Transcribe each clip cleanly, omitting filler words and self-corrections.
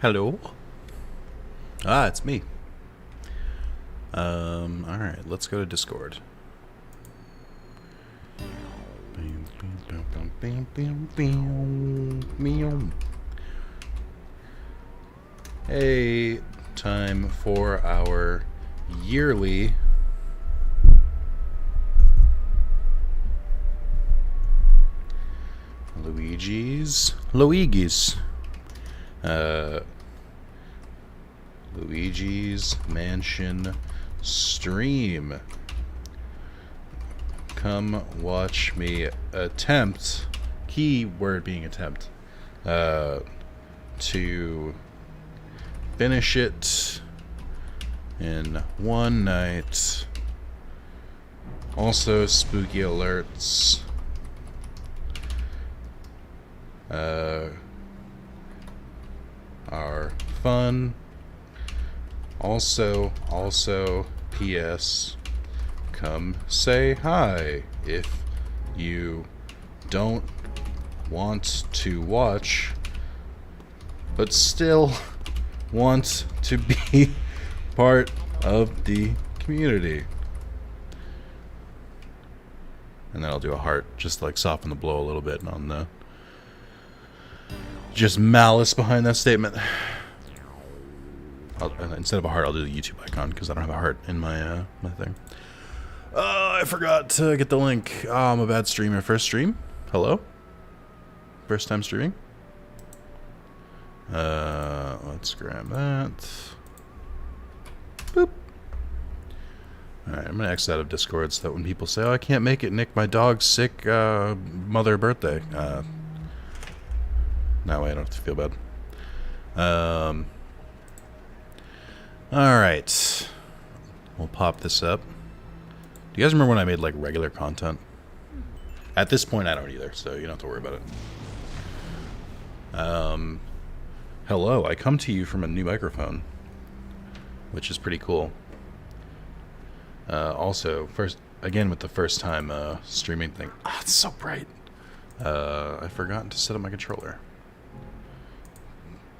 Hello? Ah, it's me. Alright, let's go to Discord. Hey, time for our yearly Luigi's Mansion stream. Come watch me attempt, keyword being attempt, to finish it in one night. Also, spooky alerts. Are fun. Also, P.S. Come say hi if you don't want to watch, but still want to be part of the community. And then I'll do a heart, just like soften the blow a little bit on the just malice behind that statement. Instead of a heart, I'll do the YouTube icon because I don't have a heart in my my thing. I forgot to get the link. Oh, I'm a bad streamer. First stream? Hello? First time streaming? Let's grab that. Boop. Alright, I'm gonna exit out of Discord so that when people say, oh, I can't make it, Nick, my dog's sick, mother birthday. That way I don't have to feel bad. Alright. We'll pop this up. Do you guys remember when I made, like, regular content? At this point, I don't either, so you don't have to worry about it. Hello, I come to you from a new microphone, which is pretty cool. Also, first, again with the first time streaming thing. Ah, it's so bright. I forgot to set up my controller.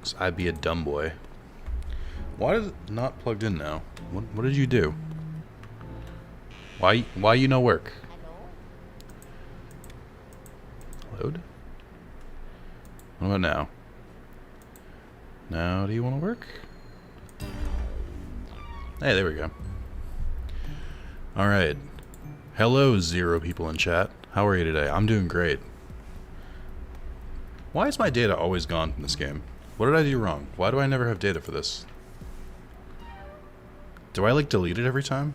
'Cause I'd be a dumb boy. Why is it not plugged in now? What did you do? Why you no work? Load? What about now? Now do you want to work? Hey, there we go. Alright. Hello, 0 people in chat. How are you today? I'm doing great. Why is my data always gone from this game? What did I do wrong? Why do I never have data for this? Do I, like, delete it every time?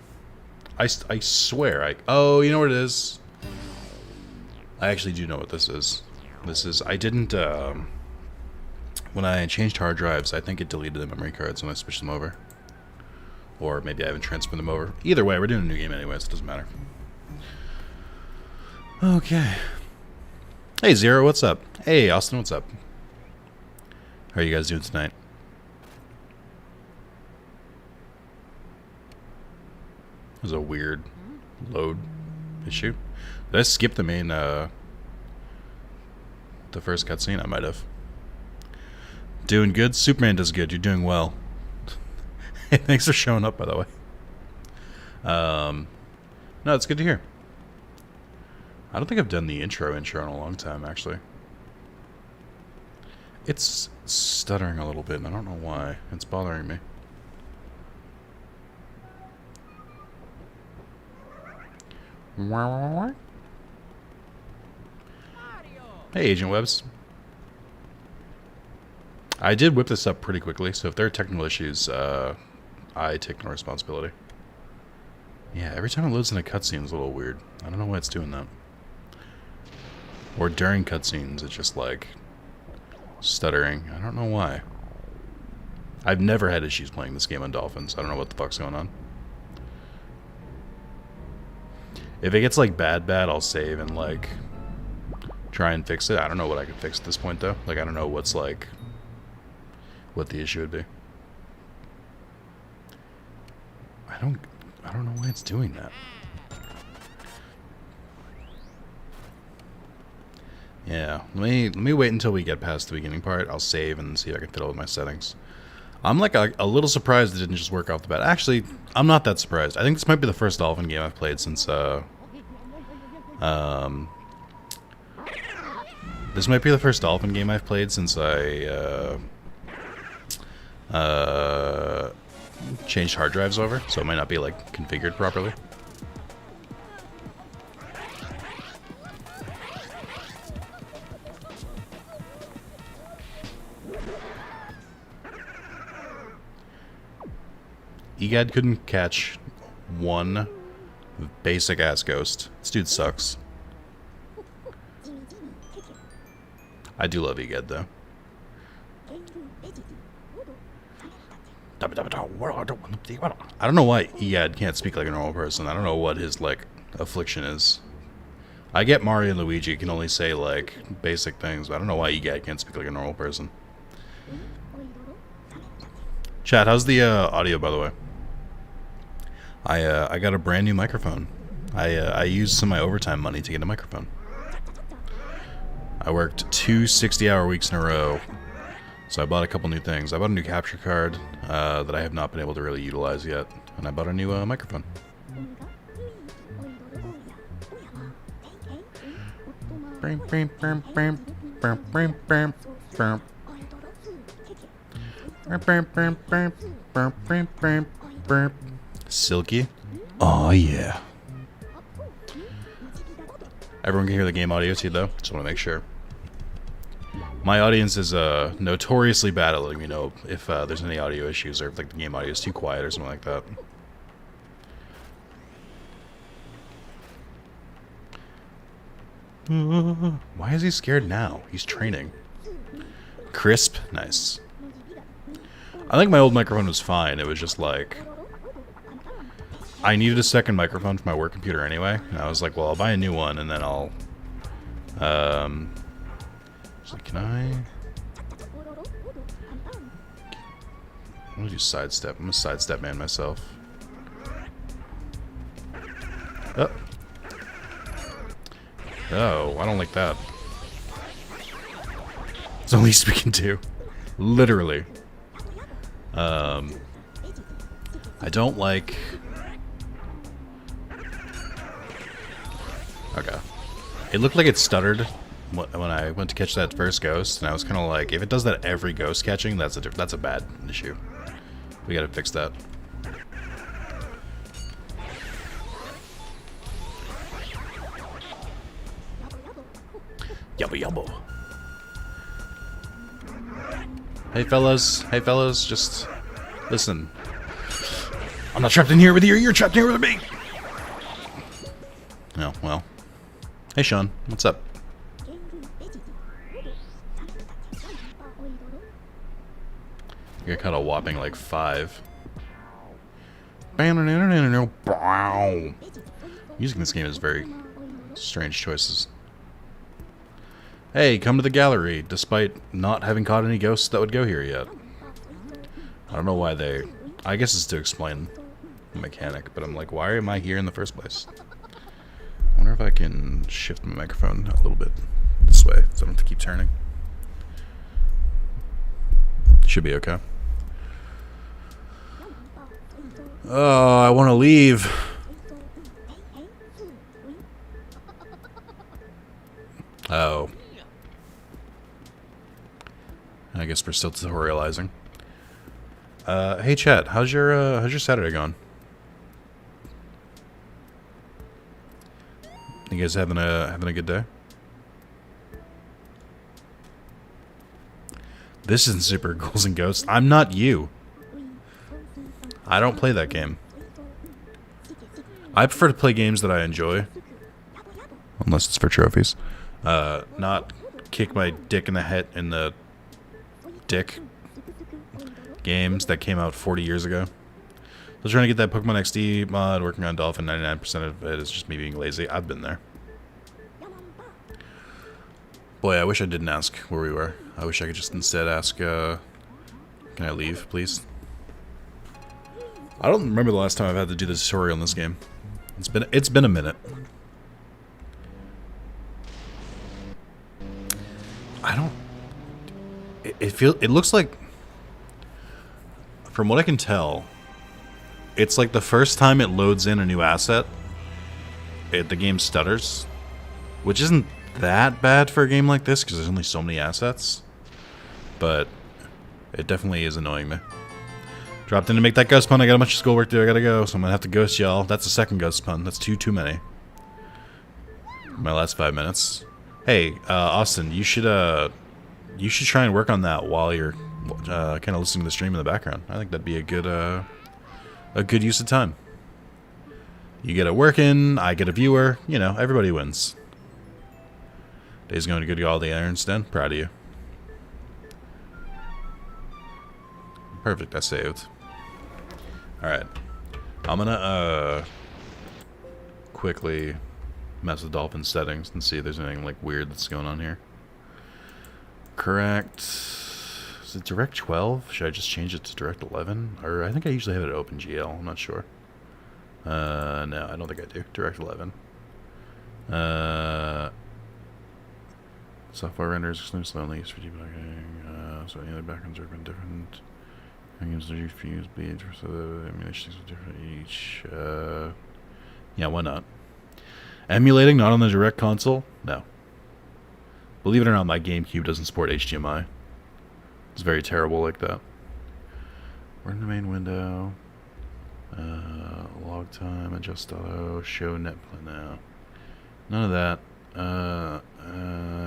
I swear, oh, you know what it is? I actually do know what this is. I didn't, when I changed hard drives, I think it deleted the memory cards when I switched them over. Or maybe I haven't transferred them over. Either way, we're doing a new game anyway, so it doesn't matter. Okay. Hey, 0, what's up? Hey, Austin, what's up? How are you guys doing tonight? There's a weird load issue. Did I skip the main, the first cutscene? I might have. Doing good? Superman does good. You're doing well. Hey, thanks for showing up, by the way. No, it's good to hear. I don't think I've done the intro in a long time, actually. It's stuttering a little bit, and I don't know why. It's bothering me. Hey, Agent Webbs. I did whip this up pretty quickly, so if there are technical issues, I take no responsibility. Yeah, every time it loads in a cutscene, it's a little weird. I don't know why it's doing that. Or during cutscenes, it's just like stuttering. I don't know why. I've never had issues playing this game on Dolphins. I don't know what the fuck's going on. If it gets like bad, I'll save and like try and fix it. I don't know what I could fix at this point though. Like I don't know what's like what the issue would be. I don't know why it's doing that. Yeah, let me wait until we get past the beginning part. I'll save and see if I can fiddle with my settings. I'm like a little surprised it didn't just work off the bat. Actually, I'm not that surprised. I think this might be the first dolphin game I've played since this might be the first dolphin game I've played since I changed hard drives over, so it might not be like configured properly. Egad couldn't catch one basic ass ghost. This dude sucks. I do love Egad though. I don't know why Egad can't speak like a normal person. I don't know what his like affliction is. I get Mario and Luigi can only say like basic things, but I don't know why Egad can't speak like a normal person. Chat, how's the audio, by the way? I got a brand new microphone. I used some of my overtime money to get a microphone. I worked 2 60-hour weeks in a row, so I bought a couple new things. I bought a new capture card that I have not been able to really utilize yet, and I bought a new microphone. Silky. Oh yeah. Everyone can hear the game audio too, though. Just want to make sure. My audience is notoriously bad at letting me know if there's any audio issues or if like the game audio is too quiet or something like that. Why is he scared now? He's training. Crisp, nice. I think my old microphone was fine. It was just like I needed a second microphone for my work computer anyway, and I was like, well, I'll buy a new one and then I'll like, can I'm gonna do sidestep. I'm a sidestep man myself. Oh, I don't like that. It's the least we can do. Literally. I don't like... Okay. It looked like it stuttered when I went to catch that first ghost, and I was kind of like, if it does that every ghost catching, that's a bad issue. We gotta fix that. Yubba yubba. Hey fellas, just listen. I'm not trapped in here with you, you're trapped in here with me! Oh, well. Hey Sean, what's up? You got kind of whopping like 5. Music in this game is very strange choices. Hey, come to the gallery, despite not having caught any ghosts that would go here yet. I don't know why they... I guess it's to explain the mechanic, but I'm like, why am I here in the first place? I wonder if I can shift my microphone a little bit this way, so I don't have to keep turning. Should be okay. Oh, I want to leave. Oh. I guess we're still tutorializing. Hey chat, how's your Saturday going? You guys having a good day? This isn't Super Ghouls and Ghosts. I'm not you. I don't play that game. I prefer to play games that I enjoy. Unless it's for trophies. Not kick my dick in the head in the dick games that came out 40 years ago. I was trying to get that Pokemon XD mod, working on Dolphin. 99% of it is just me being lazy. I've been there. Boy, I wish I didn't ask where we were. I wish I could just instead ask, can I leave, please? I don't remember the last time I've had to do the tutorial in this game. It's been a minute. It looks like, from what I can tell, it's like the first time it loads in a new asset, the game stutters, which isn't that bad for a game like this because there's only so many assets, but it definitely is annoying me. Dropped in to make that ghost pun. I got a bunch of schoolwork to do. I gotta go, so I'm gonna have to ghost y'all. That's the second ghost pun. That's too many. My last 5 minutes. Hey, Austin, you should try and work on that while you're kind of listening to the stream in the background. I think that'd be a good use of time. You get it working, I get a viewer. You know, everybody wins. Day's going to good. All the errands done. Proud of you. Perfect. I saved. All right. I'm gonna quickly mess with Dolphin settings and see if there's anything like weird that's going on here. Correct. Is it Direct 12? Should I just change it to Direct 11? Or I think I usually have it at OpenGL. I'm not sure. No, I don't think I do. Direct 11. Software renders extremely slowly used for debugging. So any other backgrounds are different. Games are fuse beads, so the emulations are different each. Yeah, why not? Emulating not on the direct console? No. Believe it or not, my GameCube doesn't support HDMI. It's very terrible like that. We're in the main window. Log time, adjust auto, show net play now. None of that. I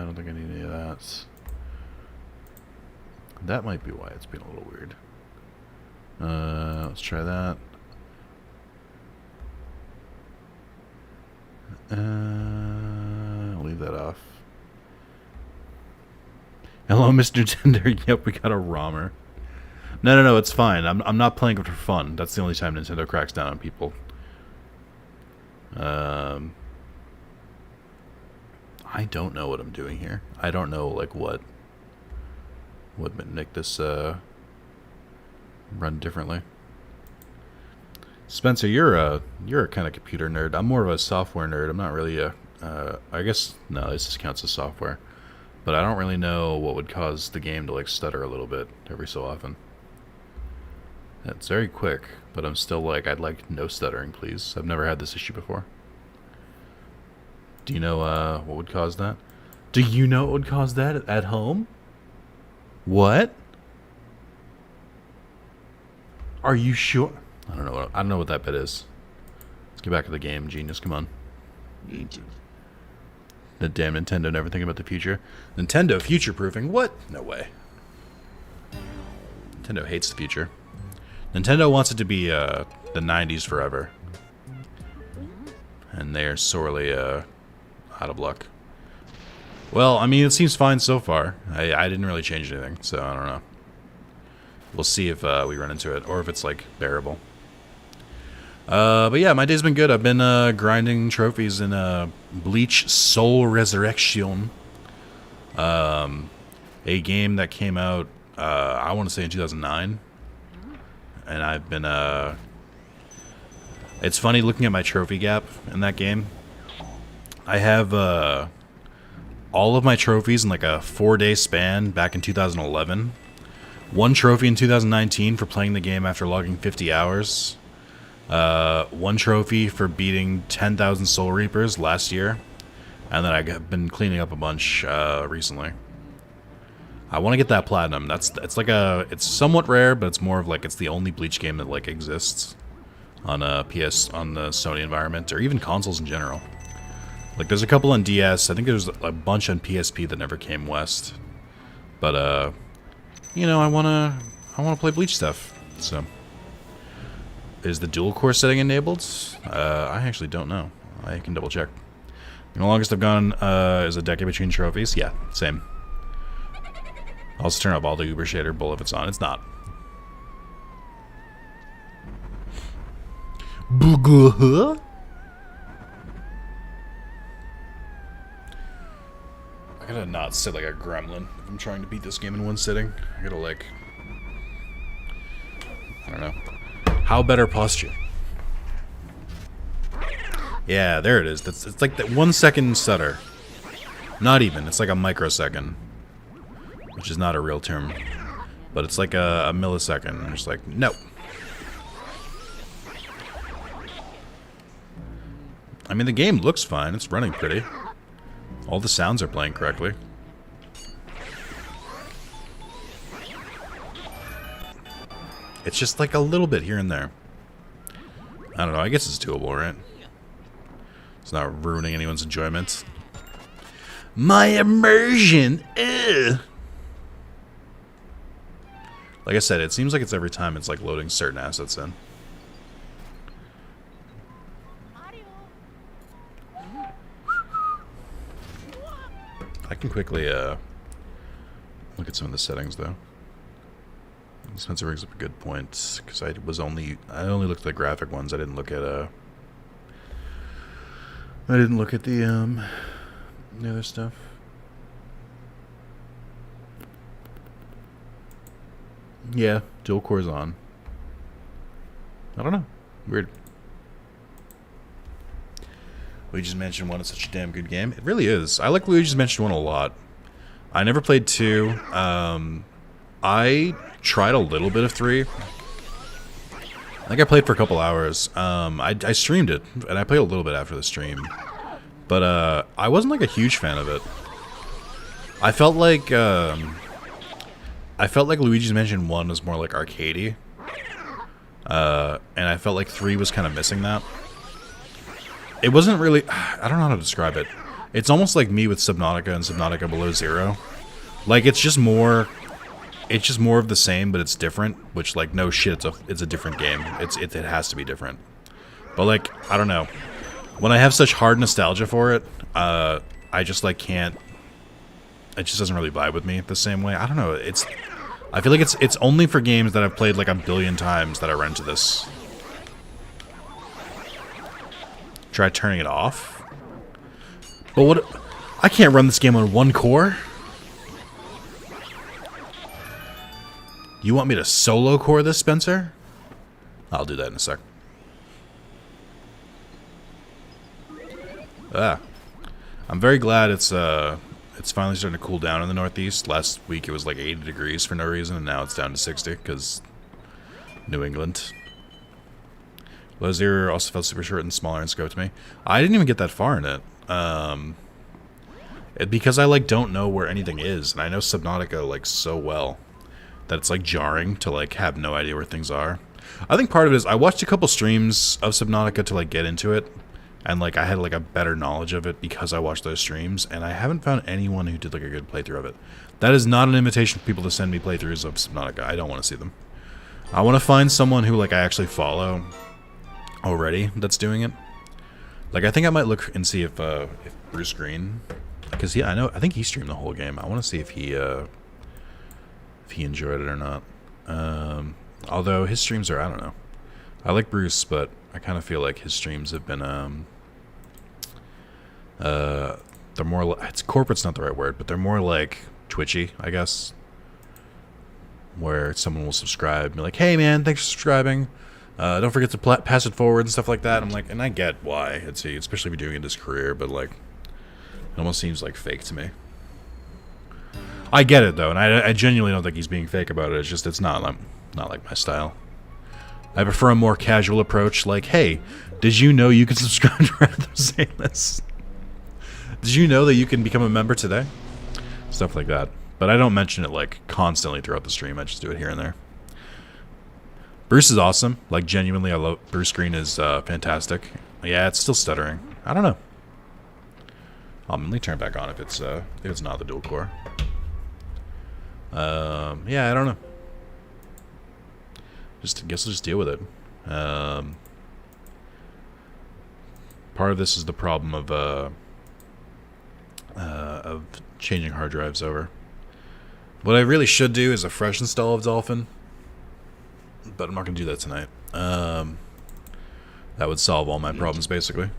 don't think I need any of that. That might be why it's been a little weird. Let's try that. I'll leave that off. Hello, Mr. Tender. Yep, we got a ROMer. No, it's fine. I'm not playing it for fun. That's the only time Nintendo cracks down on people. I don't know what I'm doing here. I don't know like what would make this run differently. Spencer, you're a kind of computer nerd. I'm more of a software nerd. I'm not really a I guess no, this just counts as software. But I don't really know what would cause the game to like stutter a little bit every so often. It's very quick, but I'm still like, I'd like no stuttering, please. I've never had this issue before. Do you know what would cause that? Do you know what would cause that at home? What? Are you sure? I don't know what that bit is. Let's get back to the game, genius. Come on. The damn Nintendo never thinking about the future. Nintendo future-proofing? What? No way. Nintendo hates the future. Nintendo wants it to be the 90s forever. And they're sorely out of luck. Well, I mean, it seems fine so far. I didn't really change anything, so I don't know. We'll see if we run into it, or if it's, like, bearable. But yeah, my day's been good. I've been grinding trophies in Bleach Soul Resurrection. A game that came out, I want to say in 2009. And I've been, it's funny looking at my trophy gap in that game. I have all of my trophies in like a 4-day span back in 2011. One trophy in 2019 for playing the game after logging 50 hours. One trophy for beating 10,000 Soul Reapers last year. And then I've been cleaning up a bunch recently. I want to get that platinum. It's somewhat rare, but it's more of like it's the only Bleach game that like exists on on the Sony environment, or even consoles in general. Like there's a couple on DS. I think there's a bunch on PSP that never came west. But you know, I wanna play Bleach stuff. So is the dual core setting enabled? I actually don't know. I can double check. The longest I've gone is a decade between trophies. Yeah, same. I'll just turn up all the Uber shader bull if it's on. It's not. I gotta not sit like a gremlin if I'm trying to beat this game in one sitting. I gotta like, I don't know. How better posture? Yeah, there it is. It's like that 1 second stutter. Not even. It's like a microsecond. which is not a real term, but it's like a millisecond. I'm just like, no. I mean, the game looks fine. It's running pretty. All the sounds are playing correctly. It's just like a little bit here and there. I don't know. I guess it's doable, right? It's not ruining anyone's enjoyment. My immersion! Ugh. Like I said, it seems like it's every time it's like loading certain assets in. I can quickly look at some of the settings though. Spencer brings up a good point because I only looked at the graphic ones. I didn't look at the other stuff. Yeah, dual core's on. I don't know. Weird. Luigi's Mansion 1 is such a damn good game. It really is. I like Luigi's Mansion 1 a lot. I never played 2. I tried a little bit of 3. I think I played for a couple hours. I streamed it, and I played a little bit after the stream. But I wasn't like a huge fan of it. I felt like Luigi's Mansion 1 was more like arcadey. And I felt like 3 was kind of missing that. It wasn't really... I don't know how to describe it. It's almost like me with Subnautica and Subnautica Below Zero. Like, it's just more of the same, but it's different. Which, like, no shit, it's a different game. It has to be different. But, like, I don't know. When I have such hard nostalgia for it, I just, like, can't... It just doesn't really vibe with me the same way. I don't know. I feel like it's only for games that I've played, like, a billion times that I run into this. Try turning it off. But what? I can't run this game on 1 core. You want me to solo core this, Spencer? I'll do that in a sec. I'm very glad it's finally starting to cool down in the Northeast. Last week it was like 80 degrees for no reason, and now it's down to 60 because New England. Low Zero also felt super short and smaller in scope to me. I didn't even get that far in it. Because I like don't know where anything is, and I know Subnautica like so well that it's like jarring to like have no idea where things are. I think part of it is I watched a couple streams of Subnautica to like get into it, and like I had like a better knowledge of it because I watched those streams, and I haven't found anyone who did like a good playthrough of it. That is not an invitation for people to send me playthroughs of Subnautica. I don't want to see them. I want to find someone who like I actually follow already that's doing it. Like I think I might look and see if Bruce Green, because I think he streamed the whole game. I want to see if he enjoyed it or not. Although his streams are, I don't know. I like Bruce, but I kind of feel like his streams have been they're more it's corporate's not the right word, but they're more like twitchy, I guess. Where someone will subscribe and be like, "Hey man, thanks for subscribing. Don't forget to pass it forward," and stuff like that. I'm like, and I get why, especially if you're doing it as a career, but like, it almost seems like fake to me. I get it though, and I genuinely don't think he's being fake about it. It's just it's not like my style. I prefer a more casual approach, like, "Hey, did you know you can subscribe to Rather Say This? Did you know that you can become a member today?" Stuff like that. But I don't mention it like constantly throughout the stream. I just do it here and there. Bruce is awesome. Like, genuinely, I love Bruce Green is fantastic. Yeah, it's still stuttering. I don't know. Let me turn it back on if it's not the dual core. Yeah, I don't know. Guess I'll just deal with it. Part of this is the problem of changing hard drives over. What I really should do is a fresh install of Dolphin, but I'm not going to do that tonight. That would solve all my problems, basically.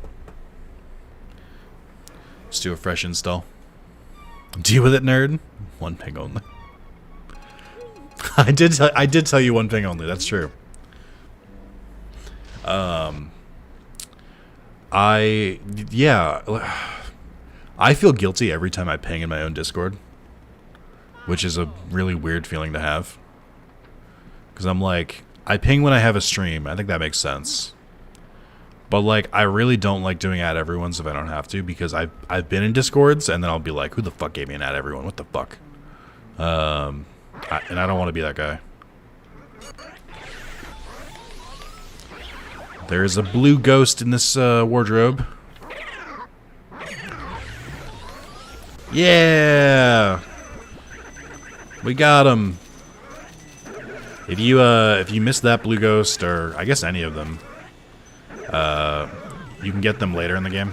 Just do a fresh install. Deal with it, nerd. One ping only. I did tell you one ping only. That's true. I feel guilty every time I ping in my own Discord. which is a really weird feeling to have. Because I'm like, I ping when I have a stream. I think that makes sense. But like, I really don't like doing at everyone's if I don't have to, because I've been in Discords and then I'll be like, who the fuck gave me an at everyone? What the fuck? And I don't want to be that guy. There's a blue ghost in this wardrobe. Yeah, we got him. If you missed that blue ghost, or I guess any of them, you can get them later in the game.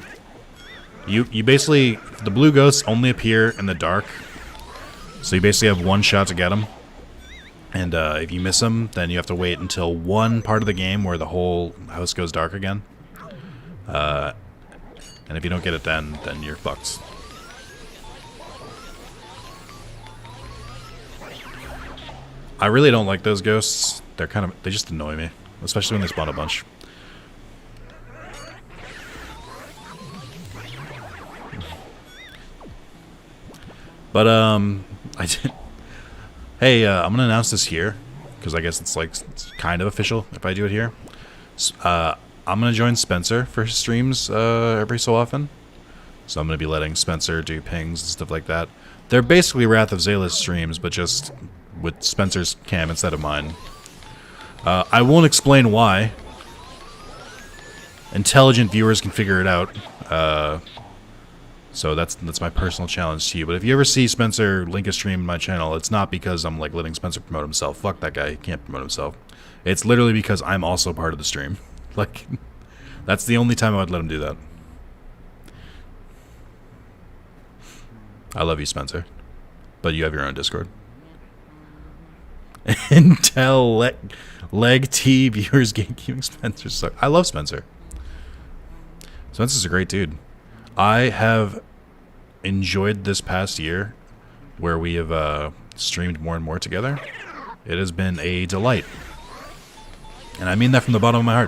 You basically, the blue ghosts only appear in the dark, so you basically have one shot to get them. And if you miss them, then you have to wait until one part of the game where the whole house goes dark again. And if you don't get it then you're fucked. I really don't like those ghosts. They just annoy me, especially when they spawn a bunch. But I did. Hey, I'm gonna announce this here because I guess it's like it's kind of official if I do it here. I'm gonna join Spencer for his streams every so often, so I'm gonna be letting Spencer do pings and stuff like that. They're basically Wrath of Zalis streams, but just with Spencer's cam instead of mine. I won't explain why. Intelligent viewers can figure it out. So that's my personal challenge to you. But if you ever see Spencer link a stream in my channel, it's not because I'm like letting Spencer promote himself. Fuck that guy. He can't promote himself. It's literally because I'm also part of the stream. Like, that's the only time I would let him do that. I love you, Spencer. But you have your own Discord. Intel leg T viewers gatekeeping Spencer. So I love Spencer. Spencer's a great dude. I have enjoyed this past year where we have streamed more and more together. It has been a delight. And I mean that from the bottom of my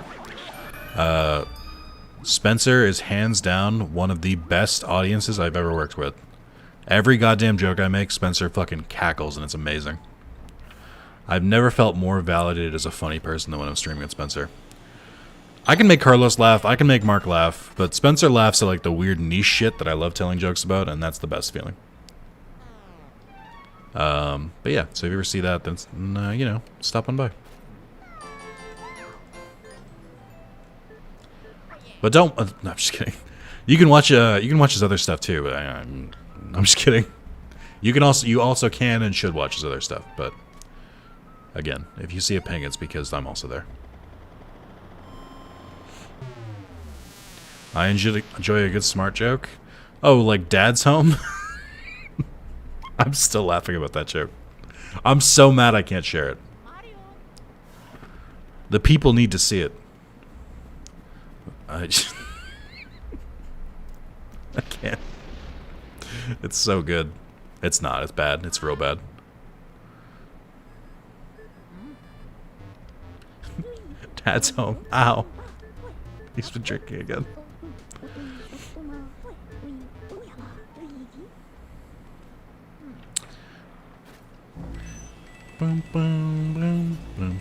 heart. Spencer is hands down one of the best audiences I've ever worked with. Every goddamn joke I make, Spencer fucking cackles, and it's amazing. I've never felt more validated as a funny person than when I'm streaming with Spencer. I can make Carlos laugh, I can make Mark laugh, but Spencer laughs at like the weird niche shit that I love telling jokes about, and that's the best feeling. But yeah, so if you ever see that, then you know, stop on by. But don't. No, I'm just kidding. You can watch his other stuff too. But I'm just kidding. You also can and should watch his other stuff. But again, if you see a ping, it's because I'm also there. I enjoy a good smart joke. Oh, like Dad's home? I'm still laughing about that joke. I'm so mad I can't share it. The people need to see it. I can't. It's so good. It's not. It's bad. It's real bad. Dad's home. Ow. He's been drinking again. Boom, boom, boom, boom.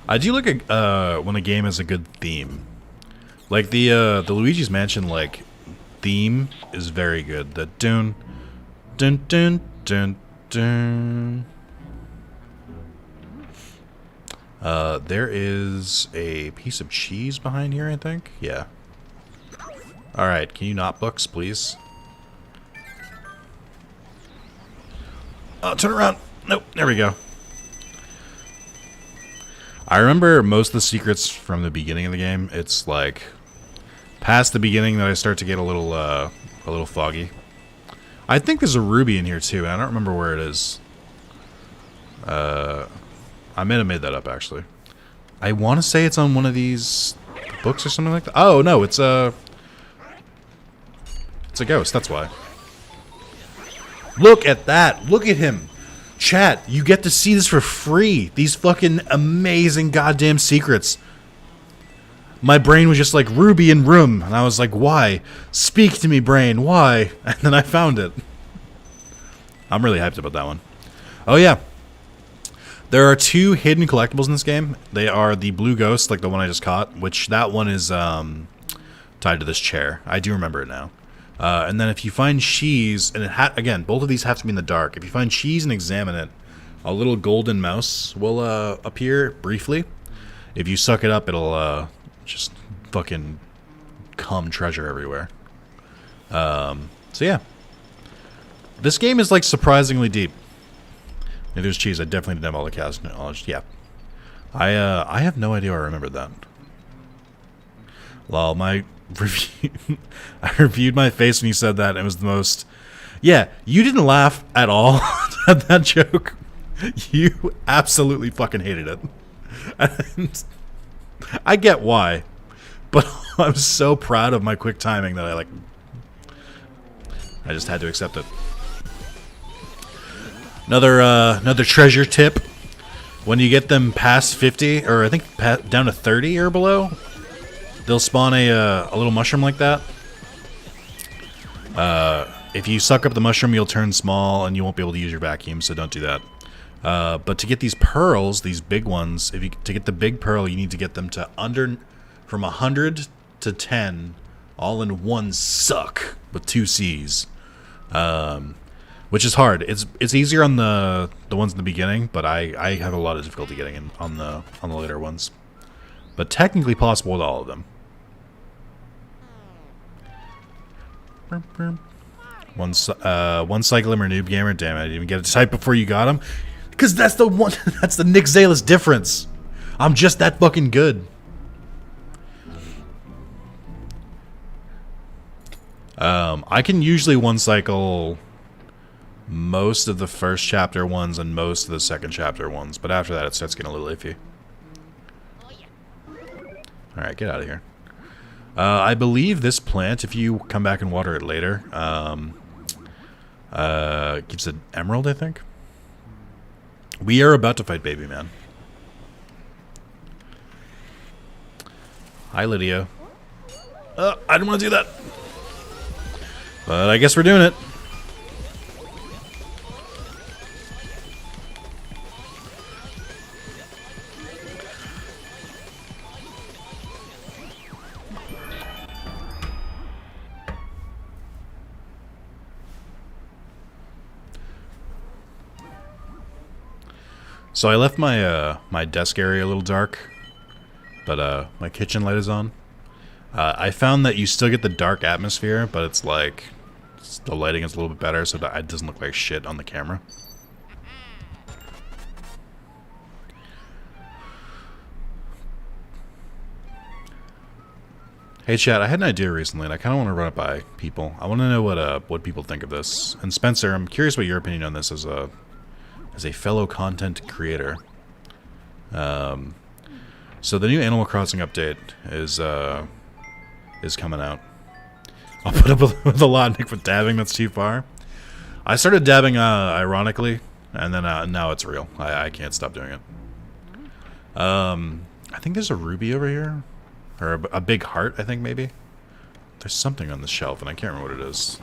I do look at when a game has a good theme. Like the Luigi's Mansion like theme is very good. The dun dun dun dun dun. There is a piece of cheese behind here, I think. Yeah. All right, can you not books, please? Turn around. Nope. There we go. I remember most of the secrets from the beginning of the game. It's like past the beginning that I start to get a little foggy. I think there's a ruby in here too, and I don't remember where it is. I may have made that up actually. I want to say it's on one of these books or something like that. Oh no, it's a ghost. That's why. Look at that. Look at him. Chat, you get to see this for free. These fucking amazing goddamn secrets. My brain was just like, Ruby in room. And I was like, why? Speak to me, brain. Why? And then I found it. I'm really hyped about that one. Oh, yeah. There are 2 hidden collectibles in this game. They are the blue ghost, like the one I just caught, which that one is tied to this chair. I do remember it now. And then if you find cheese, and again, both of these have to be in the dark. If you find cheese and examine it, a little golden mouse will appear briefly. If you suck it up, it'll just fucking cum treasure everywhere. So yeah. This game is like surprisingly deep. If there's cheese, I definitely didn't have all the cast knowledge. Yeah. I have no idea why I remembered that. Lol, my review I reviewed my face when you said that, and it was the most... Yeah, you didn't laugh at all at that joke. You absolutely fucking hated it. And I get why, but I'm so proud of my quick timing that I just had to accept it. Another treasure tip: when you get them past 50, or I think down to 30 or below, they'll spawn a little mushroom like that. If you suck up the mushroom, you'll turn small and you won't be able to use your vacuum, so don't do that. But to get these pearls, these big ones, to get the big pearl, you need to get them to from 100 to 10, all in one suck with 2 C's, which is hard. It's easier on the ones in the beginning, but I have a lot of difficulty getting in on the later ones. But technically possible with all of them. One cycler or noob gamer. Damn it! I didn't even get it type before you got him. Because that's the one. That's the Nick Zalis difference. I'm just that fucking good. I can usually one cycle most of the first chapter ones and most of the second chapter ones, but after that it starts getting a little iffy. Alright, get out of here. I believe this plant, if you come back and water it later, gives an emerald, I think. We are about to fight Baby Man. Hi, Lydia. I didn't want to do that. But I guess we're doing it. So I left my my desk area a little dark, but my kitchen light is on. I found that you still get the dark atmosphere, but it's like the lighting is a little bit better, so that it doesn't look like shit on the camera. Hey chat, I had an idea recently, and I kind of want to run it by people. I want to know what people think of this. And Spencer, I'm curious what your opinion on this as a fellow content creator. So the new Animal Crossing update is coming out. I'll put up with a lot, Nick, with dabbing. That's too far. I started dabbing ironically, and then now it's real. I can't stop doing it. I think there's a ruby over here, or a big heart. I think maybe there's something on the shelf, and I can't remember what it is.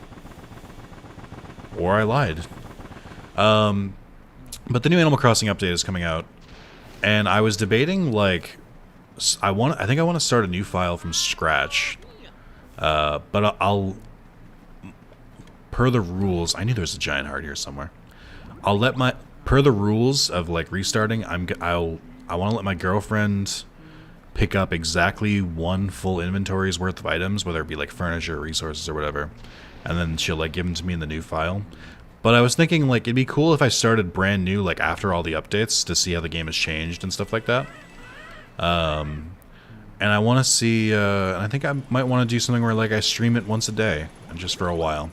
Or I lied. But the new Animal Crossing update is coming out, and I was debating, like, I think I want to start a new file from scratch, but I'll, per the rules, I knew there was a giant heart here somewhere. Per the rules of, like, restarting, I want to let my girlfriend pick up exactly 1 full inventory's worth of items, whether it be, like, furniture, resources, or whatever, and then she'll, like, give them to me in the new file. But I was thinking, like, it'd be cool if I started brand new, like, after all the updates to see how the game has changed and stuff like that. And I want to see, I think I might want to do something where, like, I stream it once a day, and just for a while.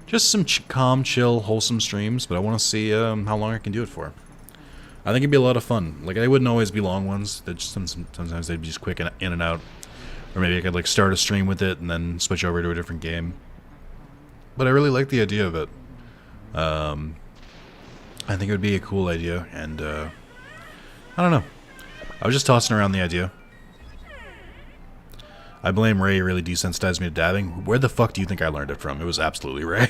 Just some calm, chill, wholesome streams, but I want to see how long I can do it for. I think it'd be a lot of fun. Like, they wouldn't always be long ones. Sometimes they'd be just quick in and out. Or maybe I could, like, start a stream with it and then switch over to a different game. But I really like the idea of it. I think it would be a cool idea, and, I don't know. I was just tossing around the idea. I blame Ray. Really desensitized me to dabbing. Where the fuck do you think I learned it from? It was absolutely Ray.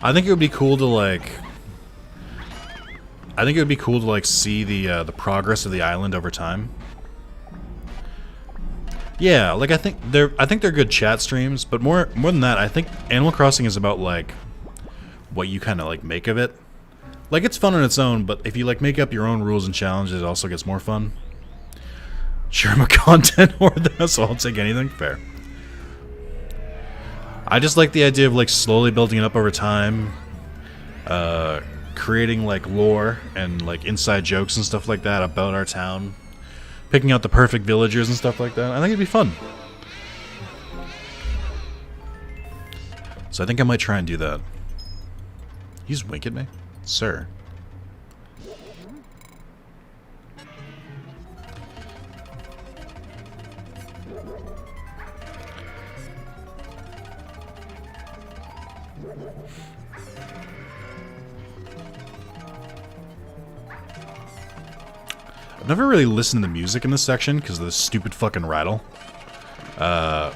I think it would be cool to like. I think it would be cool to like see the progress of the island over time. Yeah, like I think they're good chat streams, but more than that, I think Animal Crossing is about like what you kind of like make of it. Like it's fun on its own, but if you like make up your own rules and challenges, it also gets more fun. Sure, I'm a content whore, so I'll take anything. Fair. I just like the idea of like slowly building it up over time, creating like lore and like inside jokes and stuff like that about our town, picking out the perfect villagers and stuff like that. I think it'd be fun. So I think I might try and do that. You just wink at me, sir. I've never really listened to the music in this section because of the stupid fucking rattle. But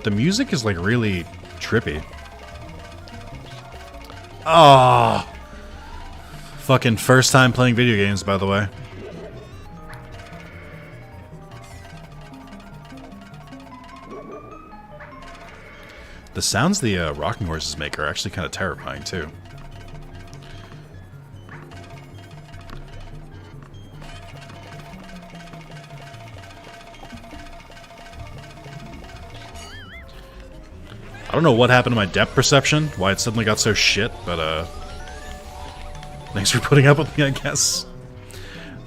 the music is like really trippy. Oh, fucking first time playing video games, by the way. The sounds the rocking horses make are actually kind of terrifying too. I don't know what happened to my depth perception, why it suddenly got so shit, but thanks for putting up with me, I guess.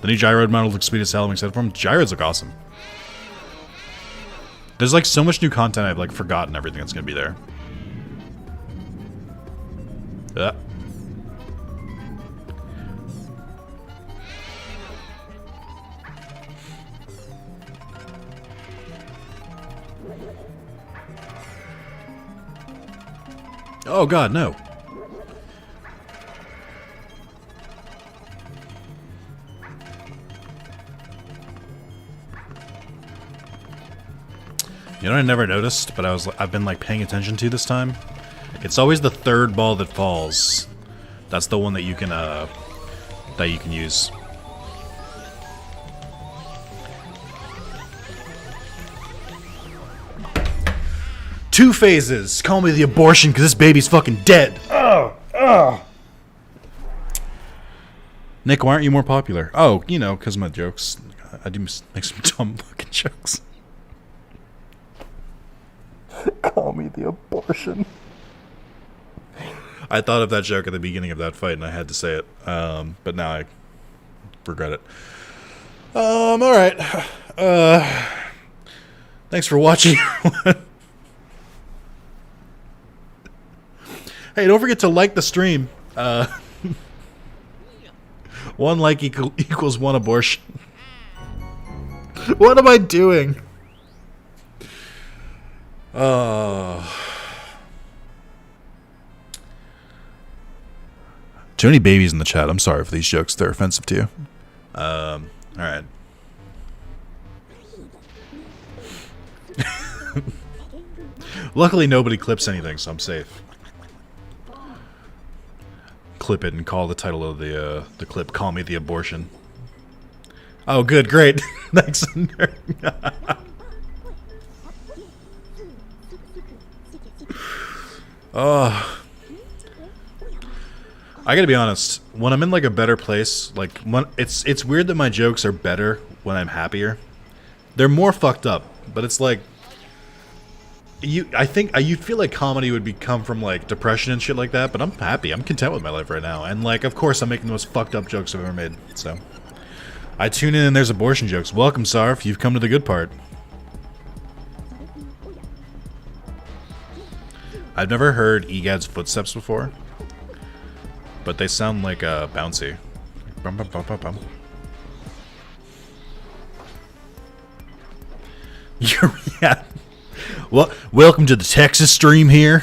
The new gyro model looks sweet as hell. I'm excited for them. Gyrodes look awesome. There's like so much new content I've like forgotten everything that's gonna be there. Oh god, no. You know what I never noticed, but I've been like paying attention to this time? It's always the third ball that falls. That's the one that you can use. Two phases. Call me the abortion because this baby's fucking dead. Nick, why aren't you more popular? Oh, you know, because of my jokes. I do make some dumb fucking jokes. Call me the abortion. I thought of that joke at the beginning of that fight and I had to say it. But now I regret it. Alright. Thanks for watching. Hey, don't forget to like the stream. One like equals one abortion. What am I doing? Too many babies in the chat. I'm sorry for these jokes. They're offensive to you. Alright. Luckily, nobody clips anything, so I'm safe. Clip it and call the title of the clip "Call Me the Abortion." Oh, good, great. Thanks. Oh, I gotta be honest. When I'm in like a better place, like when it's weird that my jokes are better when I'm happier. They're more fucked up, but it's like I think you'd feel like comedy would come from like depression and shit like that, but I'm happy. I'm content with my life right now, and like of course I'm making the most fucked up jokes I've ever made. So I tune in and there's abortion jokes. Welcome, Sarf. You've come to the good part. I've never heard Egad's footsteps before, but they sound like bouncy. Bum, bum, bum, bum, bum. Yeah. Well, welcome to the Texas stream here.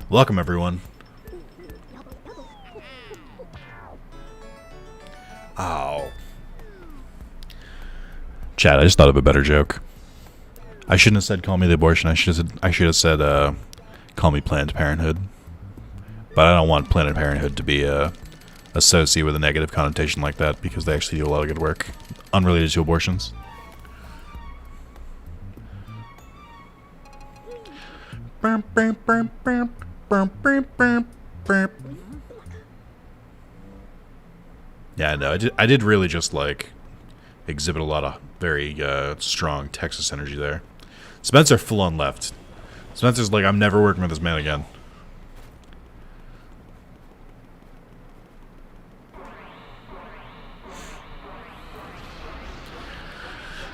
Welcome, everyone. Ow. Chat, I just thought of a better joke. I shouldn't have said call me the abortion. I should have said call me Planned Parenthood. But I don't want Planned Parenthood to be associated with a negative connotation like that, because they actually do a lot of good work unrelated to abortions. Yeah, no, I did really just like exhibit a lot of very strong Texas energy there. Spencer full on left. Spencer's like, I'm never working with this man again.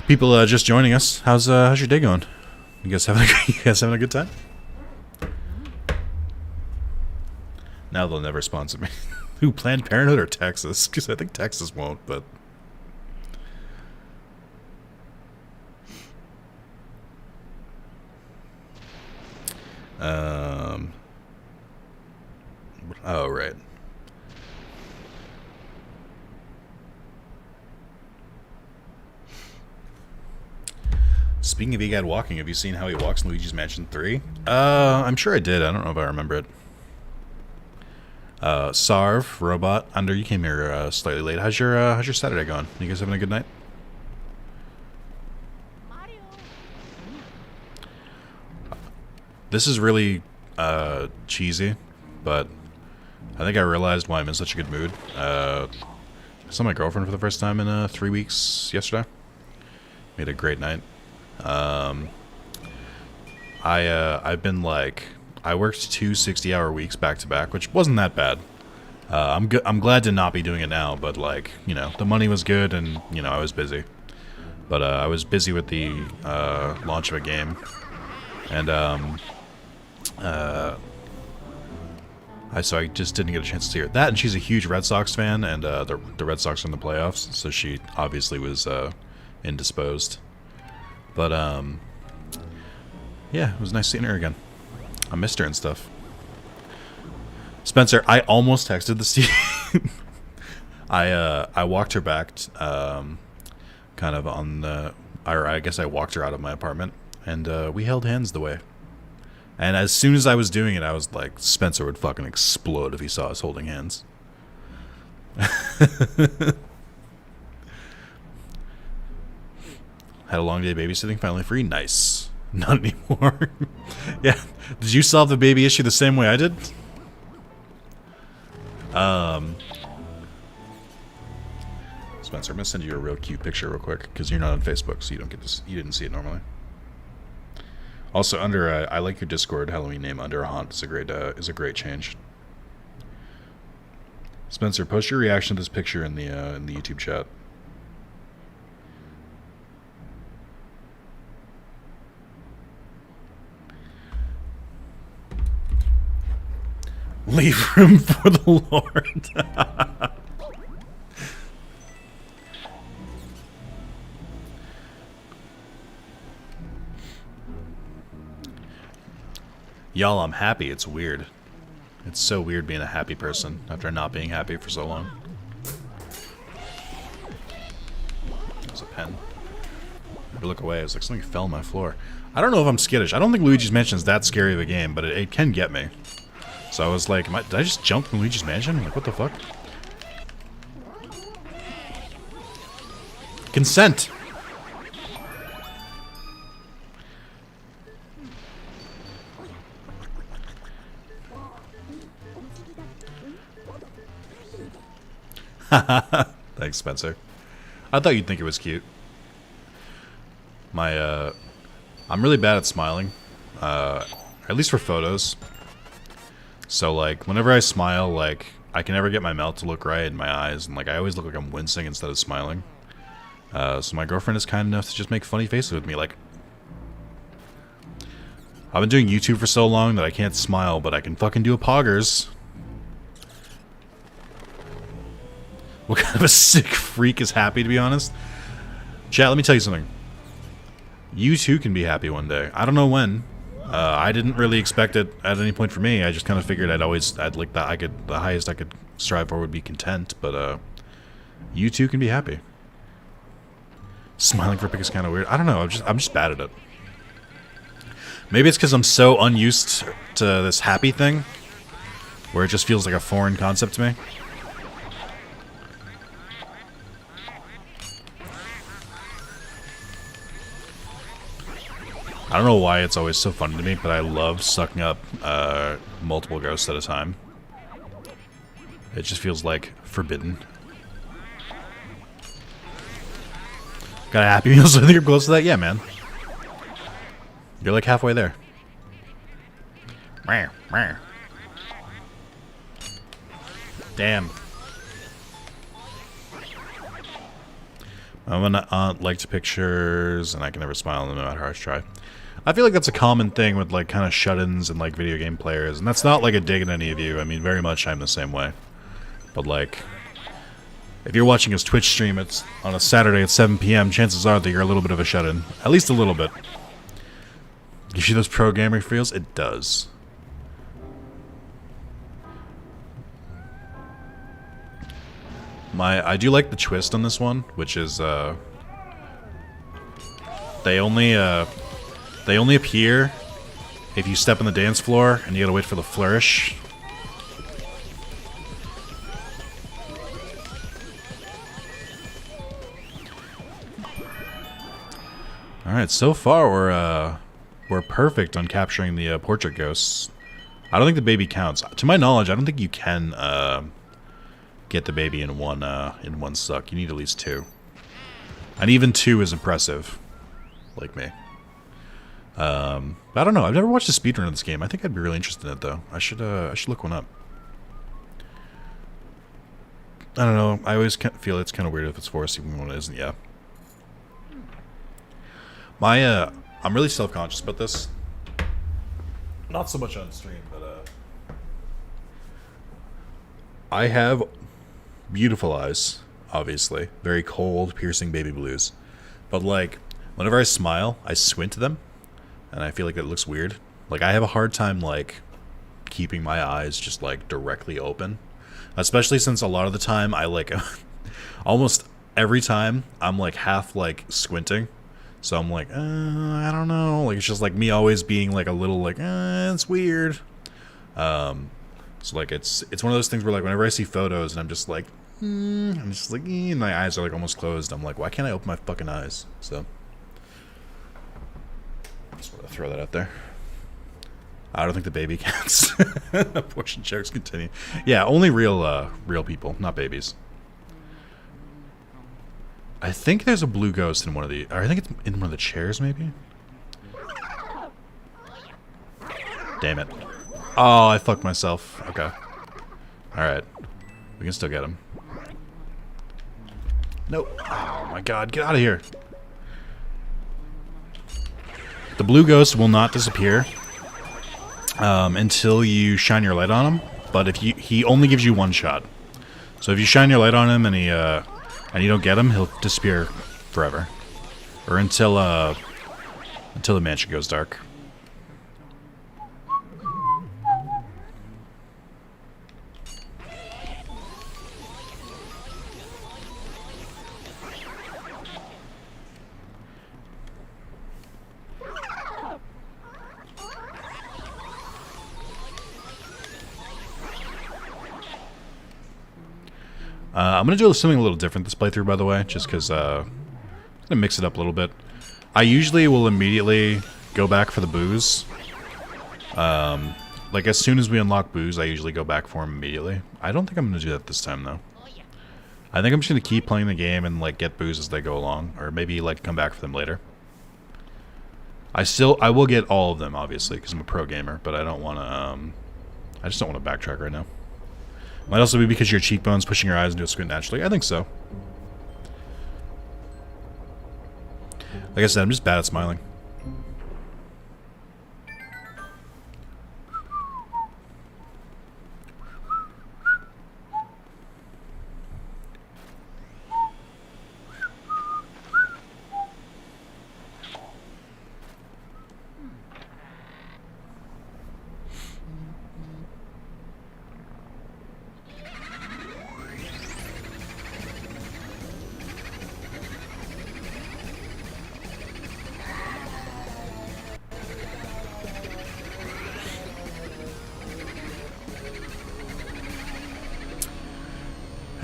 People just joining us. How's your day going? You guys having a good time? Now they'll never sponsor me. Who, Planned Parenthood or Texas? Because I think Texas won't, but... Oh, right. Speaking of EGAD walking, have you seen how he walks in Luigi's Mansion 3? I'm sure I did. I don't know if I remember it. Sarv, Robot, Under, you came here slightly late. How's your Saturday going? You guys having a good night? Mario. This is really cheesy, but I think I realized why I'm in such a good mood. I saw my girlfriend for the first time in 3 weeks yesterday. We had a great night. I've been like, I worked 2 60-hour weeks back to back, which wasn't that bad. I'm glad to not be doing it now, but like, you know, the money was good and, you know, I was busy. But I was busy with the launch of a game, and so I just didn't get a chance to see her. That, and she's a huge Red Sox fan, and the Red Sox are in the playoffs, so she obviously was indisposed. But yeah, it was nice seeing her again. I missed her and stuff. Spencer, I almost texted the Steve. I walked her back, kind of on the, or I guess I walked her out of my apartment, and we held hands the way. And as soon as I was doing it, I was like, Spencer would fucking explode if he saw us holding hands. Had a long day babysitting, finally free. Nice. Not anymore. Yeah. Did you solve the baby issue the same way I did? Spencer, I'm gonna send you a real cute picture real quick, because you're not on Facebook, so you don't get this. You didn't see it normally. Also, Under, I like your Discord Halloween name. Under a Haunt is a great change. Spencer, post your reaction to this picture in the YouTube chat. Leave room for the Lord. Y'all, I'm happy. It's weird. It's so weird being a happy person after not being happy for so long. There's a pen. I look away. I was like, something fell on my floor. I don't know if I'm skittish. I don't think Luigi's Mansion is that scary of a game, but it can get me. So I was like, did I just jump from Luigi's Mansion? I'm like, what the fuck? Consent! Thanks, Spencer. I thought you'd think it was cute. I'm really bad at smiling. At least for photos. So, like, whenever I smile, like, I can never get my mouth to look right and my eyes, and, like, I always look like I'm wincing instead of smiling. So my girlfriend is kind enough to just make funny faces with me, like... I've been doing YouTube for so long that I can't smile, but I can fucking do a poggers. What kind of a sick freak is happy, to be honest? Chat, let me tell you something. You too can be happy one day. I don't know when. I didn't really expect it at any point for me. I just kind of figured I'd like that. The highest I could strive for would be content. But you too can be happy. Smiling for a pic is kind of weird. I don't know. I'm just bad at it. Maybe it's because I'm so unused to this happy thing, where it just feels like a foreign concept to me. I don't know why it's always so funny to me, but I love sucking up multiple ghosts at a time. It just feels like forbidden. Got a Happy Meal so you're close to that? Yeah, man. You're like halfway there. Damn. I'm an aunt liked pictures, and I can never smile no matter how I try. I feel like that's a common thing with like kind of shut-ins and like video game players, and that's not like a dig at any of you. I mean, very much I'm the same way. But like, if you're watching his Twitch stream, it's on a Saturday at 7 p.m., chances are that you're a little bit of a shut-in. At least a little bit. Gives you those pro gamer feels? It does. I do like the twist on this one, which is they only appear if you step on the dance floor, and you gotta wait for the flourish. All right, so far we're perfect on capturing the portrait ghosts. I don't think the baby counts. To my knowledge, I don't think you can get the baby in one suck. You need at least 2, and even 2 is impressive. Like me. I don't know. I've never watched a speedrun of this game. I think I'd be really interested in it though. I should look one up. I don't know. I always feel it's kind of weird if it's forced even when it isn't. Yeah. I'm really self-conscious about this. Not so much on stream, but I have beautiful eyes, obviously. Very cold, piercing baby blues. But like, whenever I smile, I squint to them, and I feel like it looks weird. Like, I have a hard time, like, keeping my eyes just, like, directly open. Especially since a lot of the time I, like, almost every time I'm, like, half, like, squinting. So I'm like, I don't know. Like, it's just, like, me always being, like, a little, like, it's weird. So, like, it's one of those things where, like, whenever I see photos and I'm just like, I'm just like, and my eyes are, like, almost closed. I'm like, why can't I open my fucking eyes? So, just want to throw that out there. I don't think the baby counts. Abortion jokes continue. Yeah, only real people, not babies. I think there's a blue ghost in one of the... Or I think it's in one of the chairs, maybe? Damn it. Oh, I fucked myself. Okay. Alright. We can still get him. Nope. Oh my god, get out of here. The blue ghost will not disappear until you shine your light on him. But if he only gives you one shot. So if you shine your light on him and you don't get him, he'll disappear forever, or until the mansion goes dark. I'm going to do something a little different this playthrough, by the way, just because I'm going to mix it up a little bit. I usually will immediately go back for the booze. Like, as soon as we unlock booze, I usually go back for them immediately. I don't think I'm going to do that this time, though. I think I'm just going to keep playing the game and, like, get booze as they go along, or maybe, like, come back for them later. I will get all of them, obviously, because I'm a pro gamer, but I don't want to, I just don't want to backtrack right now. Might also be because your cheekbones pushing your eyes into a squint naturally. I think so. Like I said, I'm just bad at smiling.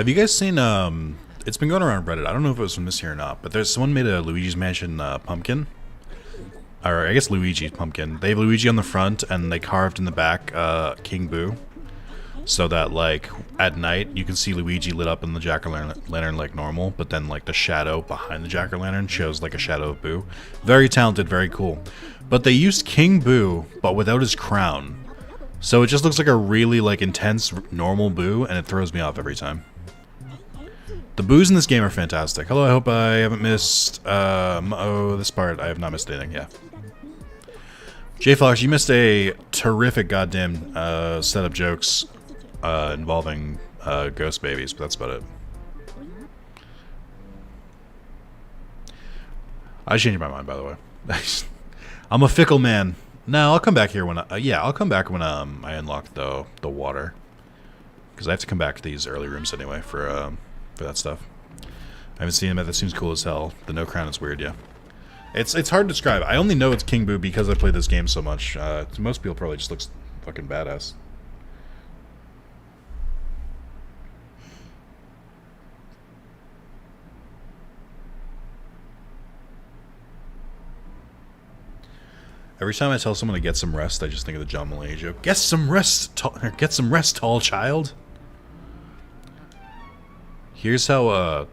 Have you guys seen, it's been going around Reddit. I don't know if it was from this year or not, but there's someone made a Luigi's Mansion pumpkin. Or I guess Luigi's pumpkin. They have Luigi on the front, and they carved in the back King Boo. So that, like, at night, you can see Luigi lit up in the jack-o'-lantern like normal, but then, like, the shadow behind the jack-o'-lantern shows, like, a shadow of Boo. Very talented, very cool. But they used King Boo, but without his crown. So it just looks like a really, like, intense, normal Boo, and it throws me off every time. The Boos in this game are fantastic. Hello, I hope I haven't missed, this part. I have not missed anything, yeah. J Fox, you missed a terrific goddamn set of jokes involving ghost babies, but that's about it. I changed my mind, by the way. I'm a fickle man. No, I'll come back here when I'll come back when I unlock the water, because I have to come back to these early rooms anyway for that stuff. I haven't seen him yet. That seems cool as hell. The no crown is weird, yeah. It's hard to describe. I only know it's King Boo because I played this game so much. To most people, probably just looks fucking badass. Every time I tell someone to get some rest, I just think of the John Mulaney joke. Get some rest, tall child. Here's how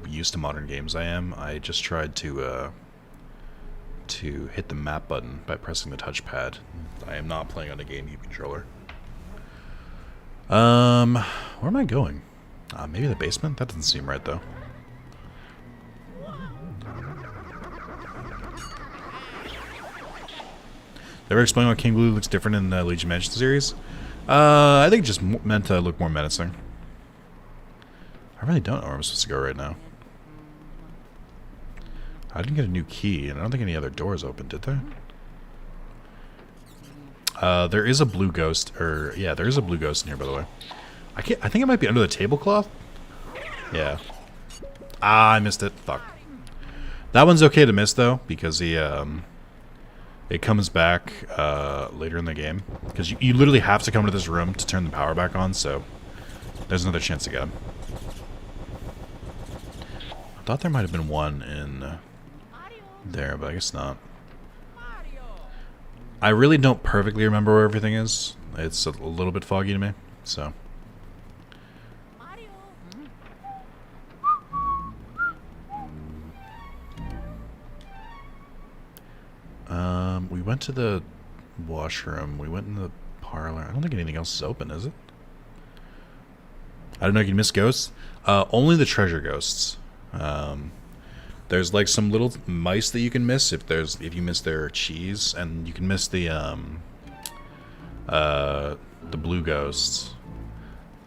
used to modern games I am. I just tried to hit the map button by pressing the touchpad. I am not playing on a GameCube controller. Where am I going? Maybe the basement? That doesn't seem right, though. Ever explain why King Boo looks different in the Luigi Mansion series? I think it just meant to look more menacing. I really don't know where I'm supposed to go right now. I didn't get a new key, and I don't think any other doors opened, did there? There is a blue ghost, yeah, there is a blue ghost in here, by the way. I think it might be under the tablecloth. Yeah. I missed it. Fuck. That one's okay to miss, though, because it comes back later in the game. Because you literally have to come to this room to turn the power back on, so there's another chance to get him. I thought there might have been one in there, but I guess not. I really don't perfectly remember where everything is. It's a little bit foggy to me, so. We went to the washroom. We went in the parlor. I don't think anything else is open, is it? I don't know. You can miss ghosts. Only the treasure ghosts. There's like some little mice that you can miss if you miss their cheese, and you can miss the blue ghosts.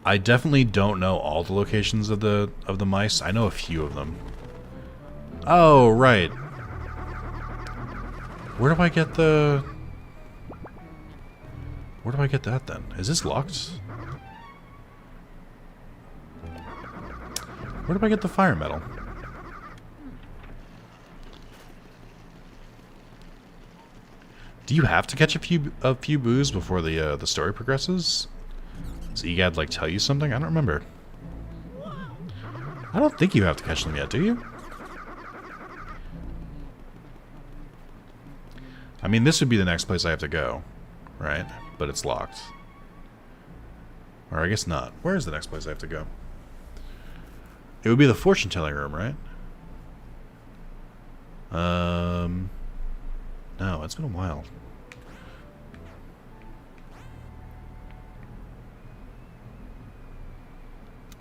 I definitely don't know all the locations of the mice. I know a few of them. Oh, right. Where do I get that then? Is this locked? Where do I get the fire metal? Do you have to catch a few boos before the story progresses? So you gotta like tell you something? I don't remember. I don't think you have to catch them yet, do you? I mean, this would be the next place I have to go, right? But it's locked. Or I guess not. Where is the next place I have to go? It would be the fortune-telling room, right? No, it's been a while.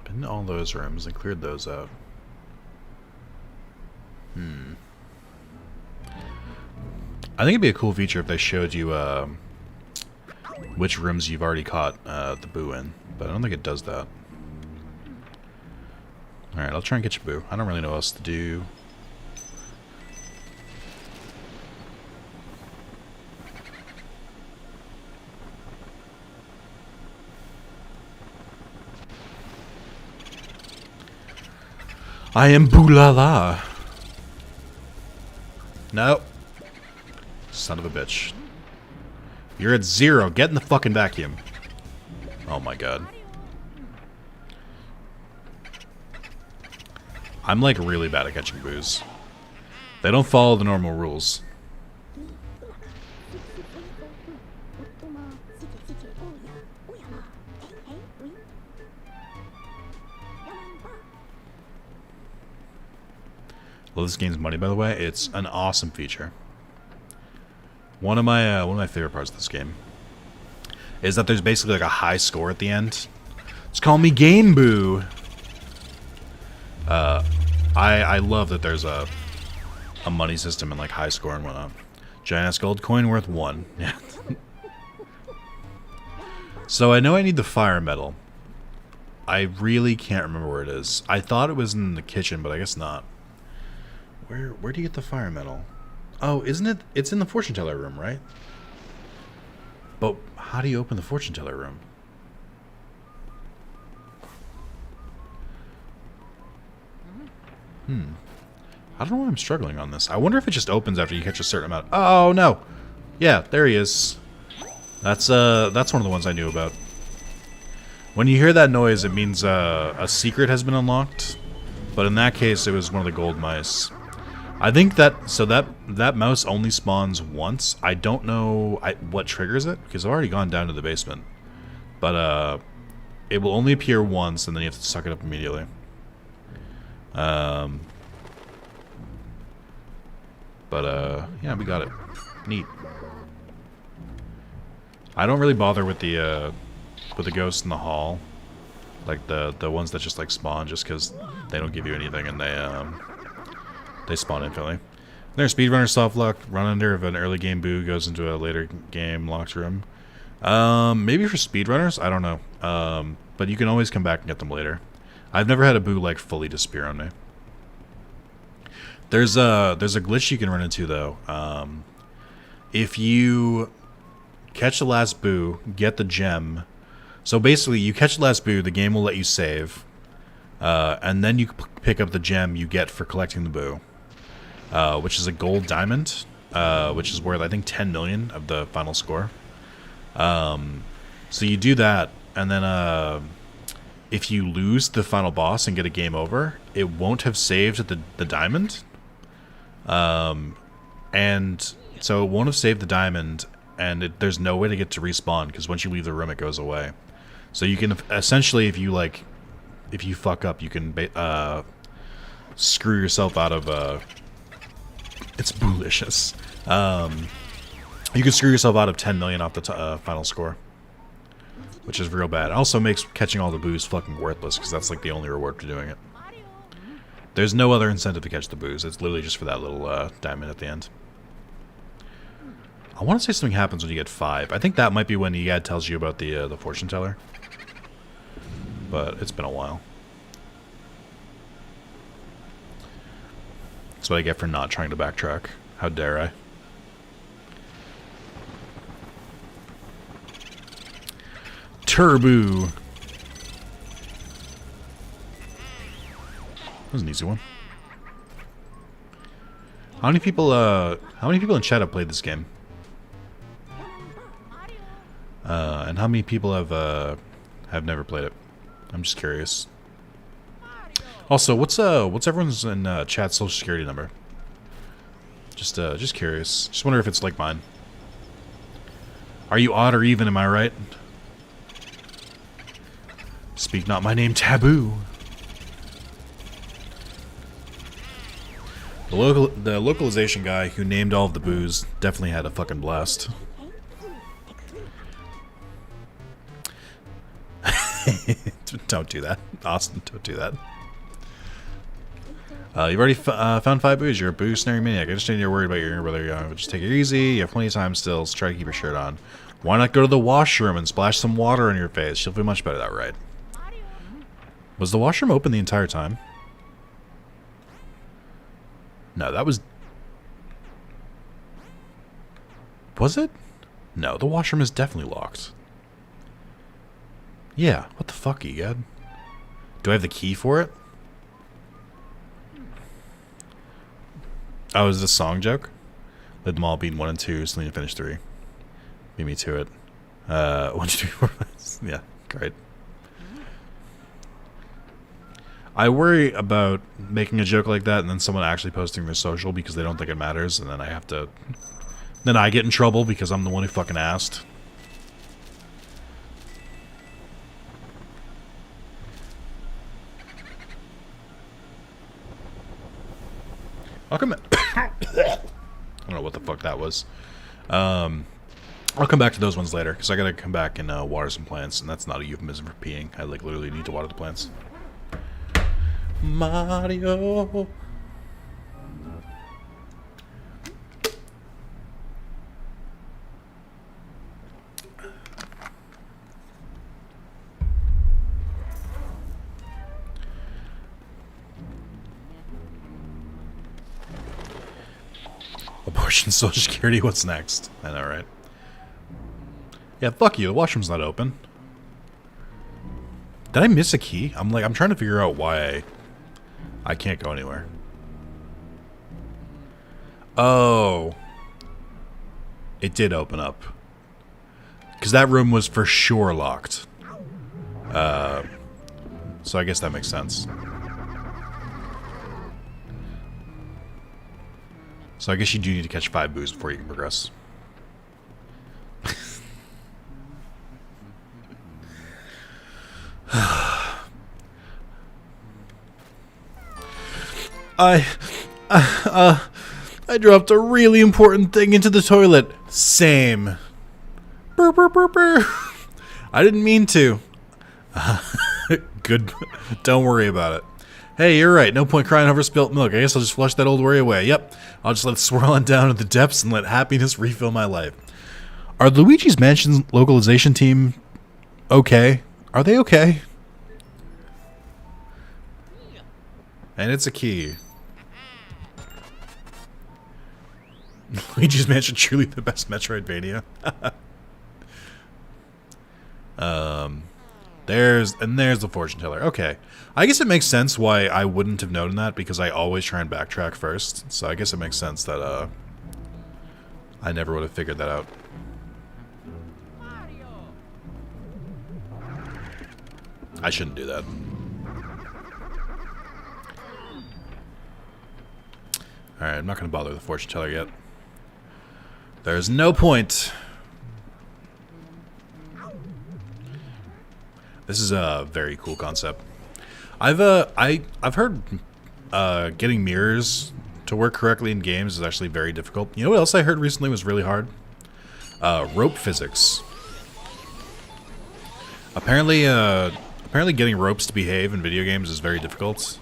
Been in all those rooms and cleared those out. I think it'd be a cool feature if they showed you which rooms you've already caught the boo in, but I don't think it does that. Alright, I'll try and get you boo. I don't really know what else to do. I am Boo-la-la. Nope. Son of a bitch. You're at 0. Get in the fucking vacuum. Oh my god. I'm like really bad at catching boos. They don't follow the normal rules. Love this game's money, by the way. It's an awesome feature. One of my favorite parts of this game is that there's basically like a high score at the end. Just call me Game Boo. I love that there's a money system and like high score and whatnot. Giant ass gold coin worth 1. Yeah. So I know I need the fire metal. I really can't remember where it is. I thought it was in the kitchen, but I guess not. Where do you get the fire metal? Oh, isn't it? It's in the fortune teller room, right? But how do you open the fortune teller room? I don't know why I'm struggling on this. I wonder if it just opens after you catch a certain amount. Oh no! Yeah, there he is. That's one of the ones I knew about. When you hear that noise, it means a secret has been unlocked. But in that case, it was one of the gold mice. I think that mouse only spawns once. I don't know what triggers it, because I've already gone down to the basement. But it will only appear once, and then you have to suck it up immediately. Yeah, we got it. Neat. I don't really bother with the ghosts in the hall, like the ones that just like spawn, just because they don't give you anything and they spawn infinitely. There's speedrunner soft lock. Run under if an early game boo goes into a later game locked room. Maybe for speedrunners, I don't know. But you can always come back and get them later. I've never had a boo like fully disappear on me. There's a glitch you can run into though. If you catch the last boo, get the gem. So basically, you catch the last boo, the game will let you save, and then you pick up the gem you get for collecting the boo, which is a gold diamond, which is worth I think 10 million of the final score. So you do that, and then if you lose the final boss and get a game over, it won't have saved the diamond. And so it won't have saved the diamond, and there's no way to get to respawn, because once you leave the room, it goes away. So you can, essentially, if you fuck up, you can screw yourself out of, it's boolicious. You can screw yourself out of 10 million off the final score, which is real bad. It also makes catching all the boos fucking worthless, because that's like the only reward for doing it. There's no other incentive to catch the boos. It's literally just for that little diamond at the end. I want to say something happens when you get 5. I think that might be when Egad tells you about the fortune teller. But it's been a while. That's what I get for not trying to backtrack. How dare I? Turbo. That was an easy one. How many people in chat have played this game? And how many people have never played it? I'm just curious. Also, what's everyone's in chat social security number? Just curious. Just wonder if it's like mine. Are you odd or even? Am I right? Speak not my name, taboo. The localization guy who named all of the boos definitely had a fucking blast. Don't do that, Austin. Don't do that. You've already found 5 boos. You're a boo snaring maniac. I understand you're worried about your brother young, but just take it easy. You have plenty of time still, so try to keep your shirt on. Why not go to the washroom and splash some water on your face? You'll feel much better that right. Was the washroom open the entire time? No, that was... Was it? No, the washroom is definitely locked. Yeah, what the fuck, Egad? Do I have the key for it? Oh, is this a song joke? Let them all beat 1 and 2, Selena finished 3. Beat me to it. 1, 2, 3, 4, 5. Yeah, great. I worry about making a joke like that and then someone actually posting their social because they don't think it matters, and then I have to... Then I get in trouble because I'm the one who fucking asked. I'll come... I don't know what the fuck that was. I'll come back to those ones later, because I gotta come back and water some plants, and that's not a euphemism for peeing. I, like, literally need to water the plants. Mario! Abortion, Social Security, what's next? I know, right? Yeah, fuck you, the washroom's not open. Did I miss a key? I'm trying to figure out why I can't go anywhere. Oh. It did open up. Because that room was for sure locked. So I guess that makes sense. So I guess you do need to catch 5 boos before you can progress. I dropped a really important thing into the toilet. Same. Burr, burr, burr, burr. I didn't mean to. Good. Don't worry about it. Hey, you're right. No point crying over spilt milk. I guess I'll just flush that old worry away. Yep. I'll just let it swirl on down to the depths and let happiness refill my life. Are Luigi's Mansion localization team okay? Are they okay? And it's a key. Luigi's Mansion truly the best Metroidvania. There's the fortune teller. Okay. I guess it makes sense why I wouldn't have known that, because I always try and backtrack first. So I guess it makes sense that I never would have figured that out. I shouldn't do that. Alright, I'm not going to bother with the fortune teller yet. There's no point. This is a very cool concept. I've heard getting mirrors to work correctly in games is actually very difficult. You know what else I heard recently was really hard? Rope physics. Apparently getting ropes to behave in video games is very difficult.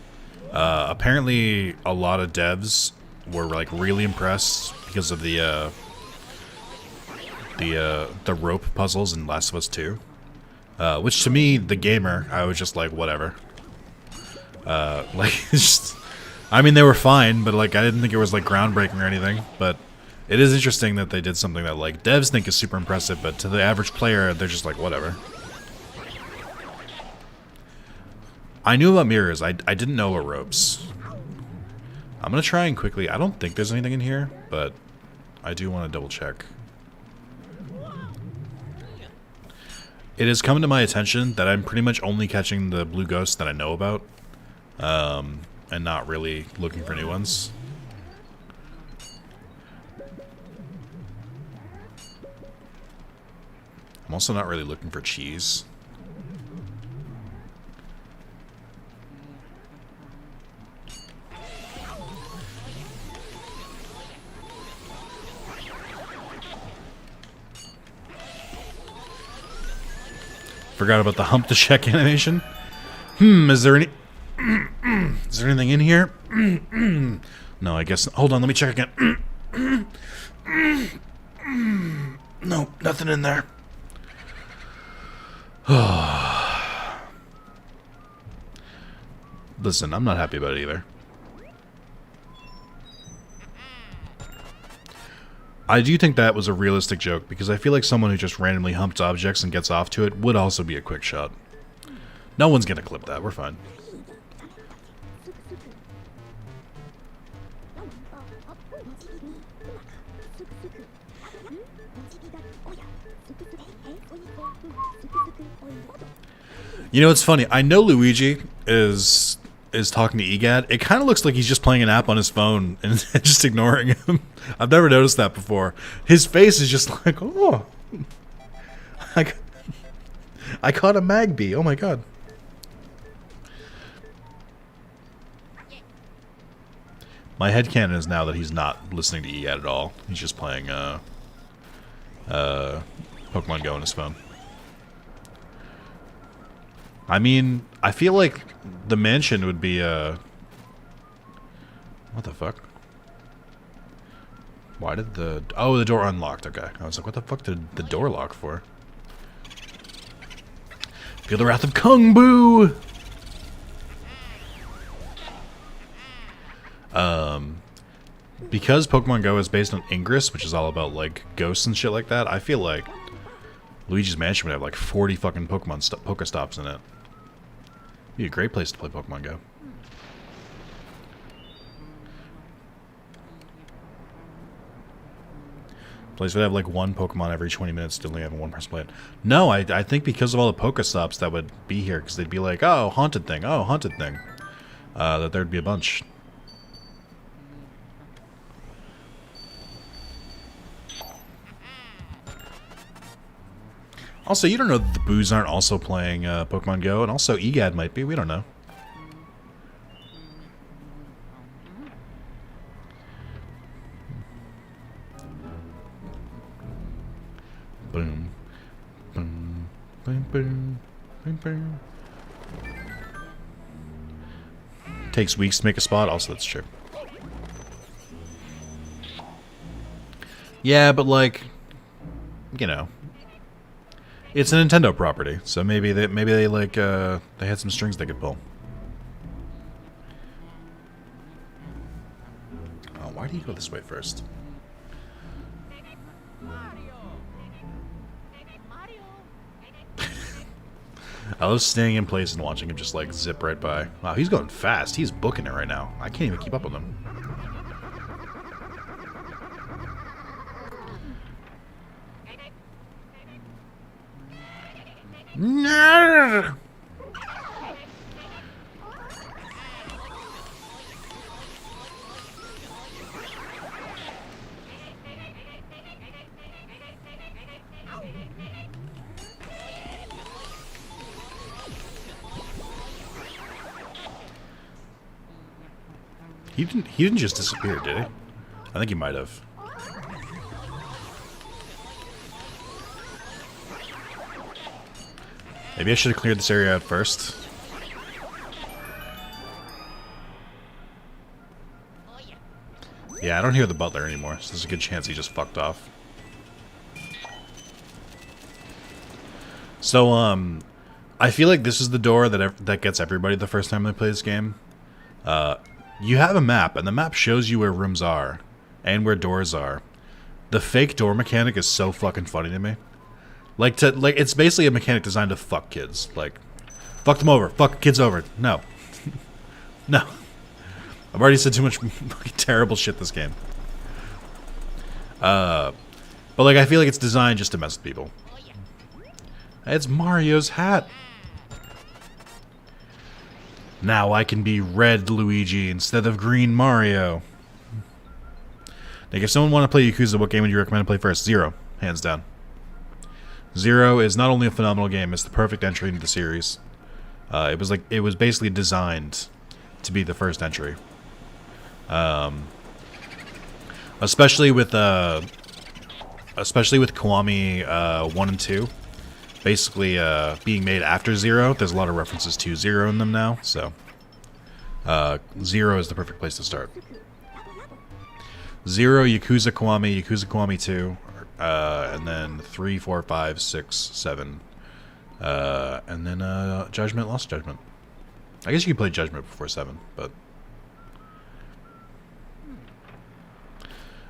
Apparently a lot of devs were like really impressed because of the rope puzzles in Last of Us 2. Which to me, the gamer, I was just like, whatever. Like, just, I mean, they were fine, but like, I didn't think it was like groundbreaking or anything. But it is interesting that they did something that like devs think is super impressive, but to the average player, they're just like, whatever. I knew about mirrors. I didn't know about ropes. I'm gonna try and quickly. I don't think there's anything in here, but I do want to double check. It has come to my attention that I'm pretty much only catching the blue ghosts that I know about, and not really looking for new ones. I'm also not really looking for cheese. Forgot about the hump to check animation. Is there any... is there anything in here? No, I guess... Hold on, let me check again. No, nothing in there. Listen, I'm not happy about it either. I do think that was a realistic joke, because I feel like someone who just randomly humps objects and gets off to it would also be a quick shot. No one's gonna clip that, we're fine. You know, it's funny, I know Luigi is is talking to EGAD, it kind of looks like he's just playing an app on his phone and just ignoring him. I've never noticed that before. His face is just like, oh, I caught a Magby. Oh my god. My headcanon is now that he's not listening to EGAD at all. He's just playing Pokemon Go on his phone. I mean, I feel like the mansion would be, what the fuck? Why did the... Oh, the door unlocked. Okay. I was like, what the fuck did the door lock for? Feel the wrath of Kung Boo! Because Pokemon Go is based on Ingress, which is all about, like, ghosts and shit like that, I feel like Luigi's Mansion would have, like, 40 fucking Pokestops in it. Be a great place to play Pokemon Go. Place would have like one Pokemon every 20 minutes to only have one person play it. No, I think because of all the Pokestops that would be here, because they'd be like, oh, haunted thing, that there'd be a bunch. Also, you don't know that the Boos aren't also playing Pokemon Go, and also EGAD might be. We don't know. Boom. Boom. Boom. Boom. Boom. Boom. Takes weeks to make a spot. Also, that's true. Yeah, but like, you know. It's a Nintendo property, so maybe they like they had some strings they could pull. Oh, why do you go this way first? I love staying in place and watching him just like zip right by. Wow, he's going fast. He's booking it right now. I can't even keep up with him. No! He didn't just disappear, did he? I think he might have. Maybe I should have cleared this area out first. Yeah, I don't hear the butler anymore, so there's a good chance he just fucked off. So, I feel like this is the door that gets everybody the first time they play this game. You have a map, and the map shows you where rooms are, and where doors are. The fake door mechanic is so fucking funny to me. Like, it's basically a mechanic designed to fuck kids. Like, fuck them over. Fuck kids over. No. No. I've already said too much fucking terrible shit this game. But, like, I feel like it's designed just to mess with people. It's Mario's hat. Now I can be red Luigi instead of green Mario. Like, if someone wanted to play Yakuza, what game would you recommend to play first? Zero. Hands down. Zero is not only a phenomenal game, it's the perfect entry into the series. It was basically designed to be the first entry. Especially with Kiwami 1 and 2. Basically, being made after Zero, there's a lot of references to Zero in them now, so Zero is the perfect place to start. Zero, Yakuza Kiwami 2, and then 3, 4, 5, 6, 7, and then Judgment, Lost Judgment. I guess you could play Judgment before 7, but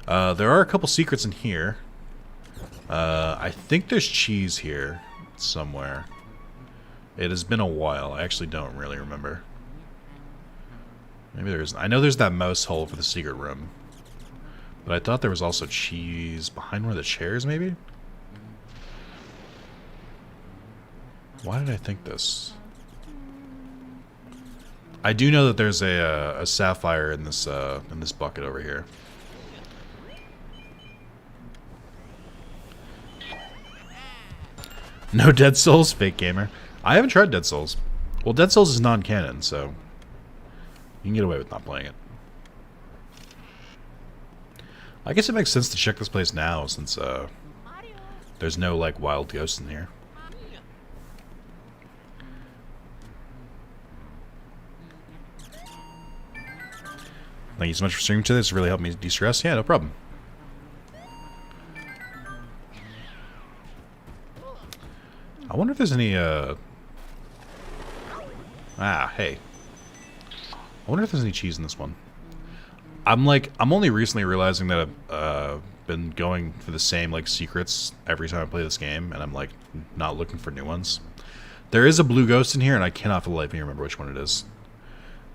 there are a couple secrets in here. I think there's cheese here somewhere. It has been a while. I actually don't really remember. Maybe there isn't. I know there's that mouse hole for the secret room. But I thought there was also cheese behind one of the chairs, maybe? Why did I think this? I do know that there's a sapphire in this bucket over here. No Dead Souls, fake gamer. I haven't tried Dead Souls. Well, Dead Souls is non-canon, so you can get away with not playing it. I guess it makes sense to check this place now, since there's no like wild ghosts in here. Thank you so much for streaming today. This really helped me de-stress. Yeah, no problem. I wonder if there's any, hey. I wonder if there's any cheese in this one. I'm only recently realizing that I've been going for the same, like, secrets every time I play this game, and I'm, like, not looking for new ones. There is a blue ghost in here, and I cannot for the life of me remember which one it is.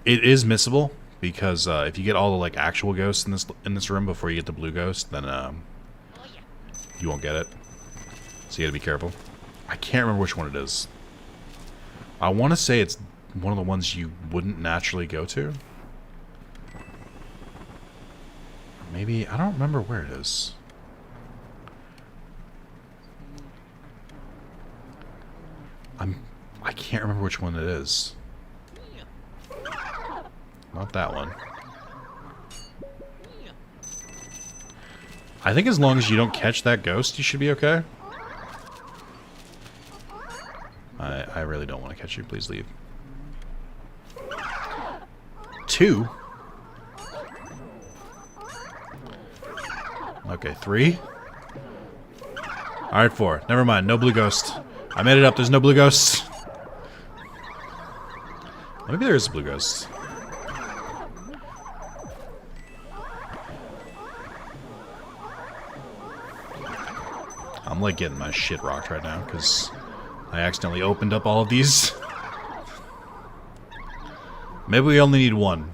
It is missable, because, if you get all the, like, actual ghosts in this room before you get the blue ghost, then, you won't get it. So you gotta be careful. I can't remember which one it is. I want to say it's one of the ones you wouldn't naturally go to. Maybe, I don't remember where it is. I can't remember which one it is. Not that one. I think as long as you don't catch that ghost, you should be okay. I really don't want to catch you. Please leave. 2? Okay, 3? Alright, 4. Never mind. No blue ghost. I made it up. There's no blue ghosts. Maybe there is a blue ghost. I'm like getting my shit rocked right now because I accidentally opened up all of these. Maybe we only need one.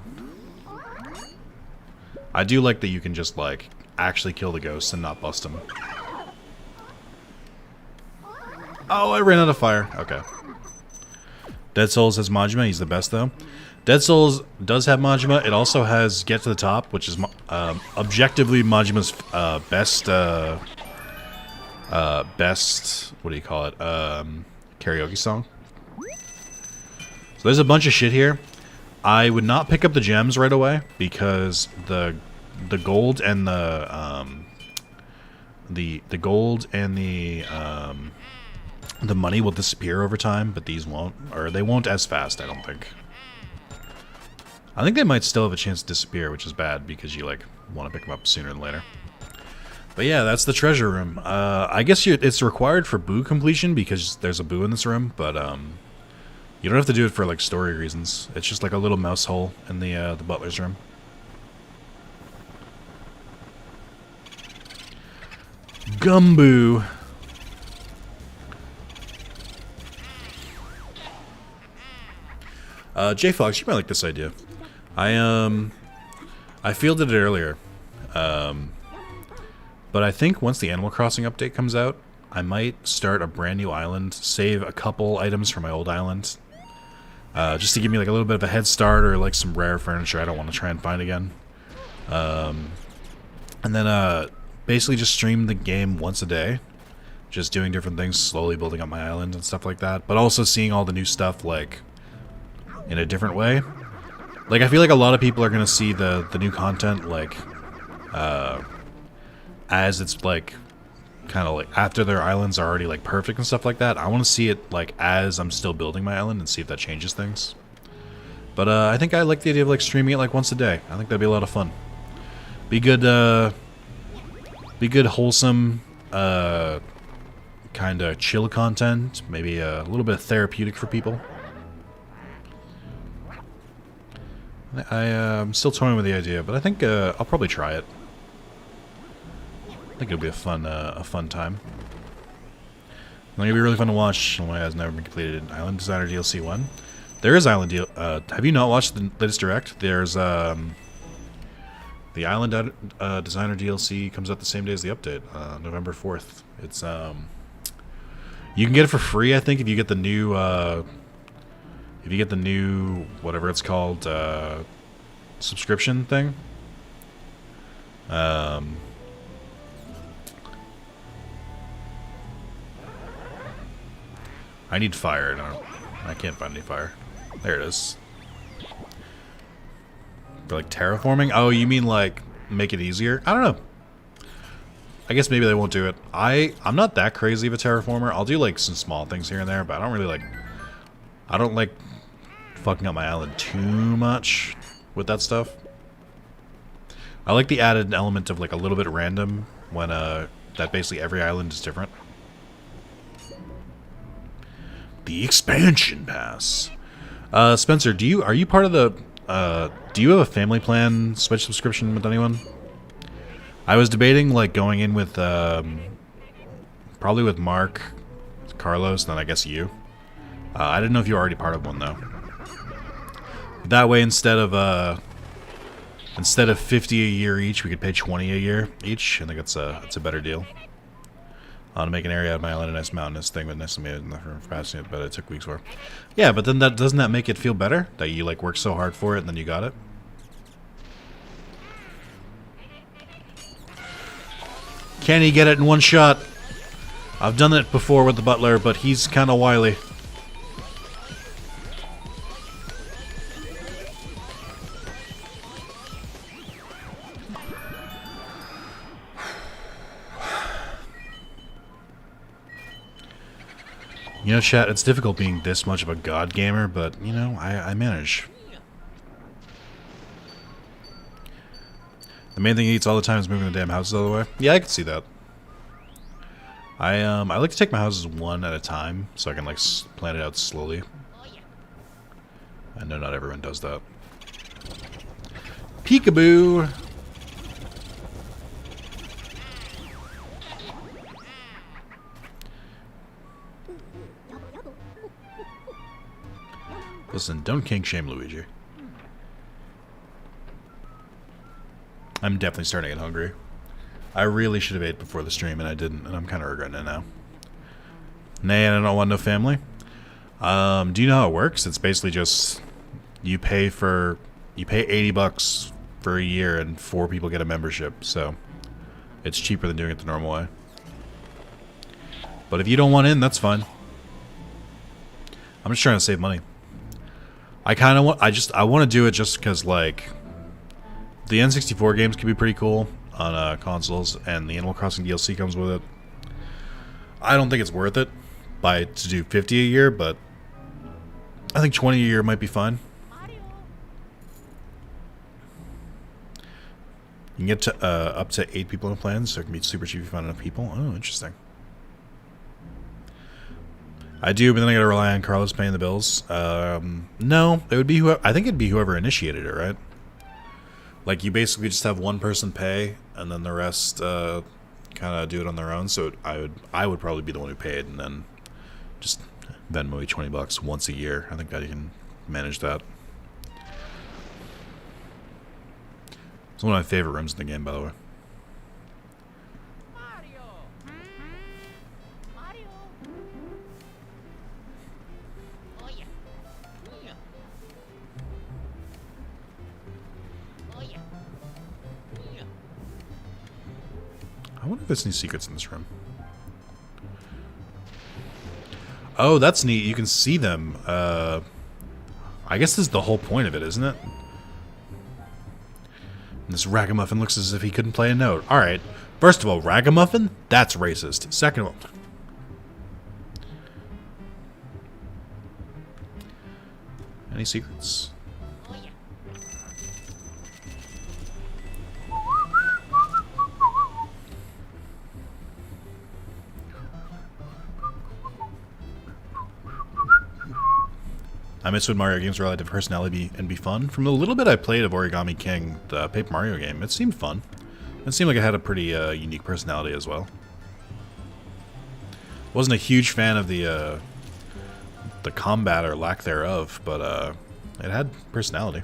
I do like that you can just, like, actually kill the ghosts and not bust them. Oh, I ran out of fire. Okay. Dead Souls has Majima. He's the best, though. Dead Souls does have Majima. It also has Get to the Top, which is objectively Majima's best... best, what do you call it, karaoke song. So there's a bunch of shit here. I would not pick up the gems right away because the gold and the gold and the money will disappear over time, but these won't, or they won't as fast, I don't think. I think they might still have a chance to disappear, which is bad because you, like, want to pick them up sooner than later. But yeah, that's the treasure room. I guess it's required for boo completion because there's a boo in this room, but you don't have to do it for, like, story reasons. It's just like a little mouse hole in the butler's room. Gumboo. J Fox, you might like this idea. I fielded it earlier. But I think once the Animal Crossing update comes out, I might start a brand new island, save a couple items from my old island, just to give me like a little bit of a head start or like some rare furniture I don't want to try and find again. And then basically just stream the game once a day, just doing different things, slowly building up my island and stuff like that, but also seeing all the new stuff like in a different way. Like I feel like a lot of people are gonna see the new content like as it's like kind of like after their islands are already like perfect and stuff like that. I want to see it like as I'm still building my island and see if that changes things. But I think I like the idea of like streaming it like once a day. I think that'd be a lot of fun. Be good wholesome kind of chill content, maybe a little bit therapeutic for people. I'm still toying with the idea, but I think I'll probably try it. I think it'll be a fun time. It'll be really fun to watch. One has never been completed. Island Designer DLC 1. There is Island deal. Have you not watched the latest direct? There's the Island Designer DLC comes out the same day as the update, November 4th. It's you can get it for free, I think, if you get the new if you get the new, whatever it's called, subscription thing, I need fire. I can't find any fire. There it is. For like terraforming? Oh, you mean like make it easier? I don't know. I guess maybe they won't do it. I'm not that crazy of a terraformer. I'll do like some small things here and there, but I don't really like... I don't like fucking up my island too much with that stuff. I like the added element of like a little bit random when that basically every island is different. The expansion pass. Spencer, are you part of the do you have a family plan Switch subscription with anyone? I was debating like going in with probably with Mark, Carlos, and then I guess you. I didn't know if you were already part of one though. That way, instead of 50 a year each, we could pay 20 a year each. I think it's a better deal. To make an area out of my island a nice mountainous thing with nice made for passing it, but it took weeks for. Yeah, but then doesn't that make it feel better that you like worked so hard for it and then you got it? Can he get it in one shot? I've done it before with the butler, but he's kind of wily. You know, chat, it's difficult being this much of a god gamer, but, you know, I manage. The main thing he eats all the time is moving the damn houses out of the way. Yeah, I can see that. I like to take my houses one at a time, so I can, like, plan it out slowly. I know not everyone does that. Peekaboo! Listen, don't kink shame Luigi. I'm definitely starting to get hungry. I really should have ate before the stream, and I didn't, and I'm kind of regretting it now. Nay, I don't want no family. Do you know how it works? It's basically just you pay $80 for a year, and 4 people get a membership. So it's cheaper than doing it the normal way. But if you don't want in, that's fine. I'm just trying to save money. I want to do it just because, like, the N64 games can be pretty cool on consoles, and the Animal Crossing DLC comes with it. I don't think it's worth it to do 50 a year, but I think 20 a year might be fine. You can get to up to 8 people in a plan, so it can be super cheap if you find enough people. Oh, interesting. I do, but then I gotta rely on Carlos paying the bills. No, it would be I think it'd be whoever initiated it, right? Like, you basically just have one person pay, and then the rest kind of do it on their own. So I would probably be the one who paid, and then just Venmo me $20 once a year. I think that you can manage that. It's one of my favorite rooms in the game, by the way. I wonder if there's any secrets in this room. Oh, that's neat. You can see them. I guess this is the whole point of it, isn't it? And this ragamuffin looks as if he couldn't play a note. Alright. First of all, ragamuffin? That's racist. Second of all... Any secrets? I miss when Mario games were allowed to have personality and be fun. From the little bit I played of Origami King, the Paper Mario game, it seemed fun. It seemed like it had a pretty unique personality as well. Wasn't a huge fan of the combat or lack thereof, but it had personality.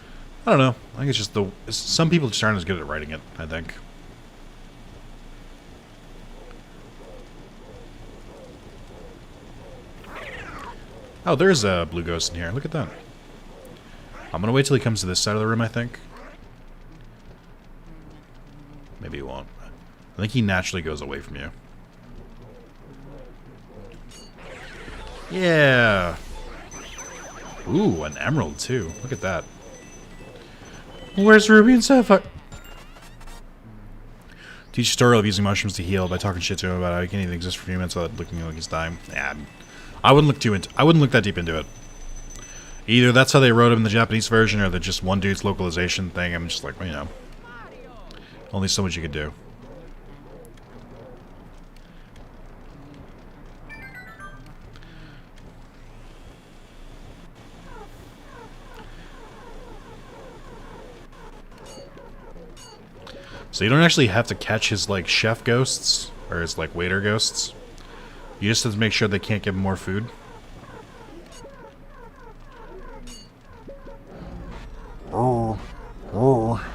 I don't know. I think it's just some people just aren't as good at writing it, I think. Oh, there's a blue ghost in here. Look at that. I'm gonna wait till he comes to this side of the room, I think. Maybe he won't. I think he naturally goes away from you. Yeah. Ooh, an emerald too. Look at that. Where's Ruby and Sapphire? Teach tutorial of using mushrooms to heal by talking shit to him about how he can't even exist for a few minutes without looking like he's dying. Yeah, I wouldn't look that deep into it. Either that's how they wrote him in the Japanese version, or they're just one dude's localization thing. I'm just like, well, you know, only so much you could do. So you don't actually have to catch his, like, chef ghosts, or his, like, waiter ghosts. You just have to make sure they can't give him more food. Oh. Oh.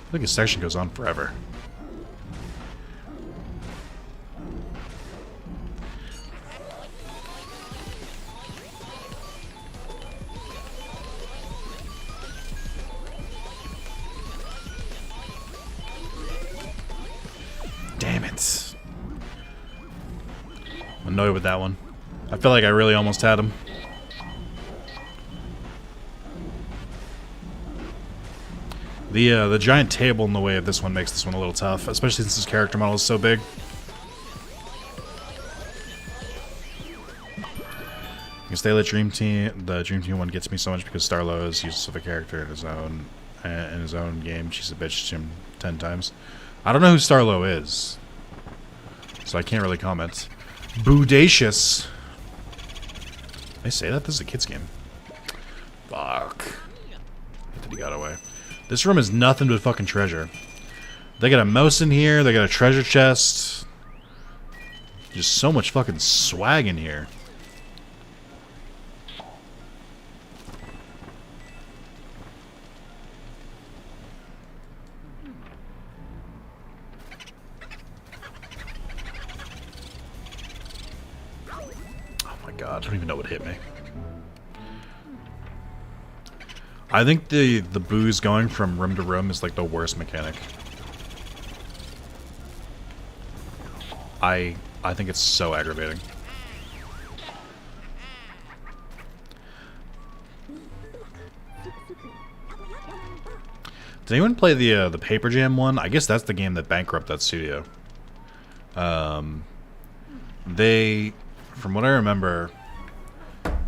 I think this section goes on forever. Damn it. I'm annoyed with that one. I feel like I really almost had him. The giant table in the way of this one makes this one a little tough, especially since his character model is so big. I guess the Dream Team one gets me so much because Starlo is useless of a character in his own game. She's a bitch to him 10 times. I don't know who Starlo is, so I can't really comment. Boodacious. Did I say that? This is a kid's game. Fuck. I think he got away. This room is nothing but fucking treasure. They got a mouse in here. They got a treasure chest. Just so much fucking swag in here. Oh my god, I don't even know what hit me. I think the booze going from room to room is like the worst mechanic. I think it's so aggravating. Did anyone play the Paper Jam one? I guess that's the game that bankrupted that studio. They, from what I remember,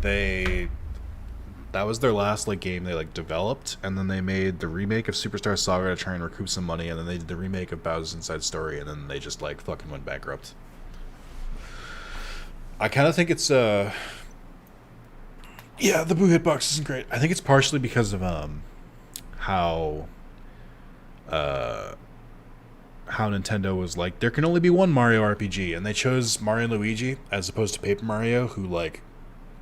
that was their last like game they like developed, and then they made the remake of Superstar Saga to try and recoup some money, and then they did the remake of Bowser's Inside Story, and then they just like fucking went bankrupt. I kind of think it's yeah, the Boo hitbox isn't great. I think it's partially because of how Nintendo was like, there can only be one Mario RPG, and they chose Mario and Luigi as opposed to Paper Mario,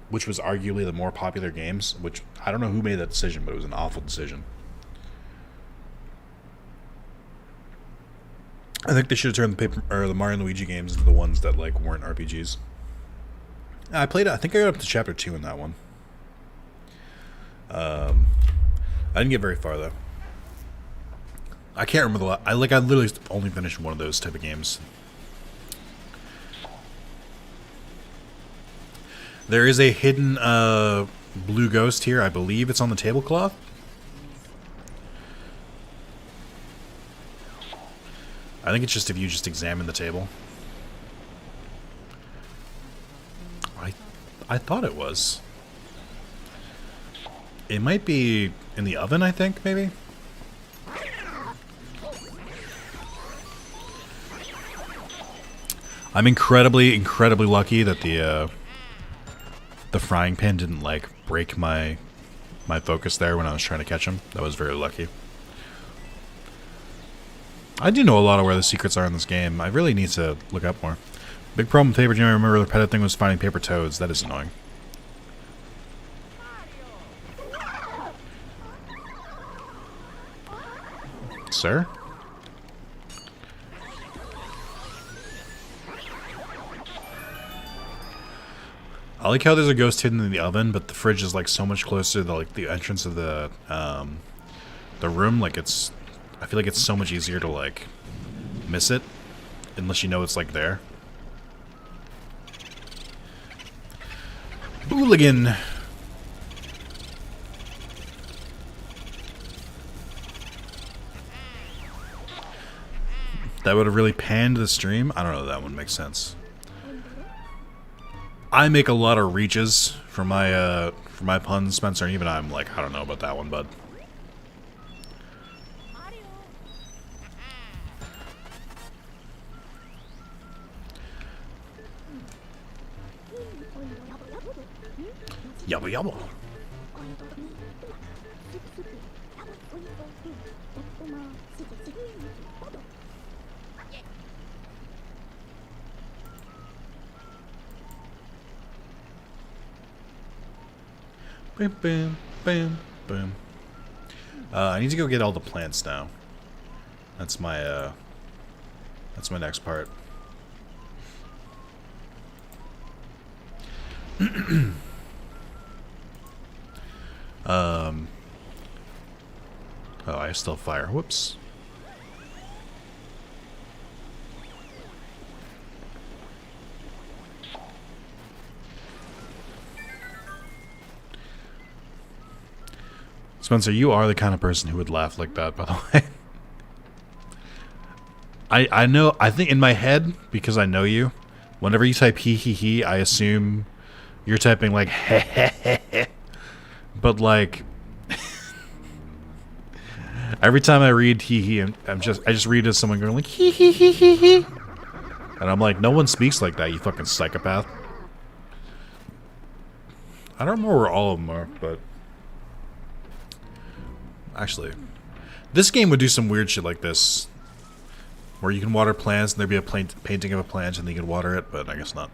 which was arguably the more popular games, which I don't know who made that decision, but it was an awful decision. I think they should have turned the Mario and Luigi games into the ones that like weren't RPGs. I think I got up to chapter 2 in that one. I didn't get very far though. I can't remember the last. I literally only finished one of those type of games. There is a hidden blue ghost here. I believe it's on the tablecloth. I think it's just if you just examine the table. I thought it was. It might be in the oven, I think, maybe? I'm incredibly lucky that the frying pan didn't like break my focus there when I was trying to catch him. That was very lucky. I do know a lot of where the secrets are in this game. I really need to look up more. Big problem with paper jam, I remember the repetitive thing was finding paper toads. That is annoying. Sir? I like how there's a ghost hidden in the oven, but the fridge is like so much closer to the entrance of the room. Like it's, I feel like it's so much easier to like miss it, unless you know it's like there. Hooligan. That would have really panned the stream. I don't know if that one makes sense. I make a lot of reaches for my puns, Spencer, and even I'm like, I don't know about that one, bud. Yabba yabba. Bam, bam, bam, bam. I need to go get all the plants now. That's my next part. Oh, I still have fire. Whoops. Spencer, you are the kind of person who would laugh like that, by the way. I know, I think in my head, because I know you, whenever you type hee hee hee, I assume you're typing like heh heh heh heh. But like, every time I read hee hee, I just read it as someone going like hee hee hee hee hee. And I'm like, no one speaks like that, you fucking psychopath. I don't remember where all of them are, but... Actually, this game would do some weird shit like this, where you can water plants and there'd be a painting of a plant and then you can water it, but I guess not.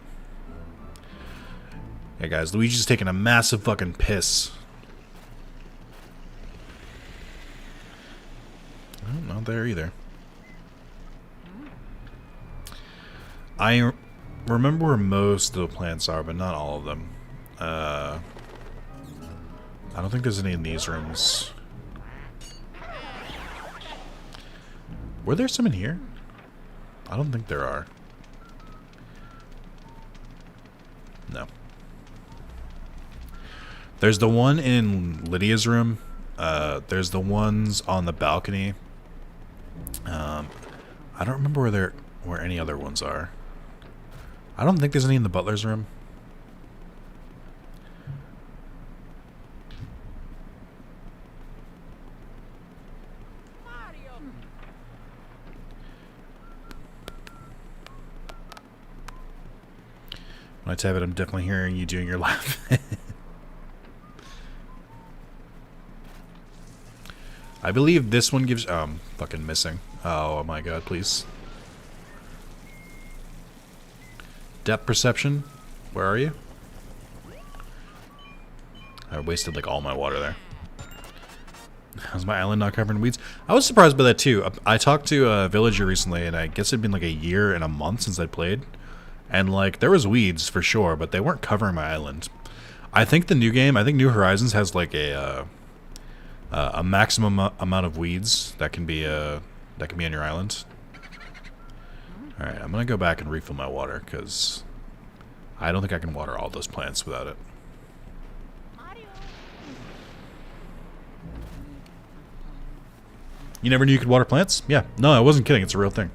Hey guys, Luigi's taking a massive fucking piss. Oh, not there either. I remember where most of the plants are, but not all of them. I don't think there's any in these rooms. Were there some in here? I don't think there are. No. There's the one in Lydia's room. There's the ones on the balcony. I don't remember where any other ones are. I don't think there's any in the butler's room. When I type it, I'm definitely hearing you doing your laugh. I believe this one gives... Oh, I'm fucking missing. Oh my god, please. Depth perception? Where are you? I wasted like all my water there. How's my island not covered in weeds? I was surprised by that too. I talked to a villager recently, and I guess it'd been like a year and a month since I played. And like, there was weeds for sure, but they weren't covering my island. I think the new game, I think New Horizons has like a maximum amount of weeds that can be on your island. All right, I'm gonna go back and refill my water because I don't think I can water all those plants without it. You never knew you could water plants? Yeah, no, I wasn't kidding. It's a real thing.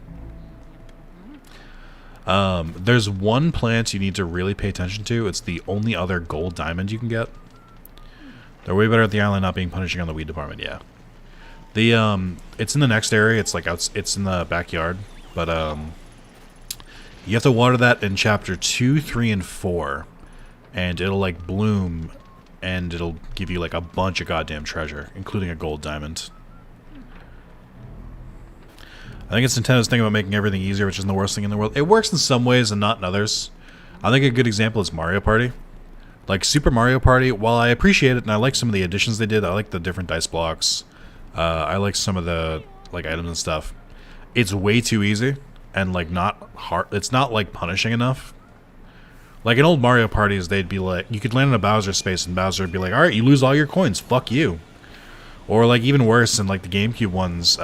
There's one plant you need to really pay attention to. It's the only other gold diamond you can get. They're way better at the island not being punishing on the weed department, yeah. It's in the next area. It's like it's in the backyard, but You have to water that in chapter 2, 3, and 4. And it'll, like, bloom, and it'll give you, like, a bunch of goddamn treasure, including a gold diamond. I think it's Nintendo's thing about making everything easier, which isn't the worst thing in the world. It works in some ways and not in others. I think a good example is Mario Party. Like, Super Mario Party, while I appreciate it and I like some of the additions they did, I like the different dice blocks. I like some of the, like, items and stuff. It's way too easy and, like, not hard. It's not, like, punishing enough. Like, in old Mario parties, they'd be like, you could land in a Bowser space and Bowser would be like, alright, you lose all your coins, fuck you. Or, like, even worse, in, like, the GameCube ones,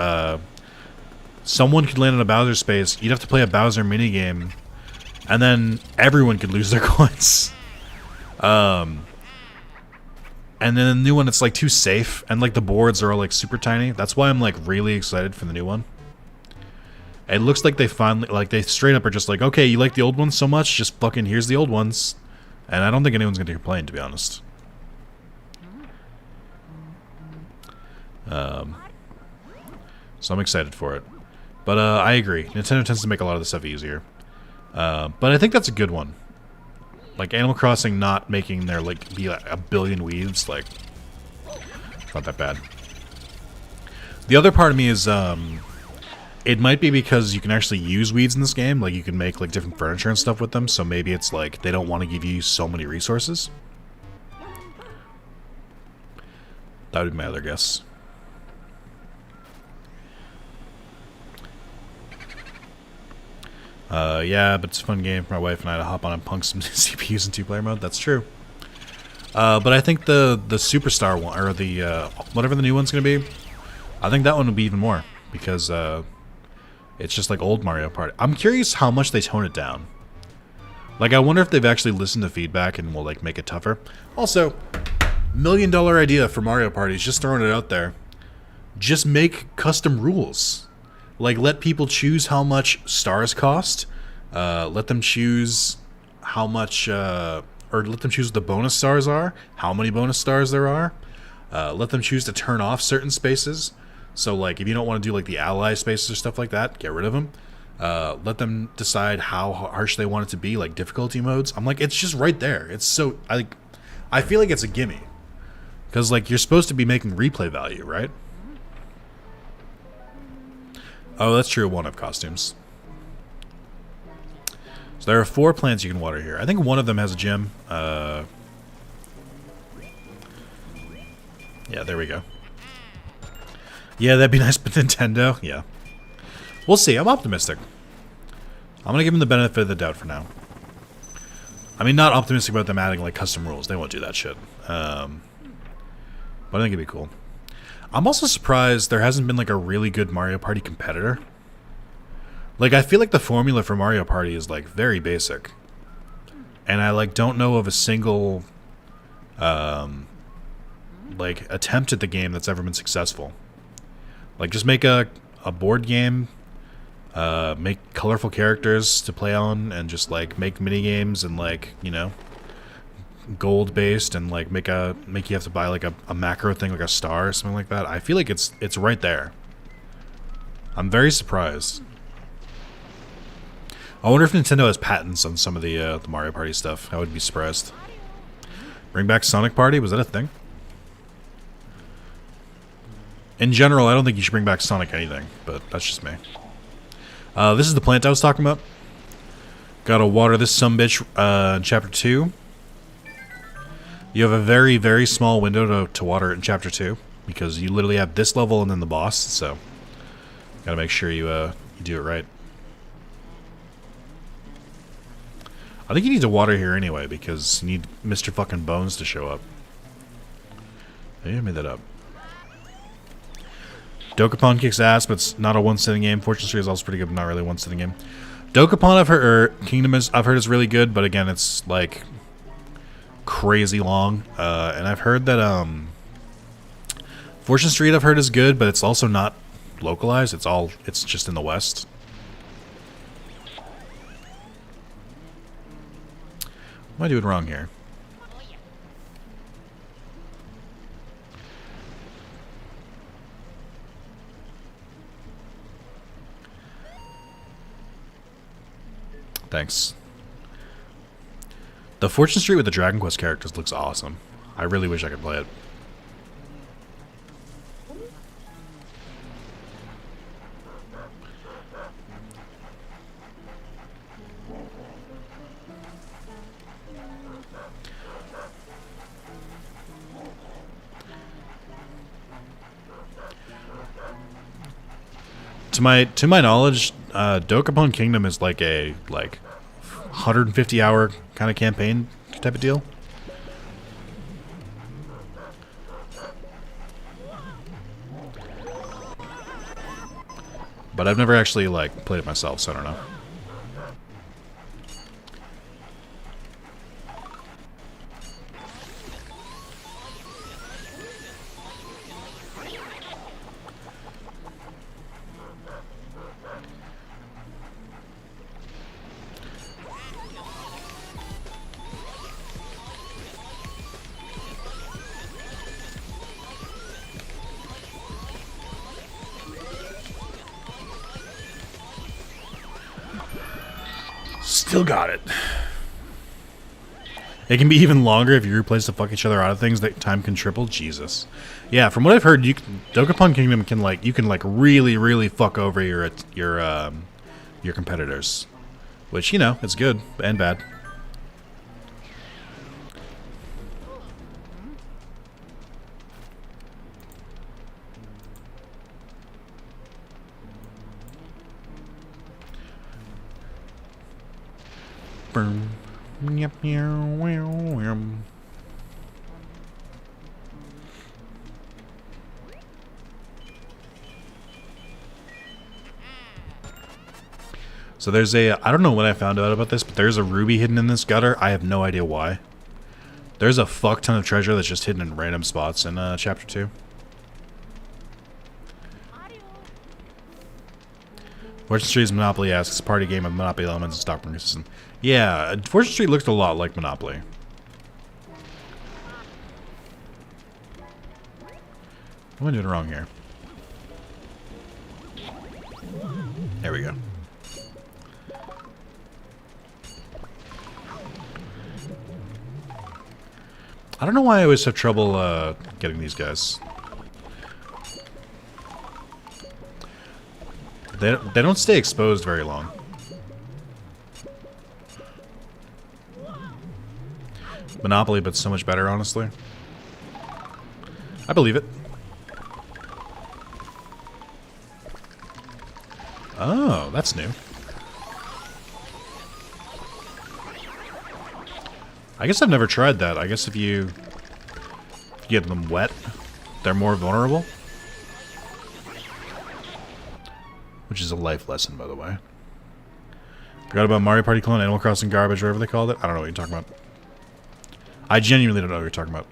someone could land in a Bowser space, you'd have to play a Bowser minigame, and then everyone could lose their coins. And then the new one, it's like too safe, and like the boards are all like super tiny. That's why I'm like really excited for the new one. It looks like they finally, like they straight up are just like, okay, you like the old ones so much, just fucking here's the old ones. And I don't think anyone's gonna complain, to be honest. So I'm excited for it. But I agree, Nintendo tends to make a lot of this stuff easier. But I think that's a good one. Like, Animal Crossing not making there, like, be like a billion weaves, like, it's not that bad. The other part of me is, it might be because you can actually use weeds in this game, like, you can make, like, different furniture and stuff with them, so maybe it's, like, they don't want to give you so many resources. That would be my other guess. Yeah, but it's a fun game for my wife and I to hop on and punk some CPUs in two-player mode. That's true. But I think the Superstar one, or the, whatever the new one's going to be, I think that one will be even more. Because, it's just like old Mario Party. I'm curious how much they tone it down. Like, I wonder if they've actually listened to feedback and will, like, make it tougher. Also, $1 million idea for Mario Party, just throwing it out there. Just make custom rules. Like, let people choose how much stars cost. Let them choose how much, or let them choose what the bonus stars are, how many bonus stars there are. Let them choose to turn off certain spaces. So, like, if you don't want to do, like, the ally spaces or stuff like that, get rid of them. Let them decide how harsh they want it to be, like, difficulty modes. I'm like, it's just right there. It's so, I feel like it's a gimme. Because, like, you're supposed to be making replay value, right? Oh, that's true. One of costumes. So there are 4 plants you can water here. I think one of them has a gym. Yeah, there we go. Yeah, that'd be nice, but Nintendo? Yeah. We'll see. I'm optimistic. I'm going to give them the benefit of the doubt for now. I mean, not optimistic about them adding, like, custom rules. They won't do that shit. But I think it'd be cool. I'm also surprised there hasn't been, like, a really good Mario Party competitor. Like, I feel like the formula for Mario Party is, like, very basic. And I, like, don't know of a single, like, attempt at the game that's ever been successful. Like, just make a board game, make colorful characters to play on, and just, like, make mini-games and, like, you know, gold-based, and, like, make you have to buy, like, a macro thing, like a star or something like that. I feel like it's right there. I'm very surprised. I wonder if Nintendo has patents on some of the Mario Party stuff. I would be surprised. Bring back Sonic Party? Was that a thing? In general, I don't think you should bring back Sonic anything, but that's just me. This is the plant I was talking about. Gotta water this sumbitch in Chapter 2. You have a very, very small window to water it in Chapter 2, because you literally have this level and then the boss, so gotta make sure you do it right. I think you need to water here anyway, because you need Mr. fucking Bones to show up. Maybe I made that up. Dokapon kicks ass, but it's not a one-sitting game. Fortune Street is also pretty good, but not really a one-sitting game. Dokapon, I've heard, or Kingdom I've heard is really good, but again, it's like crazy long. And I've heard that Fortune Street I've heard is good, but it's also not localized. It's just in the West. What am I doing wrong here? Thanks. The Fortune Street with the Dragon Quest characters looks awesome. I really wish I could play it. To my knowledge, Dokapon Kingdom is like a 150-hour kind of campaign type of deal. But I've never actually played it myself, so I don't know. Still got it. It can be even longer if you replace to fuck each other out of things. That time can triple. Jesus. Yeah, from what I've heard, Dokapon Kingdom can really fuck over your competitors, which it's good and bad. So there's I don't know when I found out about this, but there's a ruby hidden in this gutter. I have no idea why. There's a fuck ton of treasure that's just hidden in random spots in Chapter 2. Fortune Street is Monopoly asks, party game with Monopoly elements and stock market system. Yeah, Fortune Street looked a lot like Monopoly. What am I doing wrong here? There we go. I don't know why I always have trouble getting these guys. They don't stay exposed very long. Monopoly, but so much better, honestly. I believe it. Oh, that's new. I guess I've never tried that. I guess if you get them wet, they're more vulnerable. Which is a life lesson, by the way. Forgot about Mario Party clone, Animal Crossing garbage, whatever they called it. I don't know what you're talking about. I genuinely don't know what you're talking about.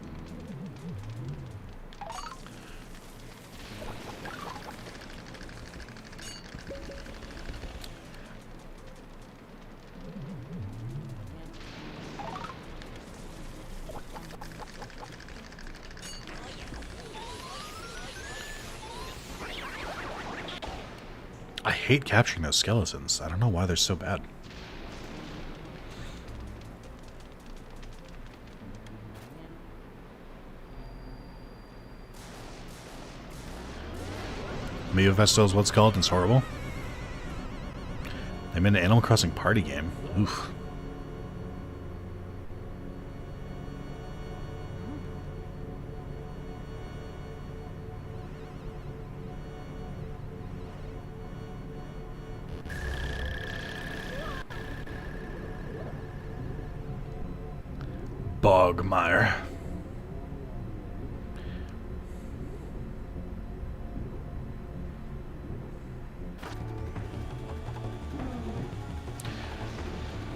I hate capturing those skeletons. I don't know why they're so bad. Amiibo Festival is what's called, and it's horrible. They made an Animal Crossing party game. Oof. Bogmire.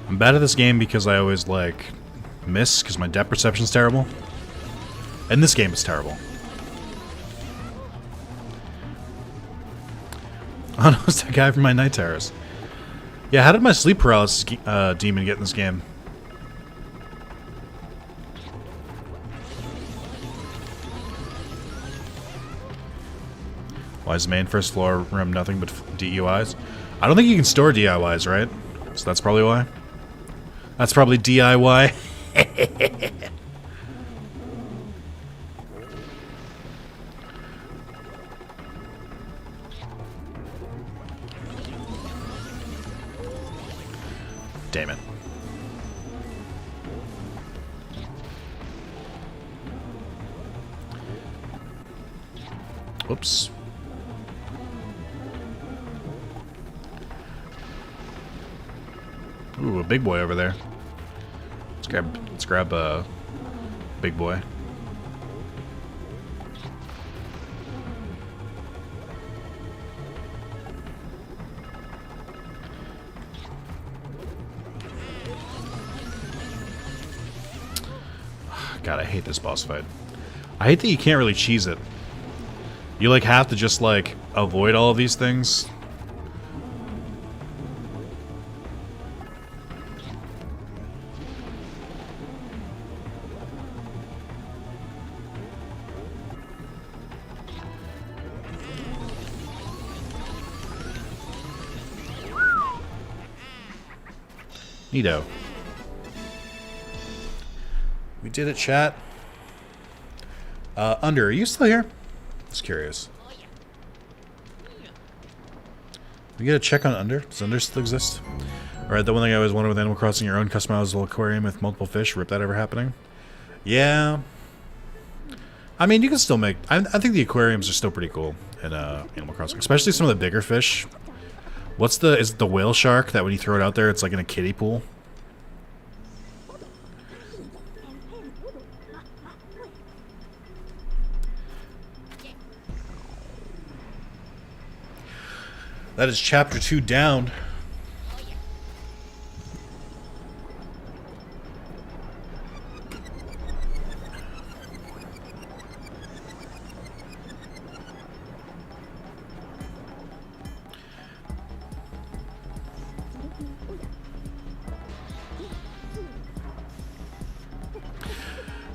I'm bad at this game because I always miss because my depth perception's terrible. And this game is terrible. Oh no, it's that guy from my Night Terrors. Yeah, how did my sleep paralysis demon get in this game? Why is the main first floor room nothing but DUIs? I don't think you can store DIYs, right? So that's probably why. That's probably DIY. Damn it. Whoops. Ooh, a big boy over there. Let's grab a big boy. God, I hate this boss fight. I hate that you can't really cheese it. You like have to just like avoid all of these things. Neato. We did it, chat. Under, are you still here? Just curious. We get a check on Under? Does Under still exist? Alright, the one thing I always wanted with Animal Crossing, your own customizable aquarium with multiple fish. Rip that ever happening? Yeah. I mean, you can still make... I think the aquariums are still pretty cool in Animal Crossing. Especially some of the bigger fish. What's the... Is it the whale shark that when you throw it out there, it's like in a kiddie pool? That is chapter 2 down.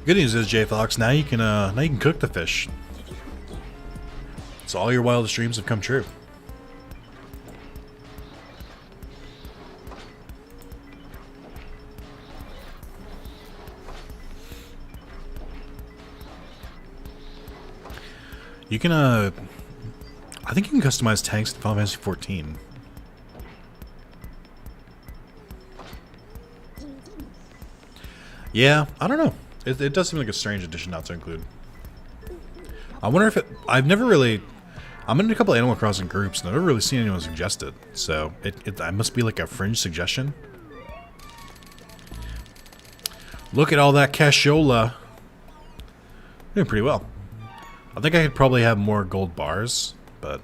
Good news is, J Fox, now you can cook the fish. So all your wildest dreams have come true. You can, I think you can customize tanks in Final Fantasy 14. Yeah, I don't know. It does seem like a strange addition not to include. I wonder if it... I've never really... I'm in a couple of Animal Crossing groups, and I've never really seen anyone suggest it. So, it must be like a fringe suggestion. Look at all that cashola. Doing pretty well. I think I could probably have more gold bars, but,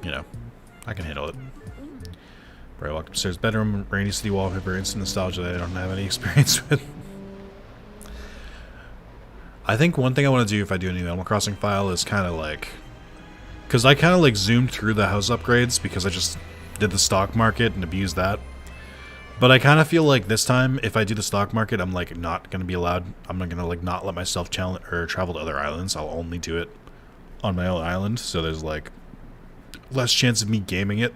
you know, I can handle it. Right, walked upstairs, bedroom, rainy city wallpaper, instant nostalgia that I don't have any experience with. I think one thing I want to do if I do a new Animal Crossing file is kind of like, because I kind of like zoomed through the house upgrades because I just did the stock market and abused that. But I kind of feel like this time, if I do the stock market, I'm like not going to be allowed. I'm not going to like not let myself challenge or travel to other islands. I'll only do it on my own island. So there's like less chance of me gaming it.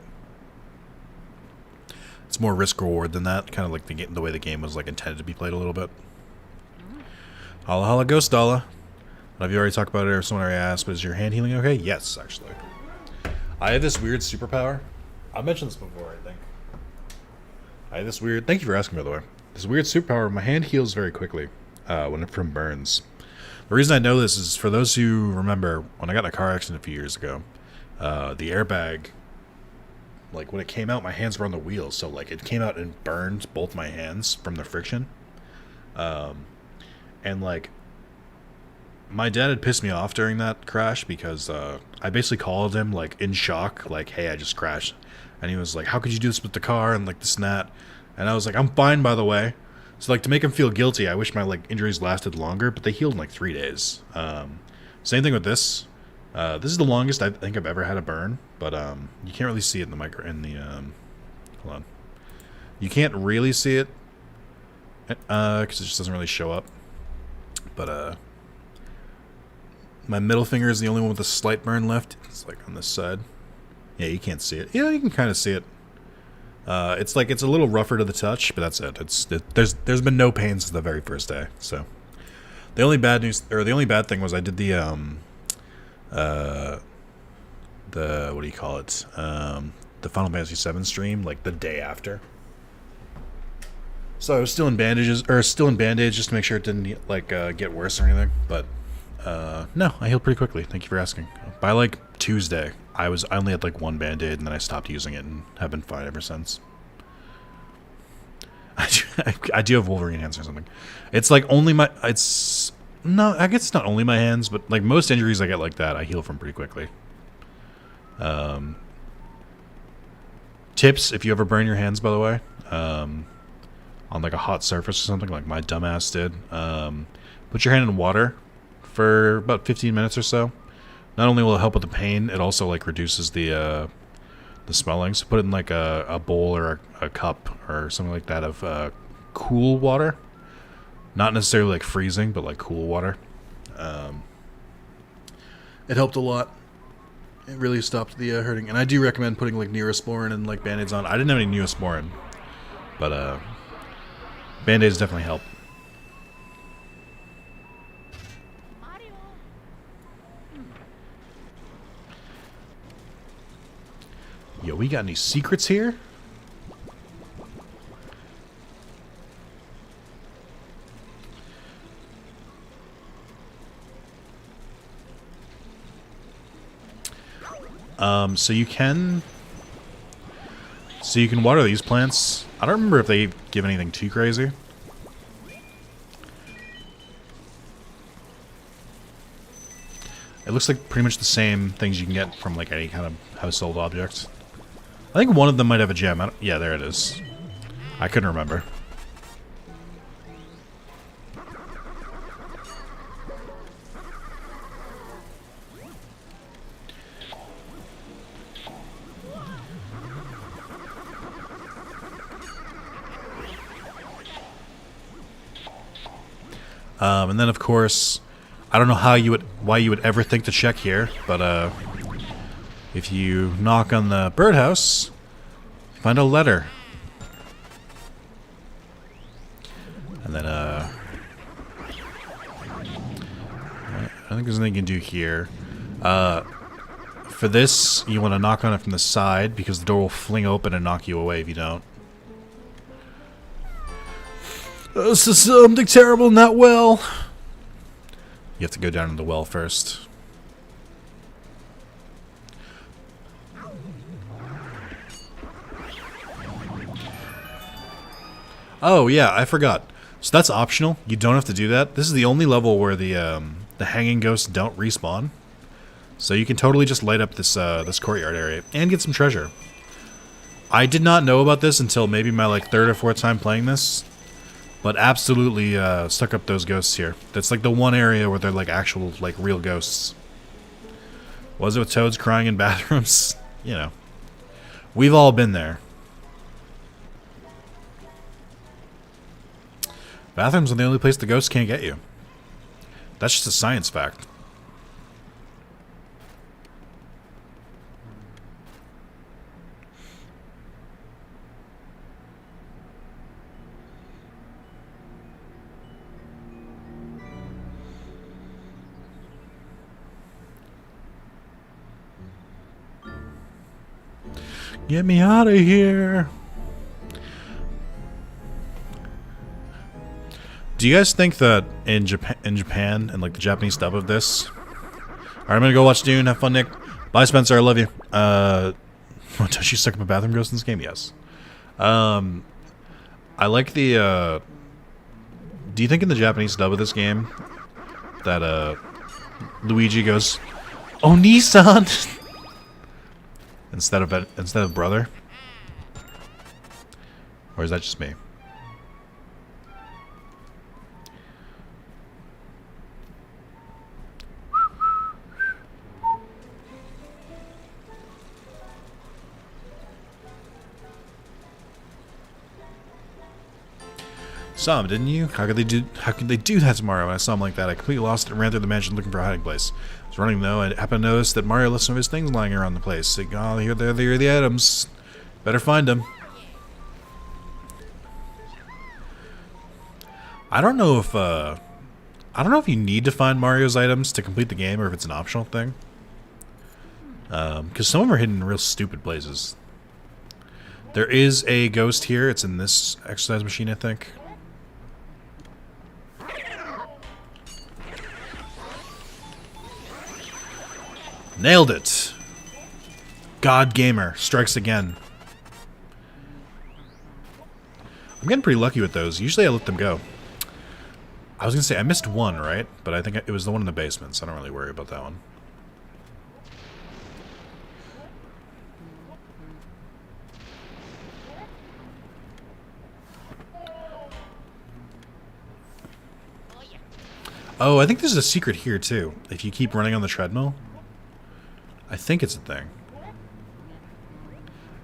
It's more risk reward than that. Kind of like the way the game was like intended to be played a little bit. Holla holla ghost dollar. Have you already talked about it or someone already asked, but is your hand healing okay? Yes, actually. I have this weird superpower. I mentioned this before, I think. I have this weird... Thank you for asking, by the way. This weird superpower, my hand heals very quickly when it from burns. The reason I know this is, for those who remember, when I got in a car accident a few years ago, the airbag, like, when it came out, my hands were on the wheels, so, like, it came out and burned both my hands from the friction. And, like, my dad had pissed me off during that crash because I basically called him, like, in shock, like, hey, I just crashed. And he was like, how could you do this with the car, and, like, this and that. And I was like, I'm fine, by the way. So, like, to make him feel guilty, I wish my, like, injuries lasted longer, but they healed in, like, 3 days. Same thing with this. This is the longest I think I've ever had a burn, but you can't really see it in the hold on. You can't really see it, because it just doesn't really show up. But, my middle finger is the only one with a slight burn left. It's, like, on this side. Yeah, you can't see it. Yeah, you can kind of see it. It's like it's a little rougher to the touch, but that's it. There's been no pain since the very first day. So the only bad news or the only bad thing was I did the what do you call it? The Final Fantasy VII stream like the day after. So I was still in bandages or still in band-aids just to make sure it didn't like get worse or anything. But no, I healed pretty quickly. Thank you for asking. By like Tuesday, I only had like one band-aid and then I stopped using it and have been fine ever since. I do have Wolverine hands or something. It's like only my no, I guess it's not only my hands, but like most injuries I get like that, I heal from pretty quickly. Tips if you ever burn your hands, by the way, on like a hot surface or something, like my dumbass did. Put your hand in water for about 15 minutes or so. Not only will it help with the pain, it also like reduces the swelling. So put it in like a bowl or a cup or something like that of cool water. Not necessarily like freezing, but like cool water. It helped a lot. It really stopped the hurting. And I do recommend putting like Neosporin and like Band-Aids on. I didn't have any Neosporin, but Band-Aids definitely help. Yo, we got any secrets here? So you can water these plants. I don't remember if they give anything too crazy. It looks like pretty much the same things you can get from like any kind of household object. I think one of them might have a gem. Yeah, there it is. I couldn't remember. And then, of course, I don't know why you would ever think to check here, but if you knock on the birdhouse, find a letter. And then, I don't think there's anything you can do here. For this, you want to knock on it from the side, because the door will fling open and knock you away if you don't. This is something terrible in that well. You have to go down in the well first. Oh yeah, I forgot. So that's optional. You don't have to do that. This is the only level where the hanging ghosts don't respawn. So you can totally just light up this this courtyard area and get some treasure. I did not know about this until maybe my like third or fourth time playing this. But absolutely stuck up those ghosts here. That's like the one area where they're like actual, like real ghosts. Was it with toads crying in bathrooms? You know. We've all been there. Bathrooms are the only place the ghosts can't get you. That's just a science fact. Get me out of here. Do you guys think that in Japan and like the Japanese dub of this? Alright, I'm gonna go watch Dune. Have fun, Nick. Bye, Spencer. I love you. Does she suck up a bathroom ghost in this game? Yes. I like the do you think in the Japanese dub of this game that Luigi goes, "Oh, Nissan," instead of brother? Or is that just me? Saw him, didn't you? How could they do that to Mario? When I saw him like that, I completely lost it and ran through the mansion looking for a hiding place. I was running though, and happened to notice that Mario left some of his things lying around the place. Oh, here are the items. Better find them. I don't know if you need to find Mario's items to complete the game, or if it's an optional thing. Because some of them are hidden in real stupid places. There is a ghost here. It's in this exercise machine, I think. Nailed it! God Gamer strikes again. I'm getting pretty lucky with those. Usually I let them go. I was going to say, I missed one, right? But I think it was the one in the basement, so I don't really worry about that one. Oh, I think there's a secret here, too. If you keep running on the treadmill. I think it's a thing.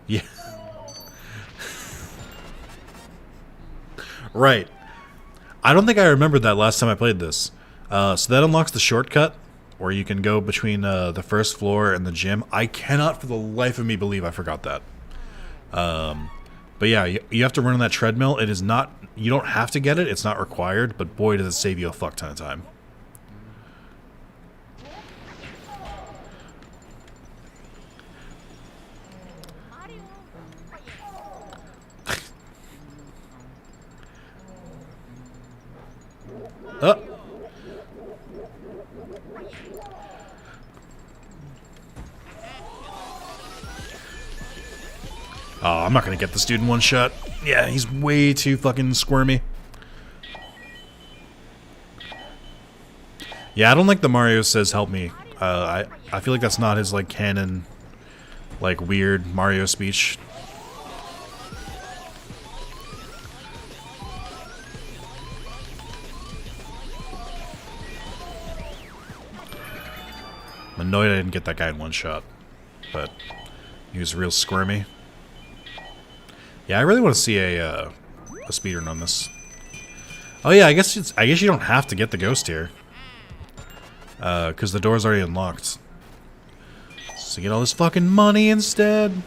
Yeah. Right. I don't think I remembered that last time I played this. So that unlocks the shortcut, where you can go between the first floor and the gym. I cannot for the life of me believe I forgot that. But yeah, you have to run on that treadmill. It is not... You don't have to get it. It's not required. But boy, does it save you a fuck ton of time. Oh. Oh, I'm not gonna get this dude in one shot. Yeah, he's way too fucking squirmy. Yeah, I don't like the Mario says help me. I feel like that's not his like canon, like weird Mario speech. I'm annoyed I didn't get that guy in one shot, but he was real squirmy. Yeah, I really want to see a speedrun on this. Oh yeah, I guess you don't have to get the ghost here, because the door's already unlocked. So get all this fucking money instead.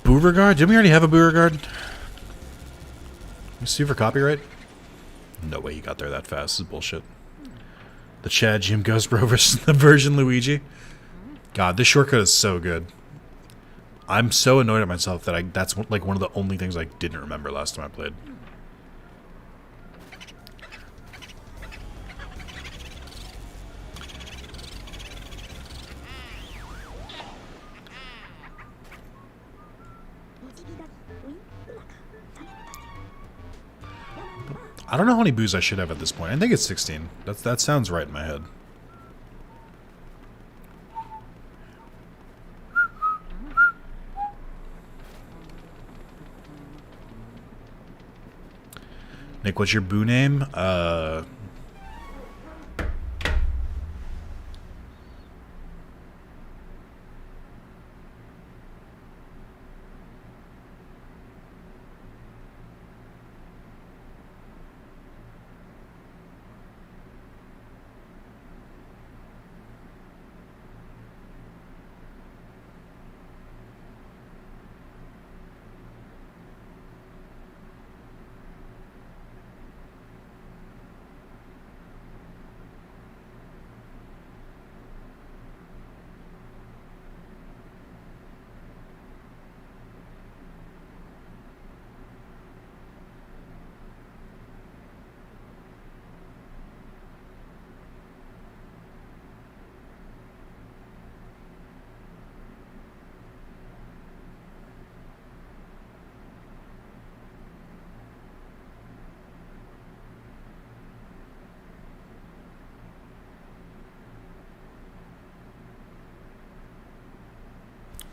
Beauregard? Didn't we already have a Beauregard? You sue for copyright? No way you got there that fast. This is bullshit. The Chad Jim Ghost Bro versus the Virgin Luigi. God, this shortcut is so good. I'm so annoyed at myself that that's like one of the only things I didn't remember last time I played. I don't know how many boos I should have at this point. I think it's 16. That sounds right in my head. Nick, what's your boo name?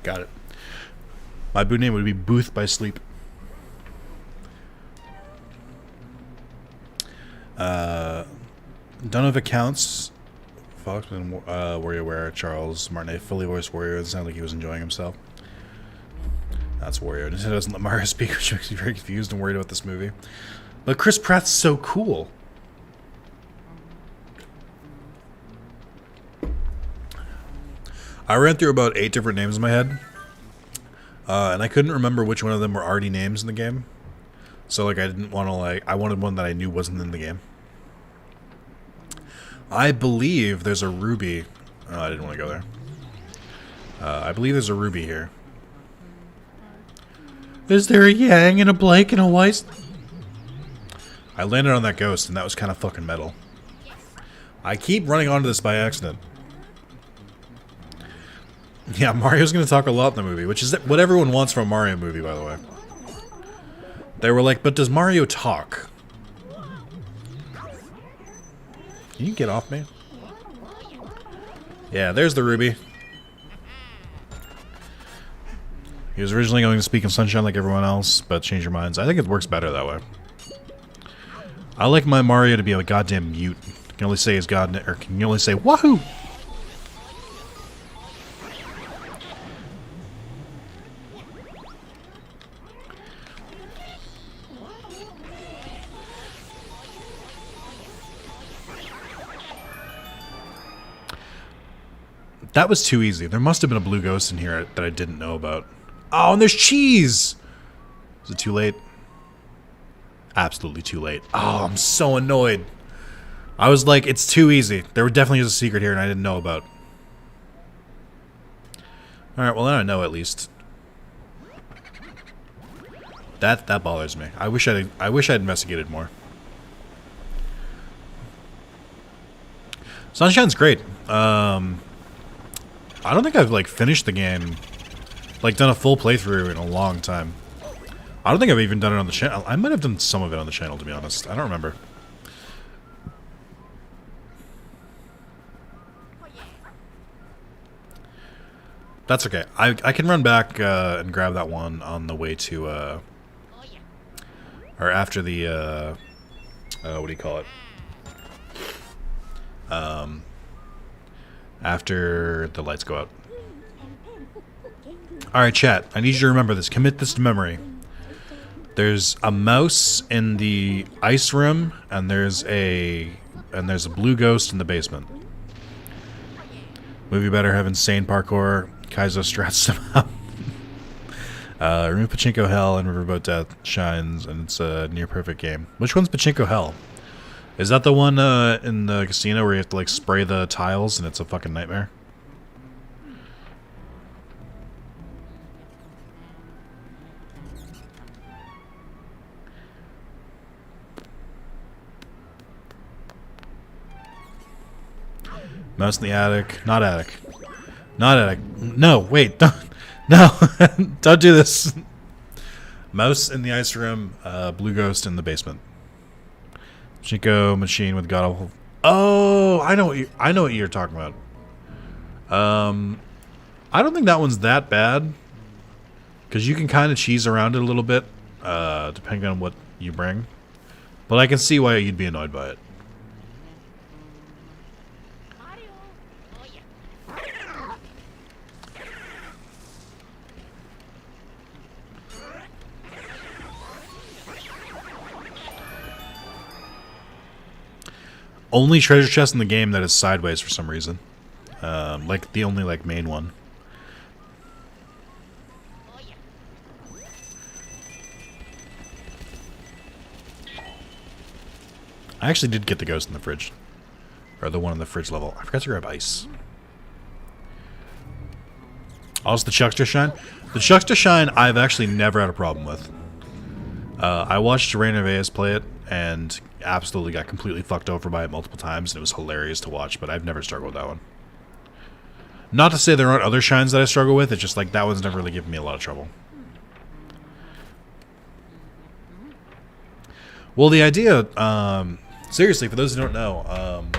Got it. My boo name would be Booth by Sleep. Don't know if it counts. Foxman, WarioWare, Charles Martinet, fully voiced Wario. It sounded like he was enjoying himself. That's Wario. Nintendo doesn't let Mario speak, which makes me very confused and worried about this movie. But Chris Pratt's so cool. I ran through about 8 different names in my head. And I couldn't remember which one of them were already names in the game. So, like, I didn't want to, like... I wanted one that I knew wasn't in the game. I believe there's a ruby. Oh, I didn't want to go there. I believe there's a ruby here. Is there a Yang and a Blake and a Weiss? I landed on that ghost, and that was kind of fucking metal. I keep running onto this by accident. Yeah, Mario's going to talk a lot in the movie, which is what everyone wants from a Mario movie, by the way. They were like, but does Mario talk? Can you get off me? Yeah, there's the ruby. He was originally going to speak in Sunshine like everyone else, but change your minds. I think it works better that way. I like my Mario to be a goddamn mute. Can only say his god, or can only say wahoo. That was too easy. There must have been a blue ghost in here that I didn't know about. Oh, and there's cheese! Is it too late? Absolutely too late. Oh, I'm so annoyed. I was like, it's too easy. There definitely is a secret here and I didn't know about. Alright, well now I know at least. That bothers me. I wish I'd investigated more. Sunshine's great. I don't think I've, like, finished the game, like, done a full playthrough in a long time. I don't think I've even done it on the channel. I might have done some of it on the channel, to be honest. I don't remember. That's okay. I can run back and grab that one on the way to, or after the, what do you call it? After the lights go out. Alright, chat. I need you to remember this. Commit this to memory. There's a mouse in the ice room, and there's a blue ghost in the basement. Movie better have insane parkour. Kaizo strats them up. Remove Pachinko Hell and Riverboat Death shines, and it's a near perfect game. Which one's Pachinko Hell? Is that the one in the casino where you have to, like, spray the tiles and it's a fucking nightmare? Mouse in the attic. Not attic. Not attic. No, wait. Don't, no. Don't do this. Mouse in the ice room. Blue ghost in the basement. Chico machine with god awful. Oh, I know what you're talking about. I don't think that one's that bad, because you can kind of cheese around it a little bit, depending on what you bring. But I can see why you'd be annoyed by it. Only treasure chest in the game that is sideways for some reason. Like the only like main one. I actually did get the ghost in the fridge. Or the one in the fridge level. I forgot to grab ice. Also the Chuckster Shine. The Chuckster Shine I've actually never had a problem with. I watched Rain Reyes play it and absolutely got completely fucked over by it multiple times, and it was hilarious to watch, but I've never struggled with that one. Not to say there aren't other shines that I struggle with, it's just like that one's never really given me a lot of trouble. Well, the idea, seriously, for those who don't know,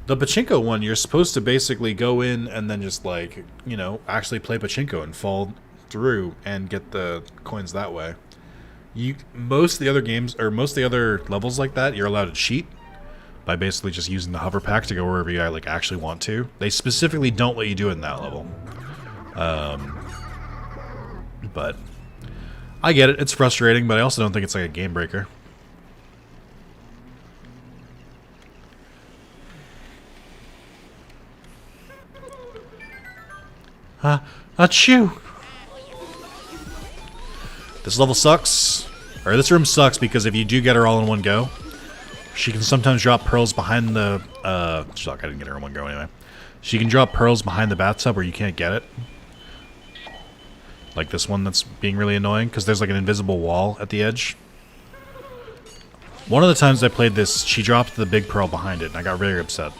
the pachinko one, you're supposed to basically go in and then just, like, you know, actually play pachinko and fall through and get the coins that way. Most of the other games, or most of the other levels like that, you're allowed to cheat by basically just using the hover pack to go wherever you like actually want to. They specifically don't let you do it in that level. But I get it. It's frustrating, but I also don't think it's like a game breaker. Achoo! This level sucks. Or this room sucks because if you do get her all in one go, she can sometimes drop pearls behind the... Suck, I didn't get her in one go anyway. She can drop pearls behind the bathtub where you can't get it. Like this one that's being really annoying because there's like an invisible wall at the edge. One of the times I played this, she dropped the big pearl behind it, and I got really upset.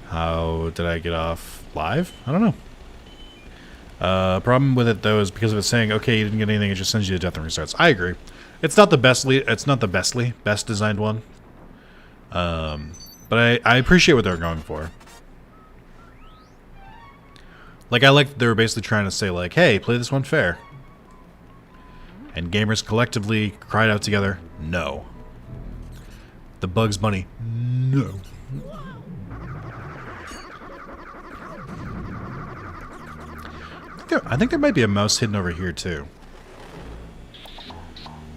How did I get off live? I don't know. Problem with it though is because of it saying, okay, you didn't get anything, it just sends you to death and restarts. I agree. It's not the best designed one. But I appreciate what they're going for. Like, I like that they were basically trying to say, like, hey, play this one fair. And gamers collectively cried out together, no. The Bugs Bunny, no. I think there might be a mouse hidden over here, too.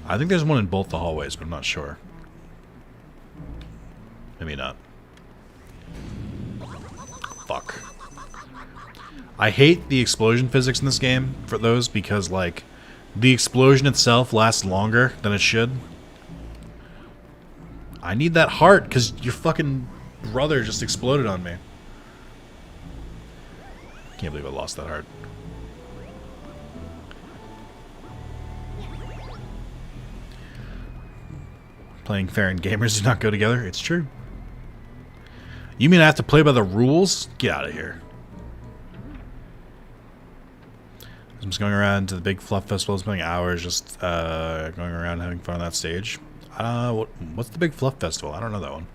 I think there's one in both the hallways, but I'm not sure. Maybe not. Fuck. I hate the explosion physics in this game for those because, like, the explosion itself lasts longer than it should. I need that heart because your fucking brother just exploded on me. Can't believe I lost that heart. Playing fair and gamers do not go together. It's true. You mean I have to play by the rules? Get out of here. I'm just going around to the big fluff festival, spending hours just going around having fun on that stage. What's the big fluff festival? I don't know that one.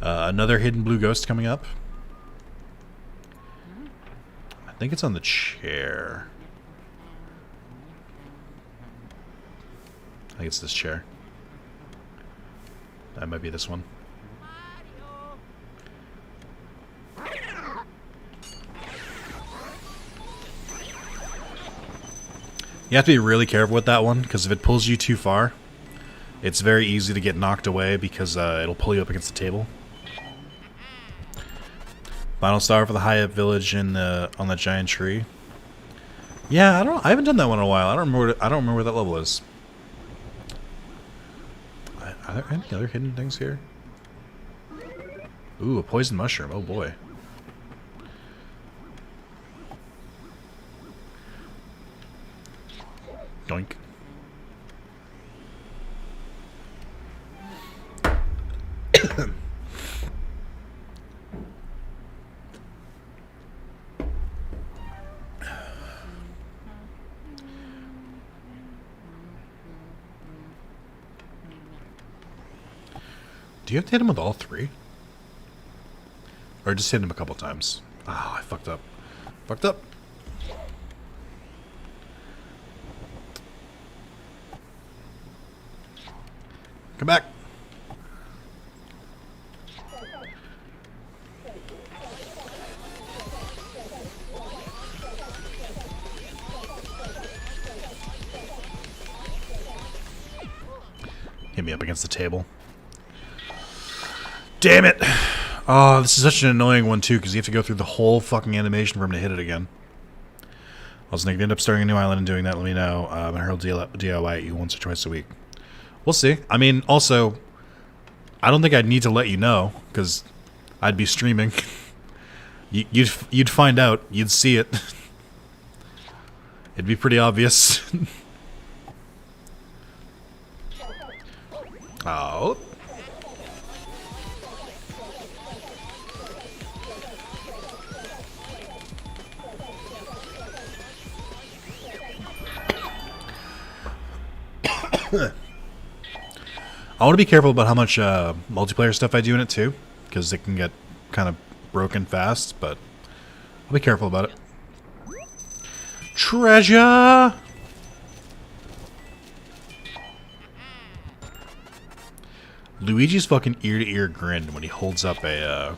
Another hidden blue ghost coming up. I think it's on the chair. I think it's this chair. That might be this one. You have to be really careful with that one, because if it pulls you too far, it's very easy to get knocked away because it'll pull you up against the table. Final star for the Hyatt Village in on that giant tree. Yeah, I haven't done that one in a while. I don't remember where that level is. Are there any other hidden things here? Ooh, a poison mushroom. Oh boy. Doink. Do you have to hit him with all three? Or just hit him a couple times? Oh, I fucked up. Fucked up. Come back. Hit me up against the table. Damn it! Oh, this is such an annoying one too, because you have to go through the whole fucking animation for him to hit it again. I was thinking, end up starting a new island and doing that. Let me know. And I'll DIY at you once or twice a week. We'll see. I mean, also, I don't think I'd need to let you know, because I'd be streaming. You'd find out. You'd see it. It'd be pretty obvious. Oh. I want to be careful about how much multiplayer stuff I do in it too, because it can get kind of broken fast, but I'll be careful about it. Treasure! Luigi's fucking ear-to-ear grin when he holds up a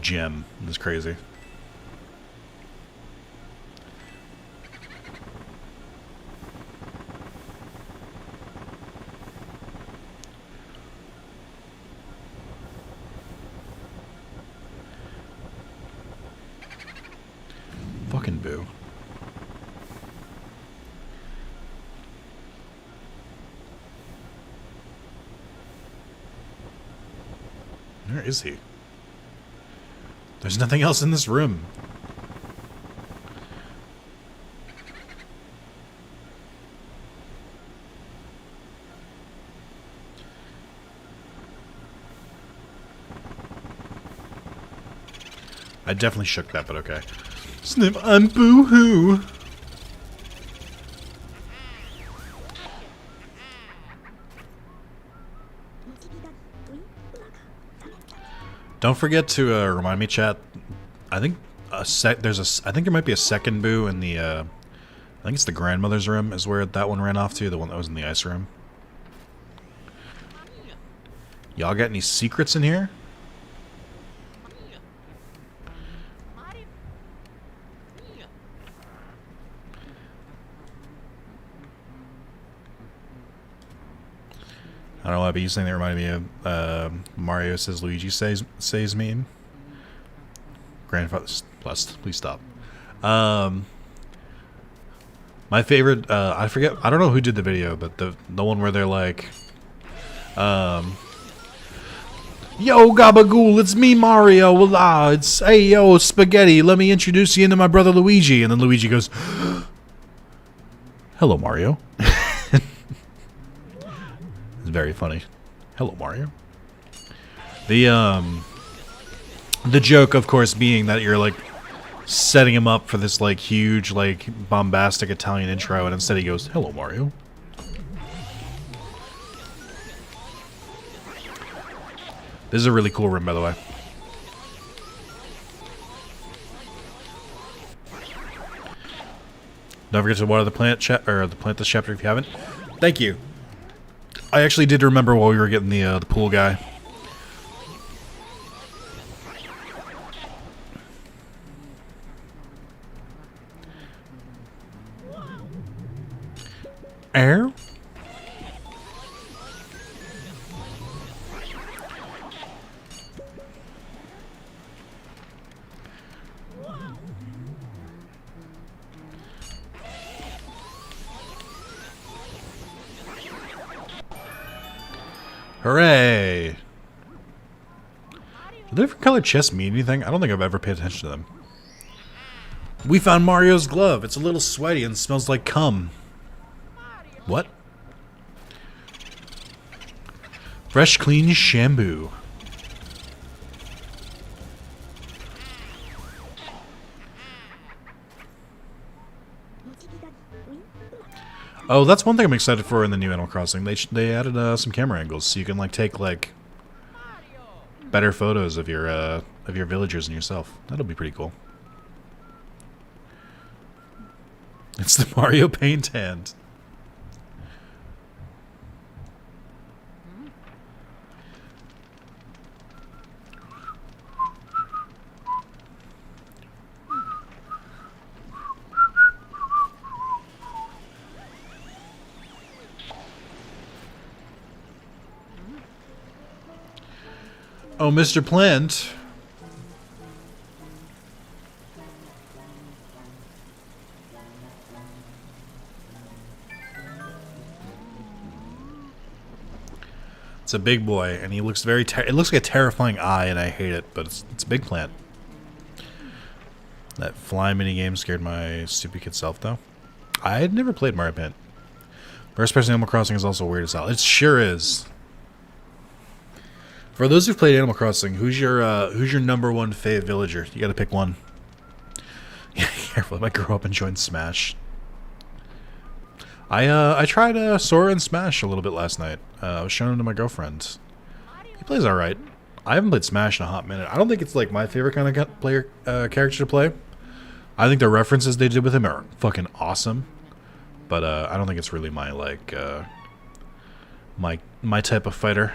gem. It's crazy. second boo. Where is he? There's nothing else in this room. I definitely shook that, but okay. Snip, I'm boo-hoo. Don't forget to remind me, chat. I think I think there might be a second boo in the. I think it's the grandmother's room is where that one ran off to. The one that was in the ice room. Y'all got any secrets in here? I don't know why, but you saying that reminded me of Mario says Luigi says meme. Grandfather's blessed. Please stop. My favorite, I forget, I don't know who did the video, but the one where they're like, yo gabagool, it's me Mario. Well, it's hey yo spaghetti. Let me introduce you into my brother Luigi, and then Luigi goes, hello Mario. Very funny. Hello, Mario. The joke, of course, being that you're like setting him up for this like huge, like bombastic Italian intro, and instead he goes, "Hello, Mario." This is a really cool room, by the way. Don't forget to water the plant, the plant this chapter if you haven't. Thank you. I actually did remember while we were getting the pool guy. Air? Hooray! Do the different colored chests mean anything? I don't think I've ever paid attention to them. We found Mario's glove. It's a little sweaty and smells like cum. What? Fresh, clean shampoo. Oh, that's one thing I'm excited for in the new Animal Crossing. They added some camera angles, so you can like take like better photos of your villagers and yourself. That'll be pretty cool. It's the Mario paint hand. Oh, Mr. Plant. It's a big boy, and he looks very it looks like a terrifying eye, and I hate it, but it's a big plant. That fly minigame scared my stupid kid self, though. I had never played Mario Paint. First person Animal Crossing is also weird as hell. It sure is. For those who've played Animal Crossing, who's your number one fave villager? You gotta pick one. Yeah, careful, I might grow up and join Smash. I tried Sora and Smash a little bit last night. I was showing him to my girlfriend. He plays alright. I haven't played Smash in a hot minute. I don't think it's like my favorite kind of character to play. I think the references they did with him are fucking awesome. But I don't think it's really my like my type of fighter.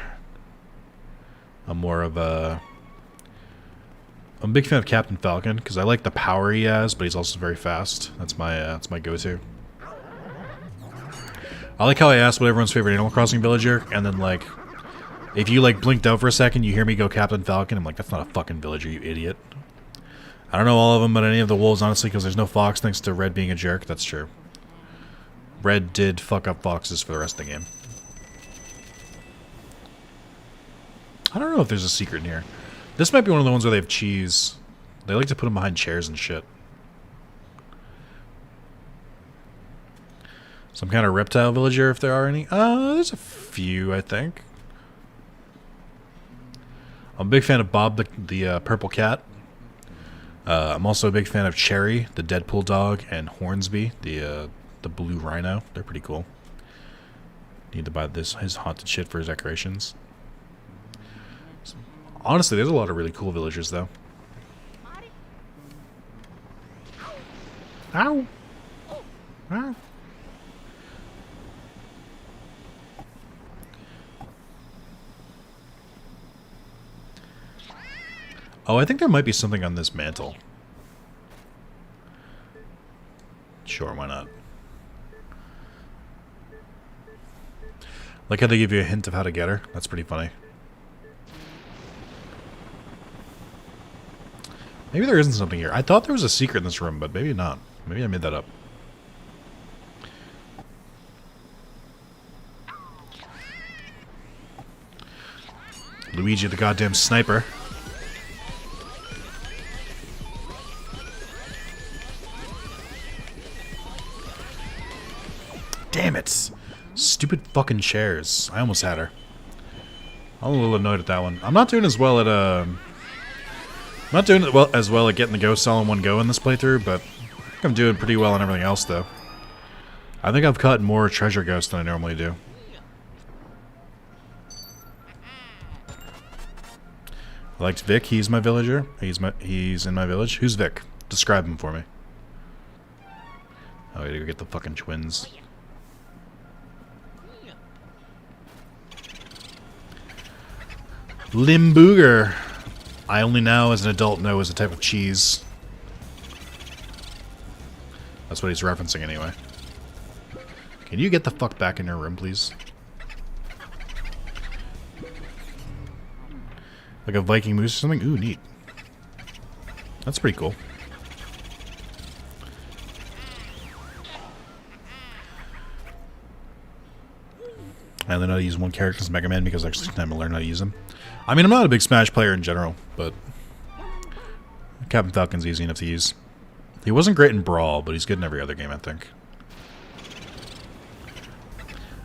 I'm more of I'm a big fan of Captain Falcon because I like the power he has, but he's also very fast. That's my go-to. I like how I asked what everyone's favorite Animal Crossing villager, and then like, if you like blinked out for a second, you hear me go Captain Falcon. I'm like, that's not a fucking villager, you idiot. I don't know all of them, but any of the wolves, honestly, because there's no fox thanks to Red being a jerk. That's true. Red did fuck up foxes for the rest of the game. I don't know if there's a secret in here. This might be one of the ones where they have cheese. They like to put them behind chairs and shit. Some kind of reptile villager, if there are any. There's a few, I think. I'm a big fan of Bob the purple cat. I'm also a big fan of Cherry, the Deadpool dog, and Hornsby, the blue rhino. They're pretty cool. Need to buy his haunted shit for his decorations. Honestly, there's a lot of really cool villagers, though. Ow! Ow! Oh, I think there might be something on this mantle. Sure, why not? Like how they give you a hint of how to get her. That's pretty funny. Maybe there isn't something here. I thought there was a secret in this room, but maybe not. Maybe I made that up. Luigi the goddamn sniper. Damn it. Stupid fucking chairs. I almost had her. I'm a little annoyed at that one. I'm not doing as well at as well at getting the ghosts all in one go in this playthrough, but I think I'm doing pretty well on everything else, though. I think I've caught more treasure ghosts than I normally do. I liked Vic. He's my villager. He's in my village. Who's Vic? Describe him for me. Oh, I gotta go get the fucking twins. Limburger. I only now, as an adult, know is a type of cheese. That's what he's referencing anyway. Can you get the fuck back in your room, please? Like a Viking moose or something? Ooh, neat. That's pretty cool. I only know how to use one character as Mega Man because I actually took time to learn how to use him. I mean, I'm not a big Smash player in general, but Captain Falcon's easy enough to use. He wasn't great in Brawl, but he's good in every other game, I think.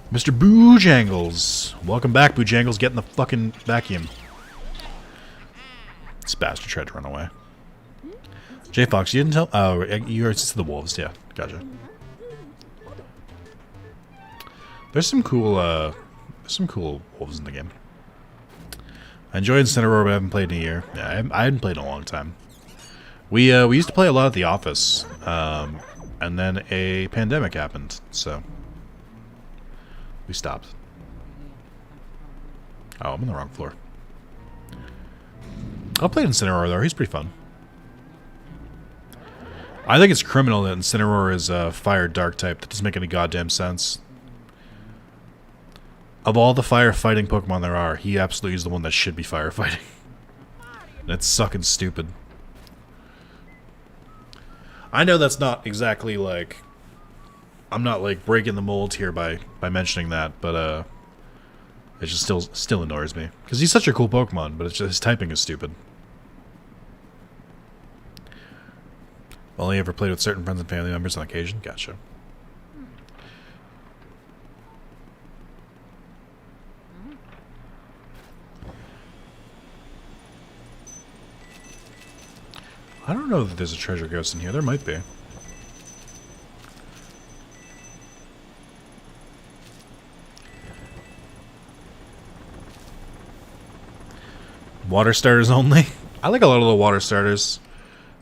Mr. Boojangles! Welcome back, Boojangles. Get in the fucking vacuum. This bastard tried to run away. J Fox, you didn't tell? Oh, you're to the wolves, yeah. Gotcha. There's some cool wolves in the game. I enjoyed Incineroar, but I haven't played in a year. Yeah, I hadn't played in a long time. We used to play a lot at the office, and then a pandemic happened, so we stopped. Oh, I'm on the wrong floor. I'll play Incineroar though. He's pretty fun. I think it's criminal that Incineroar is a fire dark type. That doesn't make any goddamn sense. Of all the firefighting Pokemon there are, he absolutely is the one that should be firefighting. That's sucking stupid. I know that's not exactly like... I'm not like breaking the mold here by mentioning that, but it just still annoys me. Because he's such a cool Pokemon, but it's just, his typing is stupid. Only ever played with certain friends and family members on occasion? Gotcha. I don't know that there's a treasure ghost in here. There might be. Water starters only? I like a lot of the water starters.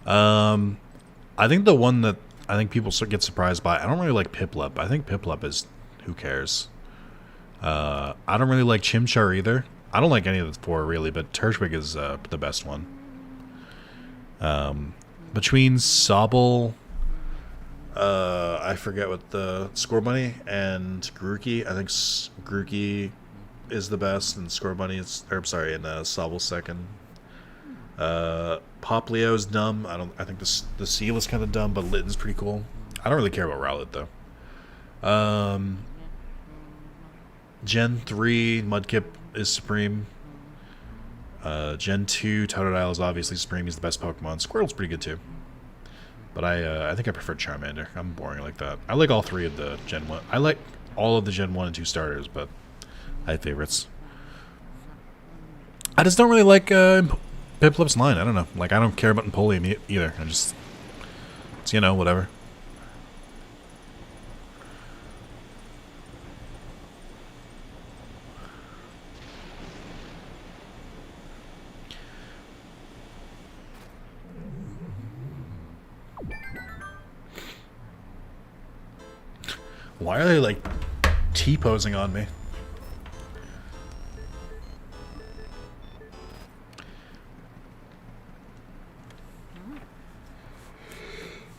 I think the one that I think people get surprised by, I don't really like Piplup. I think Piplup is... who cares? I don't really like Chimchar either. I don't like any of the four really, but Turtwig is the best one. Between Sobble, I forget what the Scorbunny, and Grookey, I think Grookey is the best, and Scorbunny is, or I'm sorry, and Sobble's second. Poplio is dumb. I think the Seal is kind of dumb, but Litten's pretty cool. I don't really care about Rowlet though. Gen 3 Mudkip is supreme. Gen 2 Totodile is obviously supreme. He's the best Pokemon. Squirtle's pretty good too. But I think I prefer Charmander. I'm boring like that. I like all three of the Gen 1. I like all of the Gen 1 and 2 starters, but I have favorites. I just don't really like Piplip's line. I don't know. Like, I don't care about Empoleon either. I just... It's, you know, whatever. Why are they, like, T-posing on me?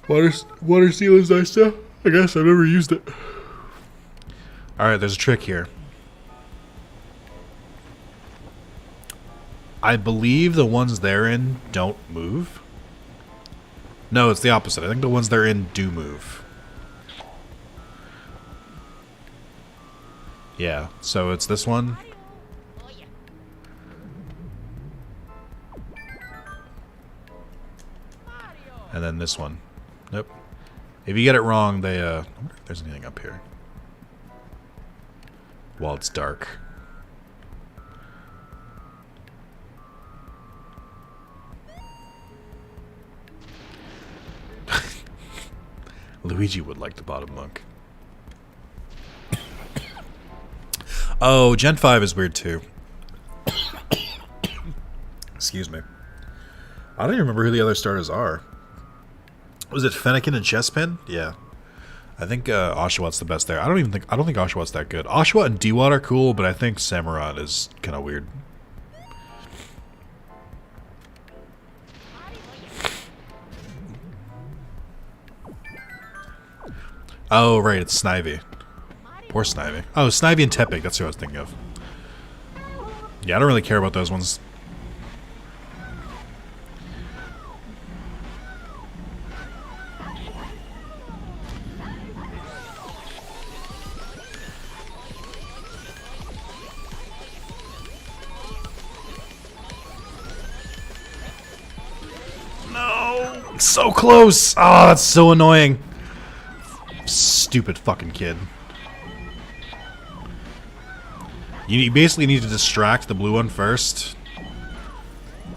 Water Seal is nice too. I guess I've never used it. Alright, there's a trick here. I believe the ones they're in don't move. No, it's the opposite. I think the ones they're in do move. Yeah, so it's this one. And then this one. Nope. If you get it wrong, they, I wonder if there's anything up here. While it's dark. Luigi would like the bottom monk. Oh, Gen 5 is weird too. Excuse me. I don't even remember who the other starters are. Was it Fennekin and Chespin? Yeah. I think Oshawott the best there. I don't think Oshawott's that good. Oshawott and Dewott are cool, but I think Samurott is kind of weird. Oh, right, it's Snivy. Poor Snivy. Oh, Snivy and Tepig, that's who I was thinking of. Yeah, I don't really care about those ones. No! So close! Oh, that's so annoying. Stupid fucking kid. You basically need to distract the blue one first.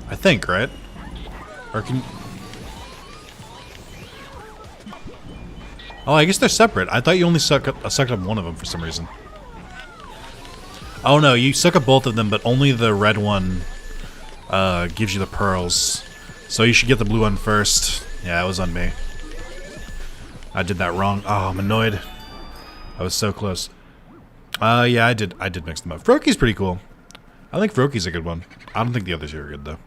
I think, right? Or can... Oh, I guess they're separate. I thought you only sucked up one of them for some reason. Oh no, you suck up both of them, but only the red one gives you the pearls. So you should get the blue one first. Yeah, it was on me. I did that wrong. Oh, I'm annoyed. I was so close. Yeah, I did mix them up. Froakie's pretty cool. I think Froakie's a good one. I don't think the others are good, though.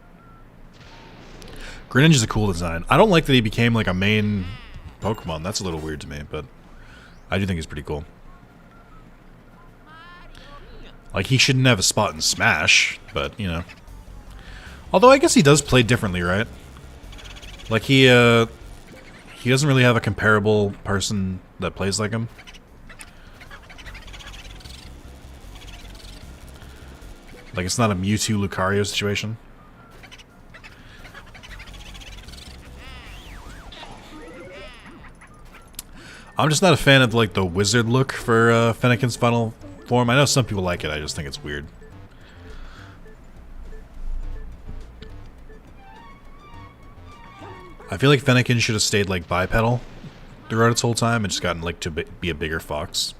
Greninja's a cool design. I don't like that he became, like, a main Pokemon. That's a little weird to me, but I do think he's pretty cool. Like, he shouldn't have a spot in Smash, but, you know. Although, I guess he does play differently, right? Like, he doesn't really have a comparable person that plays like him. Like, it's not a Mewtwo Lucario situation. I'm just not a fan of, like, the wizard look for Fennekin's final form. I know some people like it, I just think it's weird. I feel like Fennekin should have stayed, like, bipedal throughout its whole time and just gotten, like, to be a bigger fox.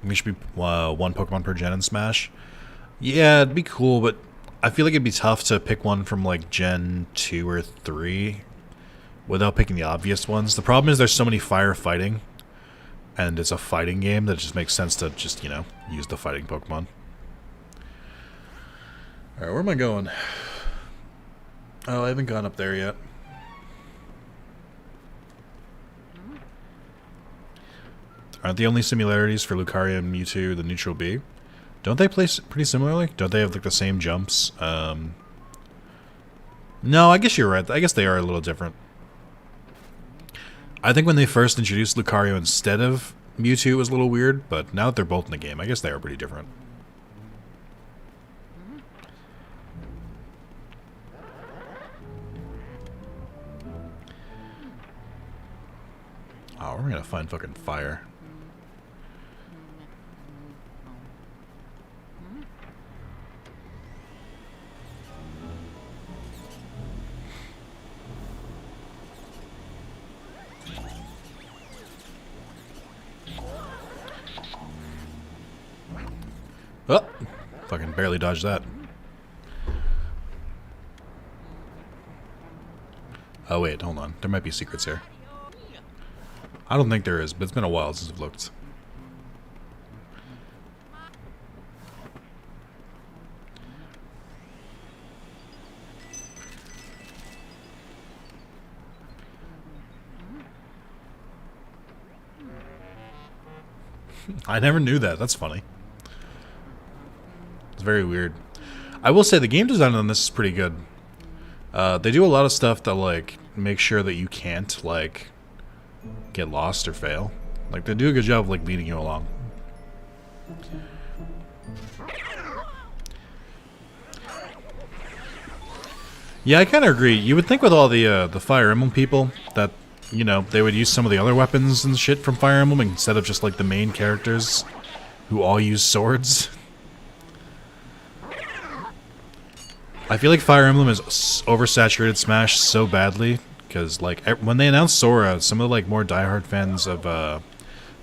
We should be one Pokemon per gen in Smash. Yeah, it'd be cool, but I feel like it'd be tough to pick one from, like, Gen 2 or 3 without picking the obvious ones. The problem is there's so many firefighting, and it's a fighting game that it just makes sense to just, you know, use the fighting Pokemon. Alright, where am I going? Oh, I haven't gone up there yet. Aren't the only similarities for Lucario and Mewtwo the neutral B? Don't they play pretty similarly? Don't they have, like, the same jumps? No, I guess you're right. I guess they are a little different. I think when they first introduced Lucario instead of Mewtwo, it was a little weird, but now that they're both in the game, I guess they are pretty different. Oh, we're gonna find fucking fire. Oh, fucking barely dodged that. Oh wait, hold on. There might be secrets here. I don't think there is, but it's been a while since I've looked. I never knew that. That's funny. It's very weird. I will say the game design on this is pretty good. They do a lot of stuff that, like, make sure that you can't, like, get lost or fail. Like, they do a good job of, like, leading you along. Yeah, I kind of agree. You would think with all the Fire Emblem people that, you know, they would use some of the other weapons and shit from Fire Emblem instead of just, like, the main characters who all use swords. I feel like Fire Emblem has oversaturated Smash so badly, because, like, when they announced Sora, some of the, like, more diehard fans of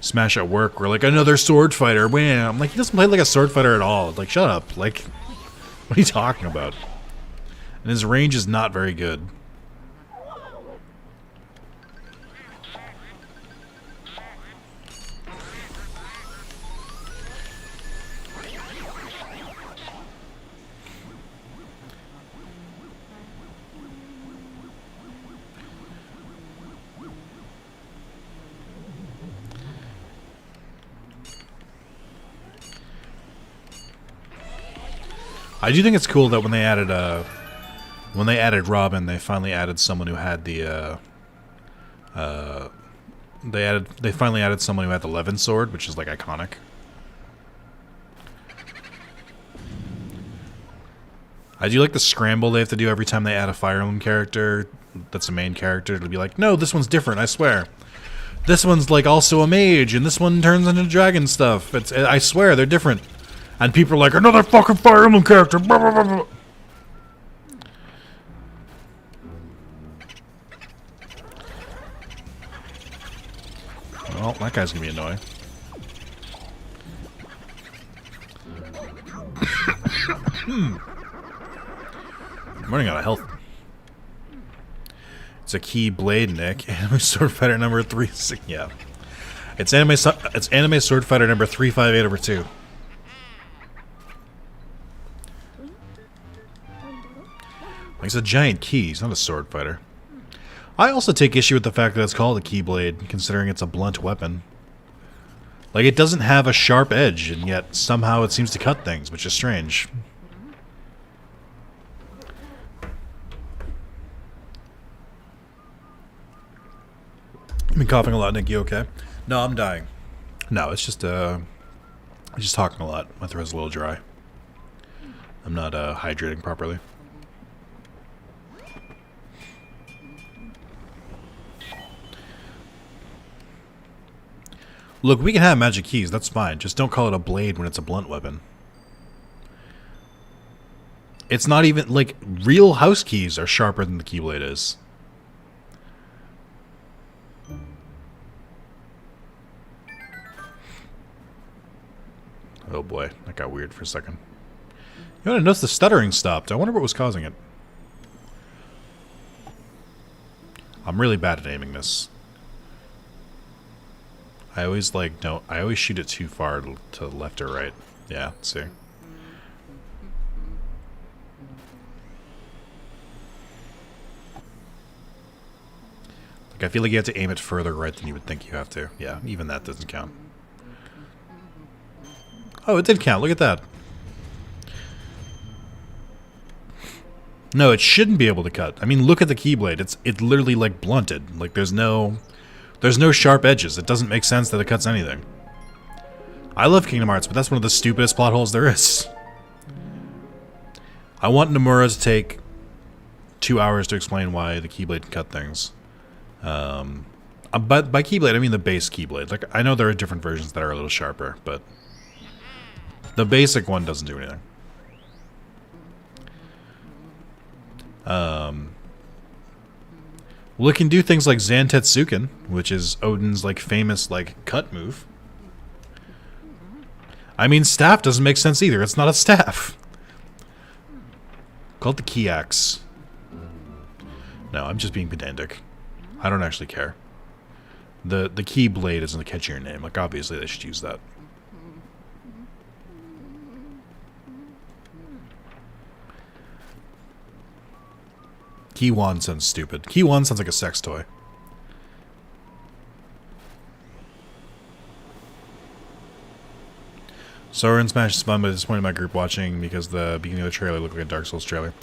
Smash at work were like, another sword fighter, wham! I'm like, he doesn't play like a sword fighter at all. Like, shut up. Like, what are you talking about? And his range is not very good. I do think it's cool that when they added Robin, they finally added someone who had the they finally added someone who had the Levin sword, which is like iconic. I do like the scramble they have to do every time they add a Fire Emblem character that's a main character to be like, no, this one's different, I swear. This one's like also a mage, and this one turns into dragon stuff. I swear, they're different. And people are like, another fucking Fire Emblem character! Blah, blah, blah, blah. Well, that guy's gonna be annoying. I'm running out of health. It's a key blade, Nick. Anime Sword Fighter number 3... Yeah. It's Anime Sword Fighter number 358/2. It's a giant key. He's not a sword fighter. I also take issue with the fact that it's called a keyblade, considering it's a blunt weapon. Like, it doesn't have a sharp edge, and yet somehow it seems to cut things, which is strange. You've been coughing a lot, Nick. You okay? No, I'm dying. No, it's just, I'm just talking a lot. My throat's a little dry. I'm not, hydrating properly. Look, we can have magic keys, that's fine. Just don't call it a blade when it's a blunt weapon. It's not even, like, real house keys are sharper than the keyblade is. Oh boy, that got weird for a second. You want to notice the stuttering stopped. I wonder what was causing it. I'm really bad at aiming this. I always, like, don't... I always shoot it too far to the left or right. Yeah, let's see. Like, I feel like you have to aim it further right than you would think you have to. Yeah, even that doesn't count. Oh, it did count. Look at that. No, it shouldn't be able to cut. I mean, look at the Keyblade. It's literally like blunted. Like there's no sharp edges. It doesn't make sense that it cuts anything. I love Kingdom Hearts, but that's one of the stupidest plot holes there is. I want Nomura to take 2 hours to explain why the Keyblade can cut things. But by Keyblade, I mean the base Keyblade. Like, I know there are different versions that are a little sharper, but the basic one doesn't do anything. Well, it can do things like Zantetsuken, which is Odin's like famous like cut move. I mean, staff doesn't make sense either. It's not a staff. Call it the key axe. No, I'm just being pedantic. I don't actually care. The key blade isn't a catchier name. Like, obviously they should use that. Key wand sounds stupid. Key wand sounds like a sex toy. Soren Smash is fun, but disappointed my group watching because the beginning of the trailer looked like a Dark Souls trailer.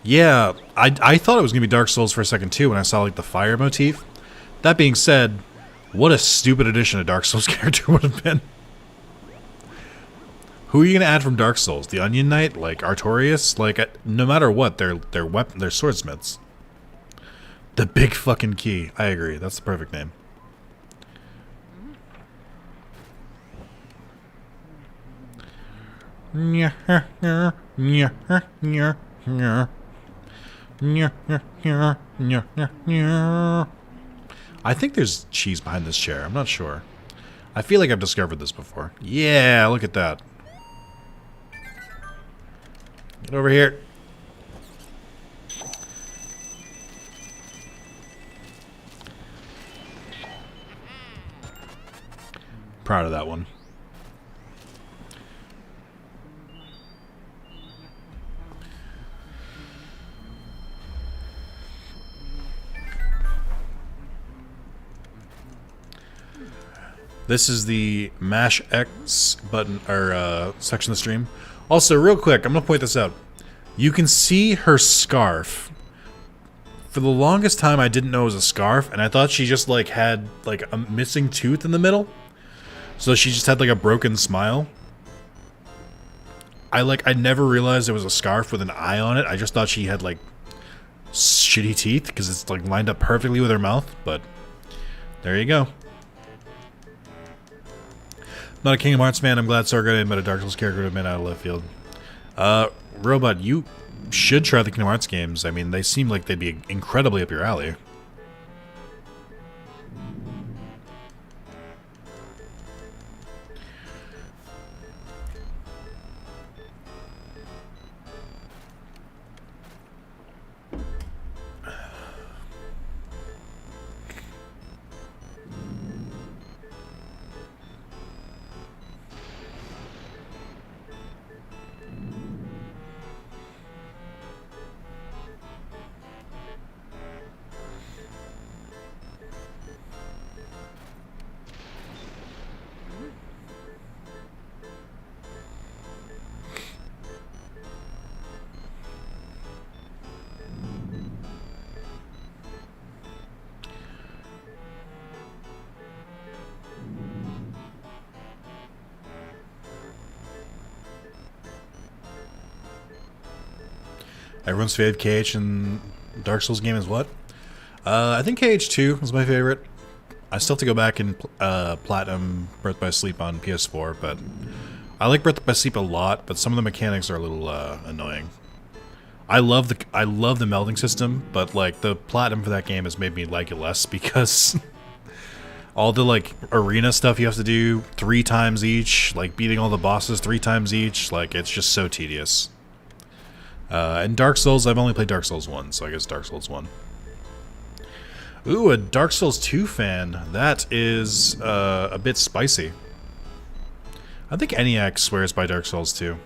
Yeah, I thought it was going to be Dark Souls for a second too when I saw like the fire motif. That being said, what a stupid addition a Dark Souls character would have been. Who are you going to add from Dark Souls? The Onion Knight? Like Artorias? Like, no matter what, they're swordsmiths. The big fucking key. I agree. That's the perfect name. I think there's cheese behind this chair. I'm not sure. I feel like I've discovered this before. Yeah, look at that. Get over here. Proud of that one. This is the mash X button or section of the stream. Also, real quick, I'm gonna point this out. You can see her scarf. For the longest time, I didn't know it was a scarf, and I thought she just like had like a missing tooth in the middle. So she just had like a broken smile. I never realized it was a scarf with an eye on it. I just thought she had like shitty teeth because it's like lined up perfectly with her mouth. But there you go. Not a Kingdom Hearts fan. I'm glad Sorga but a Dark Souls character would have been out of left field. Robot, you should try the Kingdom Hearts games. I mean, they seem like they'd be incredibly up your alley. Everyone's favorite KH in Dark Souls game is what? I think KH2 is my favorite. I still have to go back and platinum Birth by Sleep on PS4, but I like Birth by Sleep a lot, but some of the mechanics are a little annoying. I love the melding system, but like the platinum for that game has made me like it less because all the like arena stuff you have to do 3 times each, like beating all the bosses 3 times each, like it's just so tedious. And Dark Souls, I've only played Dark Souls 1, so I guess Dark Souls 1. Ooh, a Dark Souls 2 fan. That is a bit spicy. I think ENIAC swears by Dark Souls 2.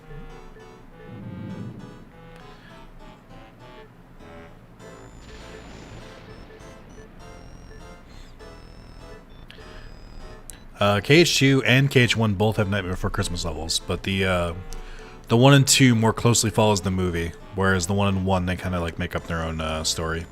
KH2 and KH1 both have Nightmare Before Christmas levels, but the The 1 and 2 more closely follows the movie, whereas the 1 and 1 they kind of like make up their own story.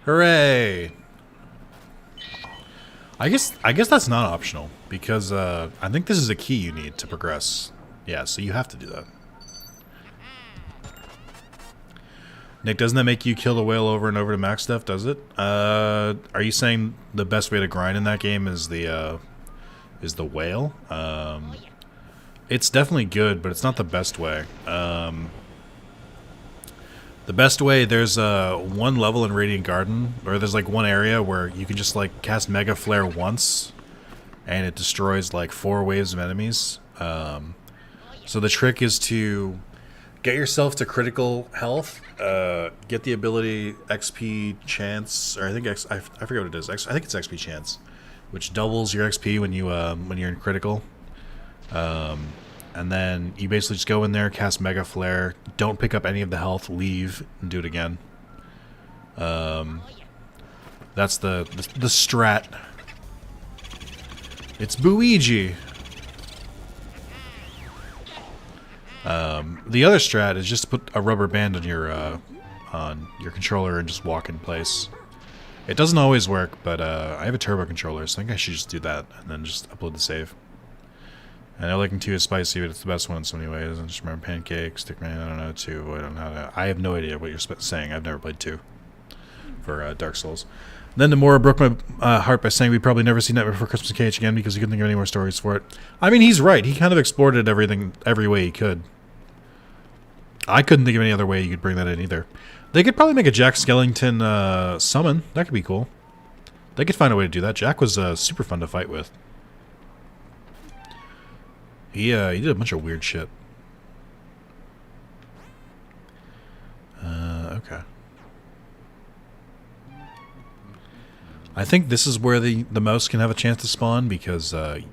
Hooray! I guess that's not optional because I think this is a key you need to progress. Yeah, so you have to do that. Nick, doesn't that make you kill the whale over and over to max stuff? Does it? Are you saying the best way to grind in that game is the whale? It's definitely good, but it's not the best way. The best way, there's one level in Radiant Garden, or there's like one area where you can just like cast Mega Flare once, and it destroys like 4 waves of enemies. So the trick is to get yourself to critical health, get the ability XP Chance, or I think I forget what it is. I think it's XP Chance, which doubles your XP when you're in critical. And then you basically just go in there, cast Mega Flare, don't pick up any of the health, leave, and do it again. That's the strat. It's Luigi. The other strat is just to put a rubber band on your controller and just walk in place. It doesn't always work, but I have a turbo controller, so I think I should just do that and then just upload the save. I know Liking 2 is spicy, but it's the best one in so many ways. I just remember Pancake, Stickman, I don't know, 2. I don't know how to... I have no idea what you're saying. I've never played 2 for Dark Souls. Then Nomura broke my heart by saying we'd probably never see Nightmare Before Christmas KH again because he couldn't think of any more stories for it. I mean, he's right. He kind of explored it every way he could. I couldn't think of any other way you could bring that in either. They could probably make a Jack Skellington summon. That could be cool. They could find a way to do that. Jack was super fun to fight with. He did a bunch of weird shit. Okay. I think this is where the mouse can have a chance to spawn because this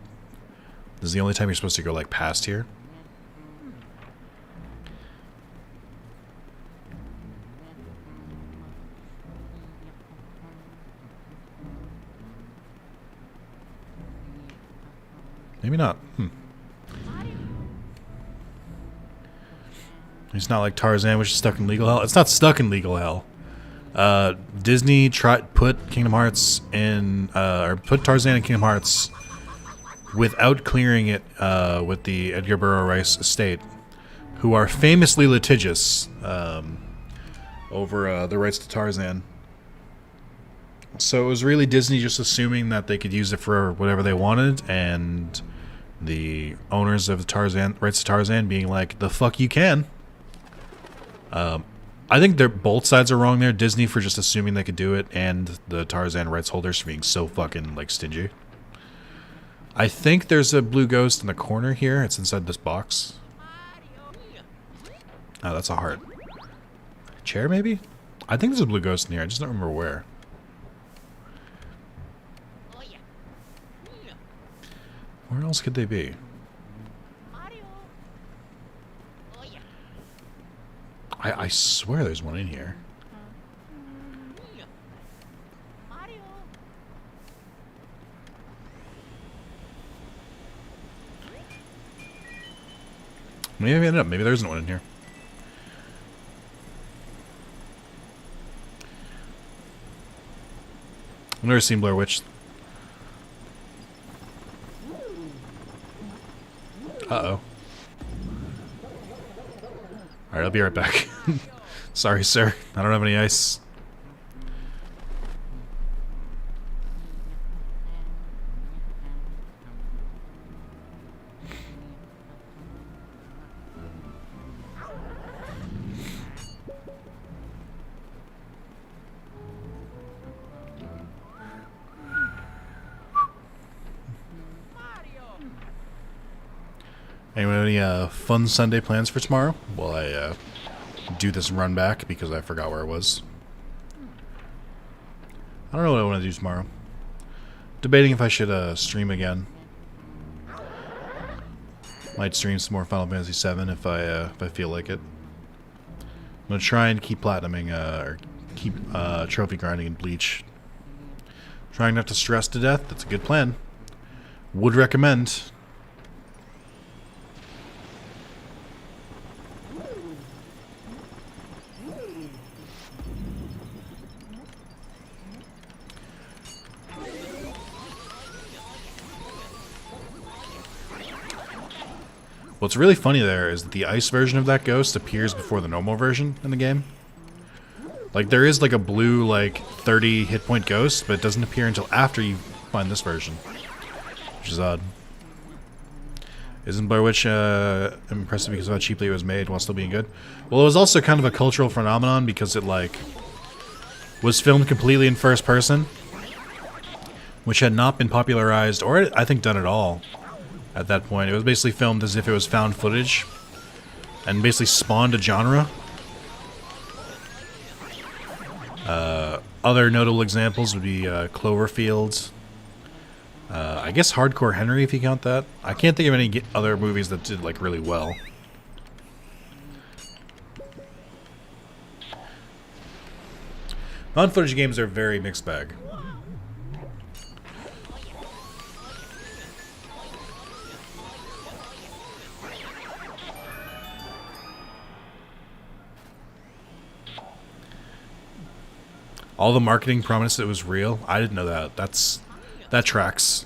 is the only time you're supposed to go like past here. Maybe not. It's not like Tarzan, which is stuck in legal hell. It's not stuck in legal hell. Disney put Kingdom Hearts in, or put Tarzan in Kingdom Hearts without clearing it with the Edgar Burrow Rice estate, who are famously litigious over the rights to Tarzan. So it was really Disney just assuming that they could use it for whatever they wanted, and the owners of Tarzan rights to Tarzan being like, "The fuck you can." I think both sides are wrong there. Disney for just assuming they could do it, and the Tarzan rights holders for being so fucking like stingy. I think there's a blue ghost in the corner here. It's inside this box. Oh, that's a heart. Chair maybe? I think there's a blue ghost in here. I just don't remember where. Where else could they be? I swear there's one in here. Maybe I ended up. Maybe there isn't one in here. I've never seen Blair Witch. Uh-oh. Alright, I'll be right back. Sorry, sir. I don't have any ice. Anyone have any fun Sunday plans for tomorrow? While I do this run back because I forgot where it was. I don't know what I want to do tomorrow. Debating if I should stream again. Might stream some more Final Fantasy VII if I feel like it. I'm gonna try and keep platinuming or keep trophy grinding in Bleach. Trying not to stress to death. That's a good plan. Would recommend. What's really funny there is that the ice version of that ghost appears before the normal version in the game. Like, there is like a blue, like, 30 hit point ghost, but it doesn't appear until after you find this version. Which is odd. Isn't Blair Witch impressive because of how cheaply it was made while still being good? Well, it was also kind of a cultural phenomenon because it, like, was filmed completely in first person, which had not been popularized, or I think done at all at that point. It was basically filmed as if it was found footage, and basically spawned a genre. Other notable examples would be Cloverfield. I guess Hardcore Henry, if you count that. I can't think of any other movies that did, like, really well. Non-footage games are a very mixed bag. All the marketing promised it was real. I didn't know that. That tracks.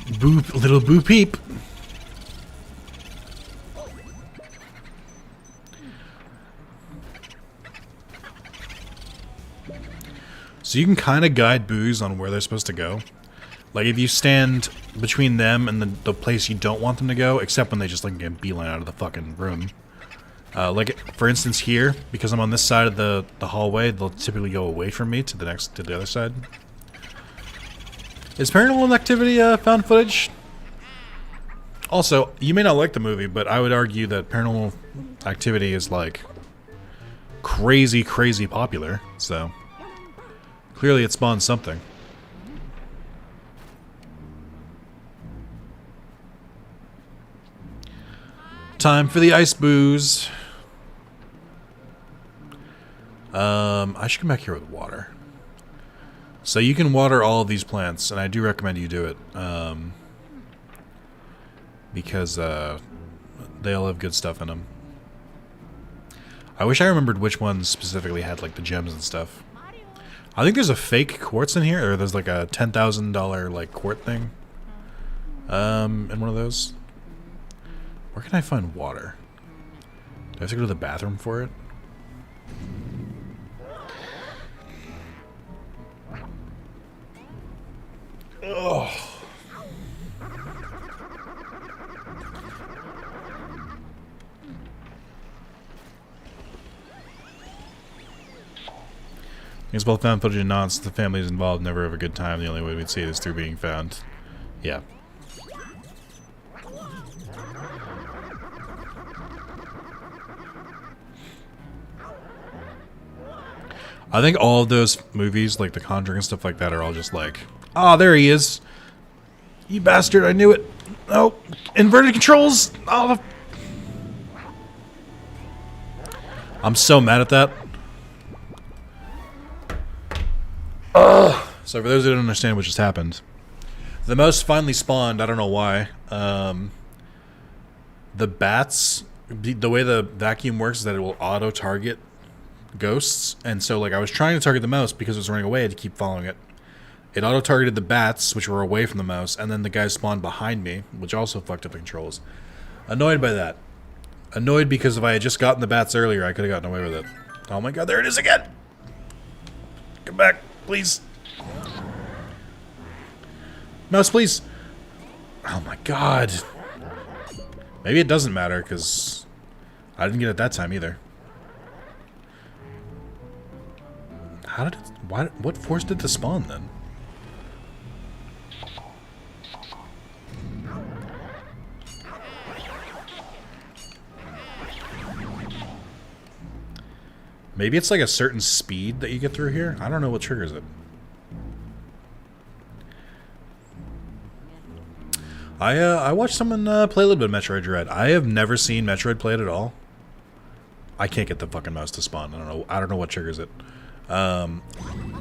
Boop, little boo peep. So you can kind of guide boos on where they're supposed to go. Like, if you stand between them and the place you don't want them to go, except when they just, like, get beeline out of the fucking room. Like, for instance here, because I'm on this side of the hallway, they'll typically go away from me to the other side. Is Paranormal Activity found footage? Also, you may not like the movie, but I would argue that Paranormal Activity is, like, crazy, crazy popular, so clearly it spawned something. Time for the ice booze. I should come back here with water. So you can water all of these plants, and I do recommend you do it, because they all have good stuff in them. I wish I remembered which ones specifically had, like, the gems and stuff. I think there's a fake quartz in here, or there's like a $10,000 like quart thing in one of those. Where can I find water? Do I have to go to the bathroom for it? Ugh. It's both found footage and not, since the families involved never have a good time. The only way we'd see it is through being found. Yeah. I think all of those movies, like The Conjuring and stuff like that, are all just like, ah, there he is. You bastard, I knew it. Oh, inverted controls. Oh. I'm so mad at that. Ugh. So for those who don't understand what just happened, the mouse finally spawned. I don't know why. The bats, the way the vacuum works is that it will auto-target ghosts. And so, like, I was trying to target the mouse because it was running away. I had to keep following it. It auto-targeted the bats, which were away from the mouse, and then the guys spawned behind me, which also fucked up the controls. Annoyed by that. Annoyed because if I had just gotten the bats earlier, I could have gotten away with it. Oh my god, there it is again! Come back, please. Mouse, please. Oh my god. Maybe it doesn't matter, because I didn't get it that time either. How did it... Why, what forced it to spawn, then? Maybe it's like a certain speed that you get through here? I don't know what triggers it. I watched someone play a little bit of Metroid Dread. I have never seen Metroid played at all. I can't get the fucking mouse to spawn. I don't know what triggers it. Oh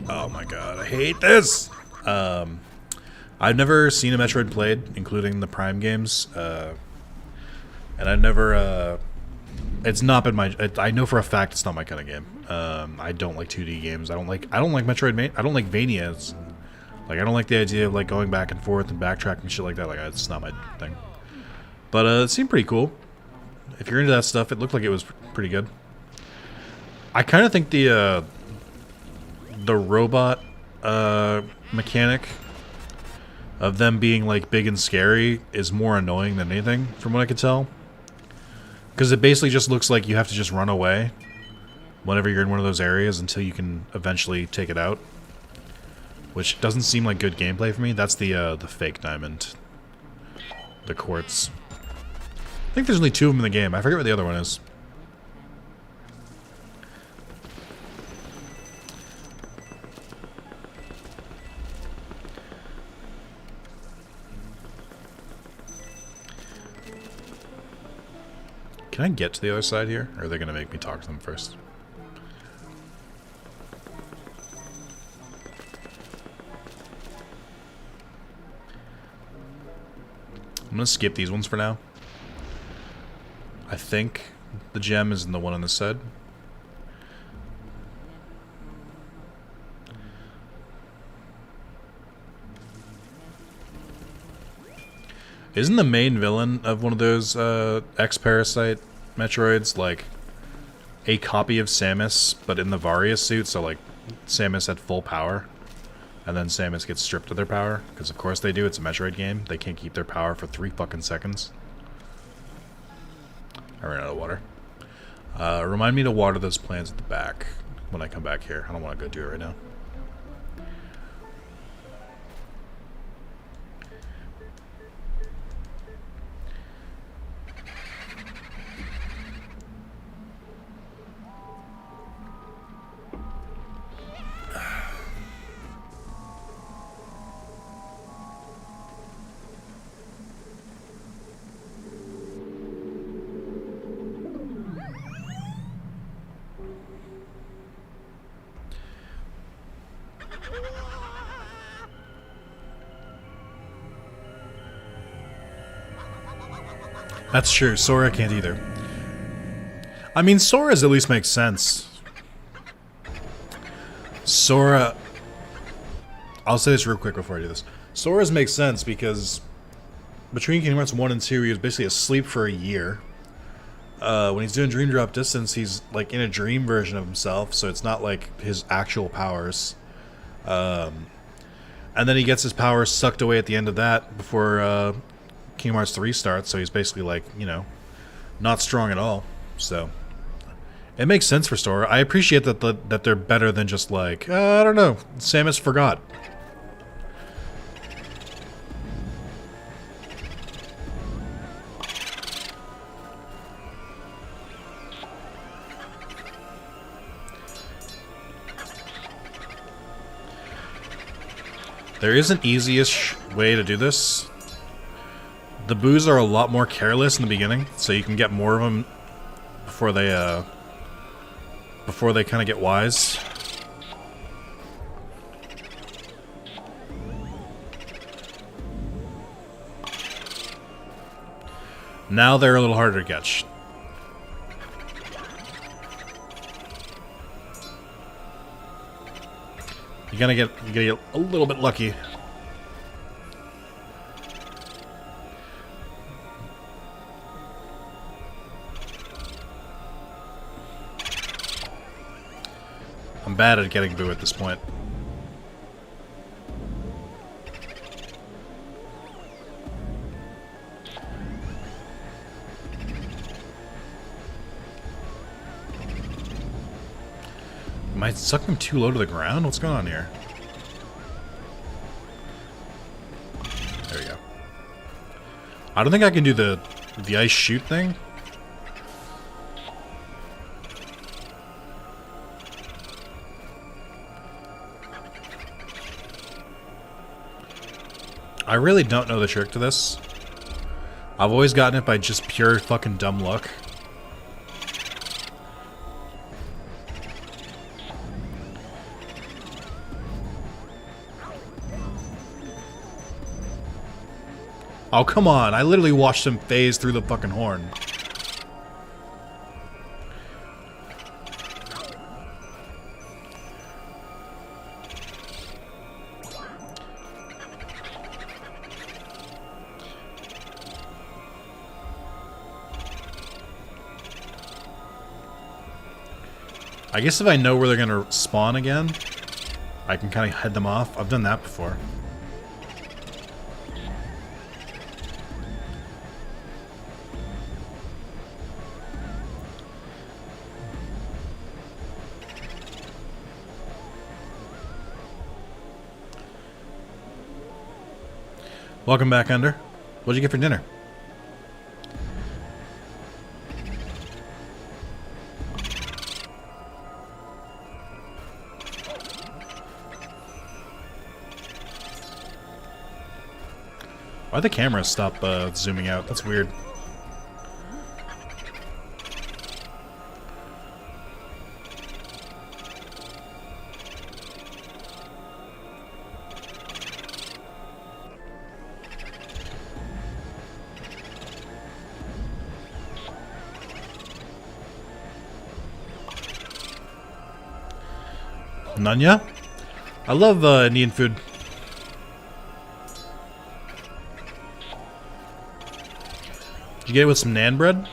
my god, I hate this! I've never seen a Metroid played, including the Prime games. And I've never... it's not been my... I know for a fact it's not my kind of game. I don't like 2D games. I don't like Metroid... I don't like Vanias. Like, I don't like the idea of, like, going back and forth and backtracking shit like that. Like, it's not my thing. But, it seemed pretty cool. If you're into that stuff, it looked like it was pretty good. I kind of think the robot, mechanic of them being, like, big and scary is more annoying than anything, from what I could tell. Because it basically just looks like you have to just run away whenever you're in one of those areas until you can eventually take it out. Which doesn't seem like good gameplay for me. That's the fake diamond. The quartz. I think there's only 2 of them in the game. I forget what the other one is. Can I get to the other side here? Or are they going to make me talk to them first? I'm going to skip these ones for now. I think the gem is in the one on this side. Isn't the main villain of one of those X-Parasite Metroids like a copy of Samus, but in the Varia suit, so like Samus at full power? And then Samus gets stripped of their power, because of course they do, it's a Metroid game. They can't keep their power for 3 fucking seconds. I ran out of water. Remind me to water those plants at the back when I come back here. I don't want to go do it right now. That's true. Sora can't either. I mean, Sora's at least makes sense. Sora... I'll say this real quick before I do this. Sora's makes sense because between Kingdom Hearts 1 and 2, he was basically asleep for a year. When he's doing Dream Drop Distance, he's like in a dream version of himself, so it's not like his actual powers. And then he gets his powers sucked away at the end of that before Kingdom Hearts 3 starts, so he's basically like, you know, not strong at all. So it makes sense for Sora. I appreciate that they're better than just like, I don't know, Samus forgot. There is an easiest way to do this. The boos are a lot more careless in the beginning, so you can get more of them before they kind of get wise. Now they're a little harder to catch. You gotta get a little bit lucky. I'm bad at getting boo at this point. Am I sucking him too low to the ground? What's going on here? There we go. I don't think I can do the ice shoot thing. I really don't know the trick to this. I've always gotten it by just pure fucking dumb luck. Oh, come on. I literally watched him phase through the fucking horn. I guess if I know where they're gonna spawn again, I can kind of head them off. I've done that before. Welcome back, Under. What'd you get for dinner? Why'd the camera stop zooming out? That's weird. Nanya? I love Indian food. Did you get it with some naan bread?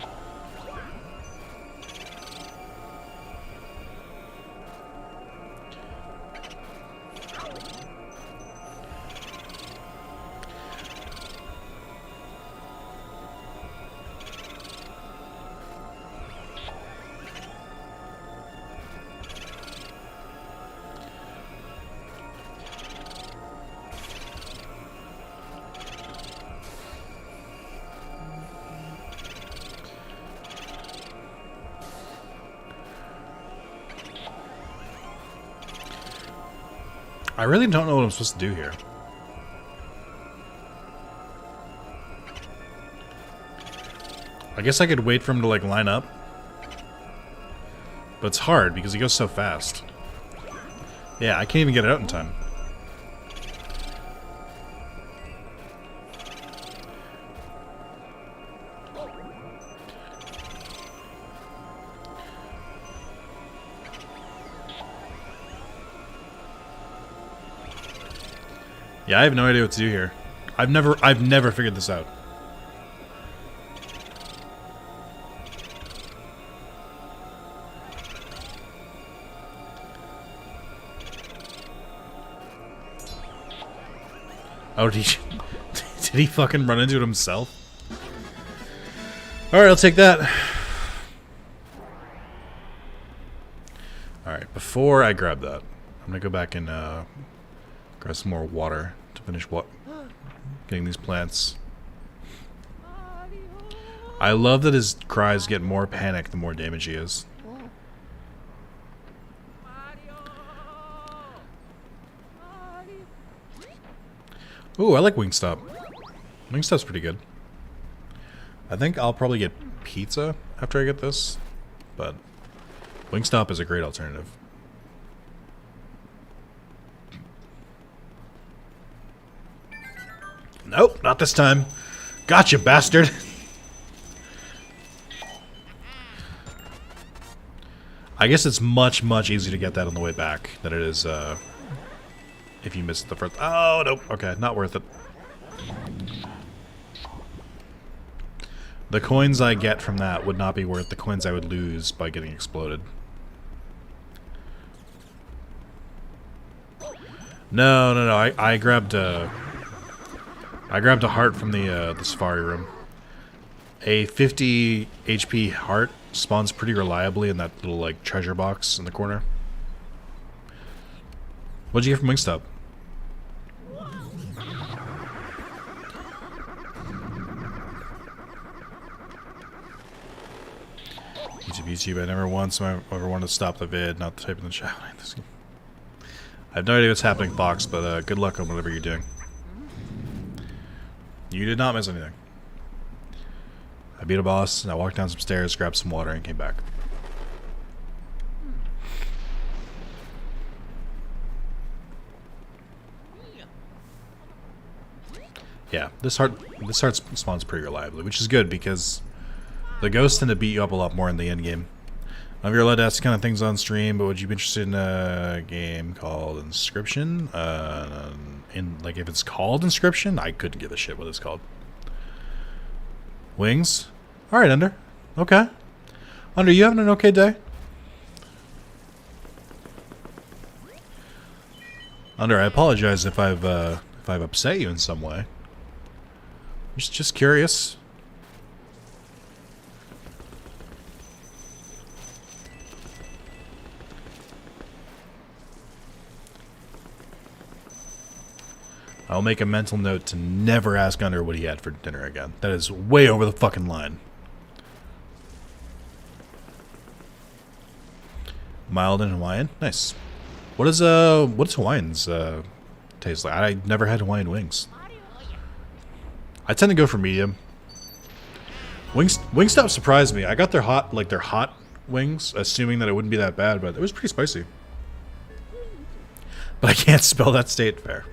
I really don't know what I'm supposed to do here. I guess I could wait for him to like line up. But it's hard because he goes so fast. Yeah, I can't even get it out in time. Yeah, I have no idea what to do here. I've never figured this out. Oh, did he fucking run into it himself? Alright, I'll take that. Alright, before I grab that, I'm gonna go back and grab some more water to finish getting these plants. I love that his cries get more panic the more damage he is. Ooh, I like Wingstop. Wingstop's pretty good. I think I'll probably get pizza after I get this, but Wingstop is a great alternative. Nope, not this time. Gotcha, bastard. I guess it's much easier to get that on the way back than it is if you miss it the first. Oh, nope. Okay, not worth it. The coins I get from that would not be worth the coins I would lose by getting exploded. No. I grabbed a heart from the safari room. A 50 HP heart spawns pretty reliably in that little like treasure box in the corner. What'd you get from Wingstop? YouTube. I never once ever wanted to stop the vid, not the type in the chat. I have no idea what's happening, Fox, but good luck on whatever you're doing. You did not miss anything. I beat a boss, and I walked down some stairs, grabbed some water, and came back. Yeah, this heart spawns pretty reliably, which is good because the ghosts tend to beat you up a lot more in the end game. If you're allowed to ask kind of things on stream, but would you be interested in a game called Inscription? Like if it's called Inscription, I couldn't give a shit what it's called. Wings? Alright, Under. Okay. Under, you having an okay day? Under, I apologize if I've upset you in some way. Just curious. I'll make a mental note to never ask Under what he had for dinner again. That is way over the fucking line. Mild and Hawaiian? Nice. What does Hawaiians taste like? I never had Hawaiian wings. I tend to go for medium. Wingstop surprised me. I got their hot wings, assuming that it wouldn't be that bad, but it was pretty spicy. But I can't spell that state fair.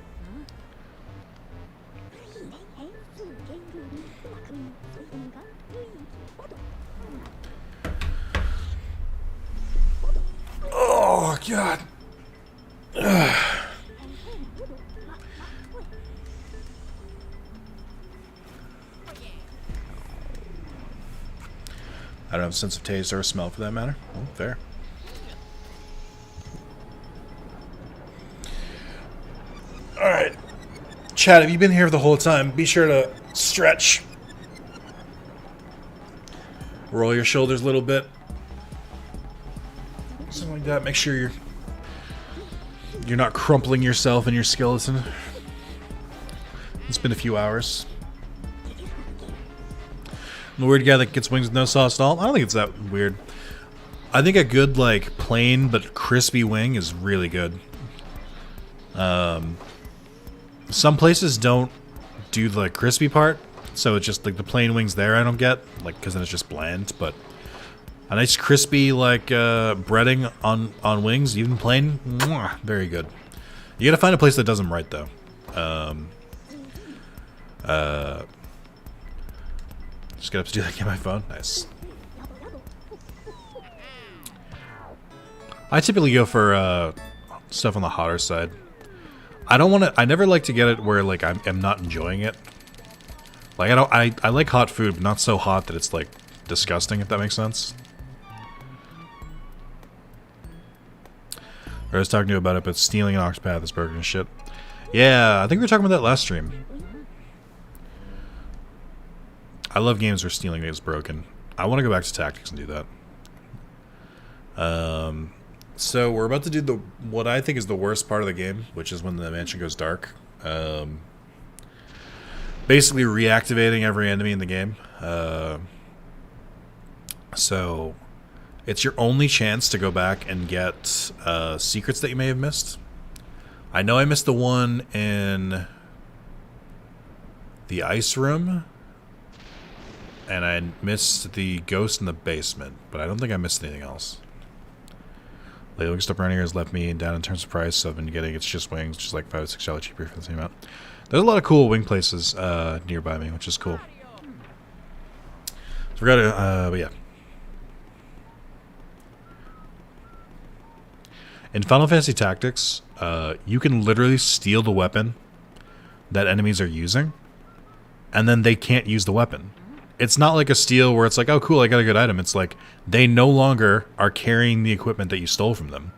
Oh, God. I don't have a sense of taste or smell for that matter. Oh, fair. Alright. Chad, have you been here the whole time? Be sure to stretch. Roll your shoulders a little bit. Something like that. Make sure you're not crumpling yourself in your skeleton. It's been a few hours. The weird guy that gets wings with no sauce at all? I don't think it's that weird. I think a good, like, plain but crispy wing is really good. Some places don't do the crispy part, so it's just, like, the plain wings there I don't get, like, because then it's just bland, but a nice crispy, like, breading on wings, even plain, mwah, very good. You gotta find a place that does them right, though. Just get up to do that, get my phone. Nice. I typically go for stuff on the hotter side. I never like to get it where like I'm not enjoying it. Like I like hot food, but not so hot that it's like disgusting, if that makes sense. I was talking to you about it, but stealing an Octopath is broken as shit. Yeah, I think we were talking about that last stream. I love games where stealing is broken. I want to go back to tactics and do that. So we're about to do what I think is the worst part of the game, which is when the mansion goes dark. Basically reactivating every enemy in the game. So it's your only chance to go back and get secrets that you may have missed. I know I missed the one in the ice room. And I missed the ghost in the basement, but I don't think I missed anything else. Lately, Stuff around here has left me down in terms of price, so I've been getting it's just wings, just like $5 to $6 cheaper for the same amount. There's a lot of cool wing places nearby me, which is cool. Forgot to, but yeah. In Final Fantasy Tactics, you can literally steal the weapon that enemies are using, and then they can't use the weapon. It's not like a steal where it's like, oh, cool, I got a good item. It's like they no longer are carrying the equipment that you stole from them.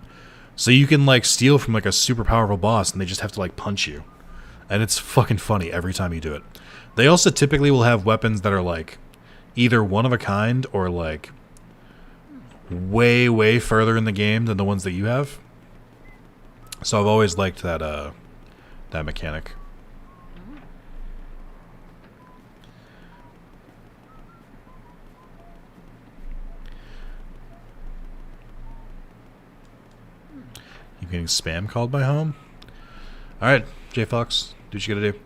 So you can, like, steal from, like, a super powerful boss, and they just have to, like, punch you. And it's fucking funny every time you do it. They also typically will have weapons that are, like, either one of a kind or, like, way, way further in the game than the ones that you have. So I've always liked that that mechanic. You getting spam called by home? Alright, J Fox, do what you gotta do.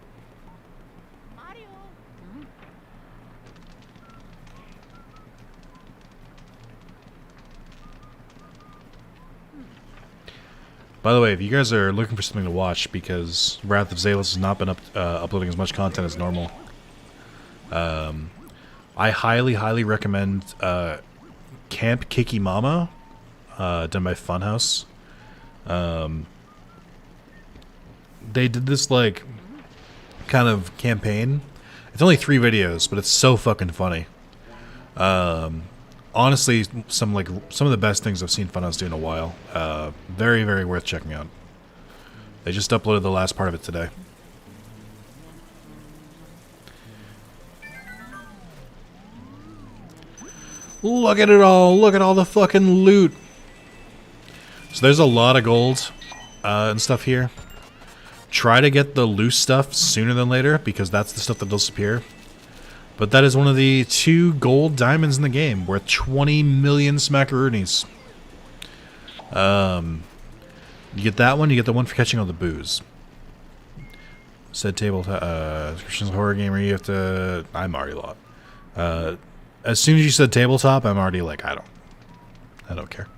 By the way, if you guys are looking for something to watch, because Wrath of Zalis has not been uploading as much content as normal, I highly recommend Camp Kiki Mama, done by Funhouse. They did this, like, kind of campaign. It's only 3 videos, but it's so fucking funny. Honestly, some of the best things I've seen Funhouse do in a while. Very worth checking out. They just uploaded the last part of it today. Look at it all! Look at all the fucking loot! So there's a lot of gold and stuff here. Try to get the loose stuff sooner than later, because that's the stuff that will disappear. But that is one of the 2 gold diamonds in the game, worth 20 million smackaroonies. You get that one, you get the one for catching all the booze. Said table, Christian's horror gamer, you have to... I'm already lot. As soon as you said tabletop, I'm already like, I don't care.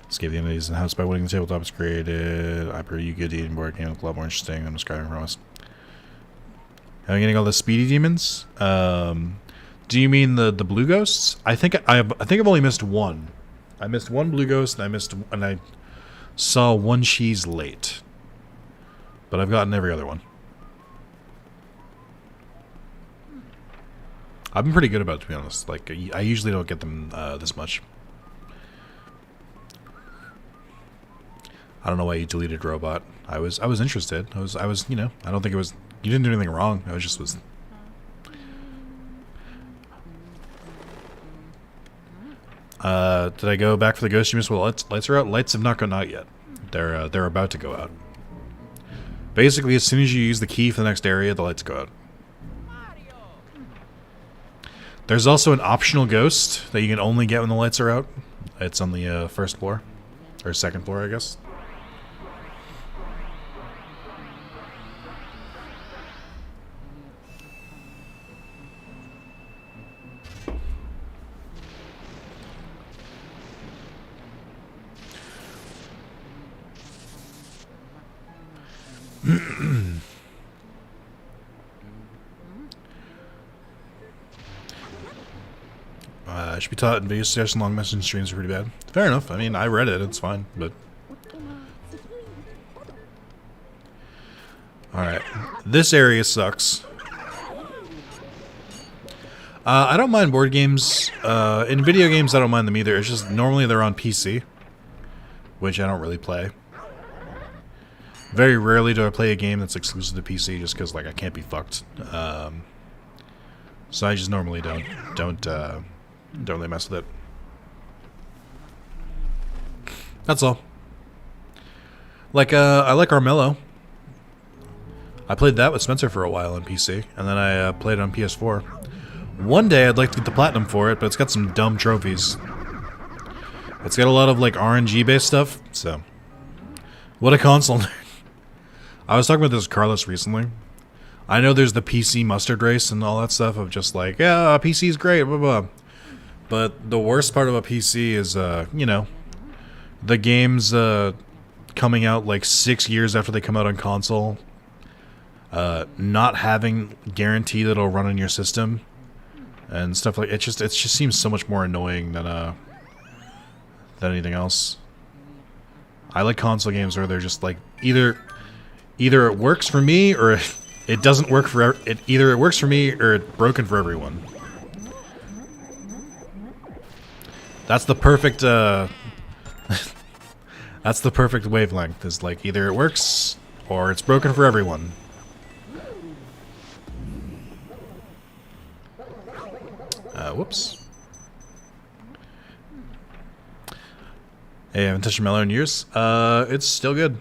Escape the enemies in the house by winning the tabletop is created. I per you good eating board game, a lot more interesting. I'm describing from us. Am I getting all the speedy demons? Do you mean the blue ghosts? I think I've only missed one. I missed one blue ghost, and I saw one cheese late. But I've gotten every other one. I've been pretty good about it, to be honest. Like, I usually don't get them this much. I don't know why you deleted Robot. I was interested. I was you know, I don't think it was. You didn't do anything wrong. I was. Did I go back for the ghost you missed? Well, lights are out. Lights have not gone out yet. They're about to go out. Basically, as soon as you use the key for the next area, the lights go out. There's also an optional ghost that you can only get when the lights are out. It's on the first floor. Or second floor, I guess. Should be taught in video session. Long message streams are pretty bad. Fair enough. I mean, I read it. It's fine, but... Alright. This area sucks. I don't mind board games. In video games, I don't mind them either. It's just normally they're on PC, which I don't really play. Very rarely do I play a game that's exclusive to PC just because, like, I can't be fucked. So I just normally don't really mess with it. That's all. Like, I like Armello. I played that with Spencer for a while on PC, and then I played it on PS4. One day I'd like to get the platinum for it, but it's got some dumb trophies. It's got a lot of, like, RNG-based stuff, so... What a console nerd. I was talking about this with Carlos recently. I know there's the PC mustard race and all that stuff of just like, yeah, PC's great, blah, blah. But the worst part of a PC is, you know, the games coming out like 6 years after they come out on console, not having guarantee that it'll run on your system, and stuff like it just seems so much more annoying than anything else. I like console games where they're just like either it works for me or it doesn't work for it. Either it works for me or it's broken for everyone. That's the perfect. That's the perfect wavelength. Is like either it works or it's broken for everyone. Whoops. Hey, I haven't touched a mellow in years. It's still good.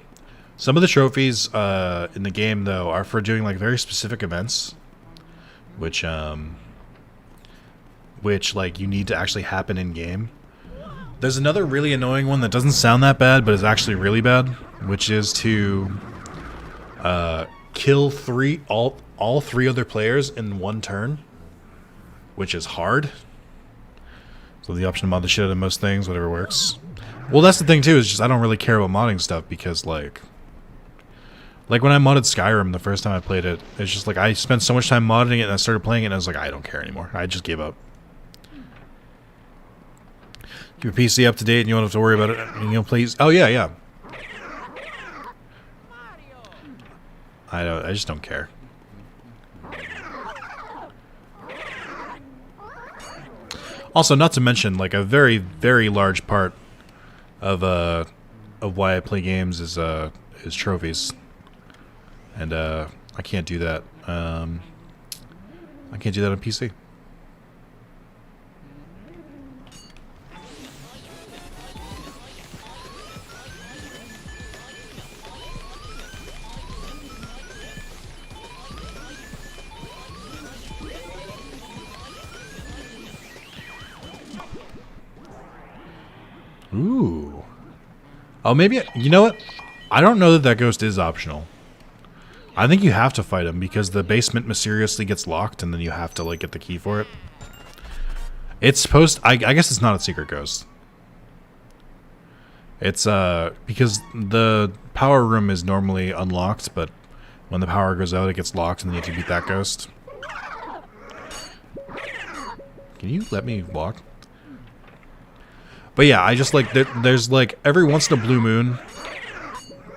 Some of the trophies in the game, though, are for doing like very specific events, which like you need to actually happen in game. There's another really annoying one that doesn't sound that bad, but is actually really bad, which is to kill all three other players in one turn, which is hard. So the option to mod the shit out of most things, whatever works. Well, that's the thing too, is just I don't really care about modding stuff because like when I modded Skyrim the first time I played it, it's just like I spent so much time modding it and I started playing it and I was like, I don't care anymore. I just gave up. Keep your PC up to date and you won't have to worry about it. And you'll please. Oh yeah. I just don't care. Also, not to mention, like a very, very large part of why I play games is trophies, and I can't do that. I can't do that on PC. Ooh. Oh, maybe... You know what? I don't know that ghost is optional. I think you have to fight him because the basement mysteriously gets locked and then you have to, like, get the key for it. It's supposed... I guess it's not a secret ghost. It's, because the power room is normally unlocked, but when the power goes out, it gets locked and then you have to beat that ghost. Can you let me walk? But yeah, I just like there's like every once in a blue moon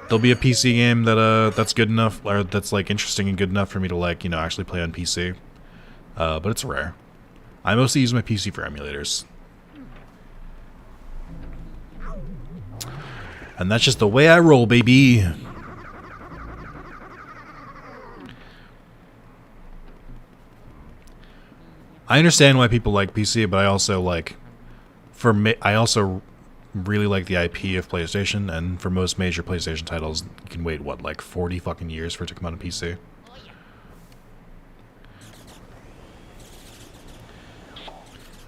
there'll be a PC game that that's good enough or that's like interesting and good enough for me to like, you know, actually play on PC. But it's rare. I mostly use my PC for emulators. And that's just the way I roll, baby. I understand why people like PC, but I also like for me, I also really like the IP of PlayStation, and for most major PlayStation titles, you can wait, what, like 40 fucking years for it to come out on PC?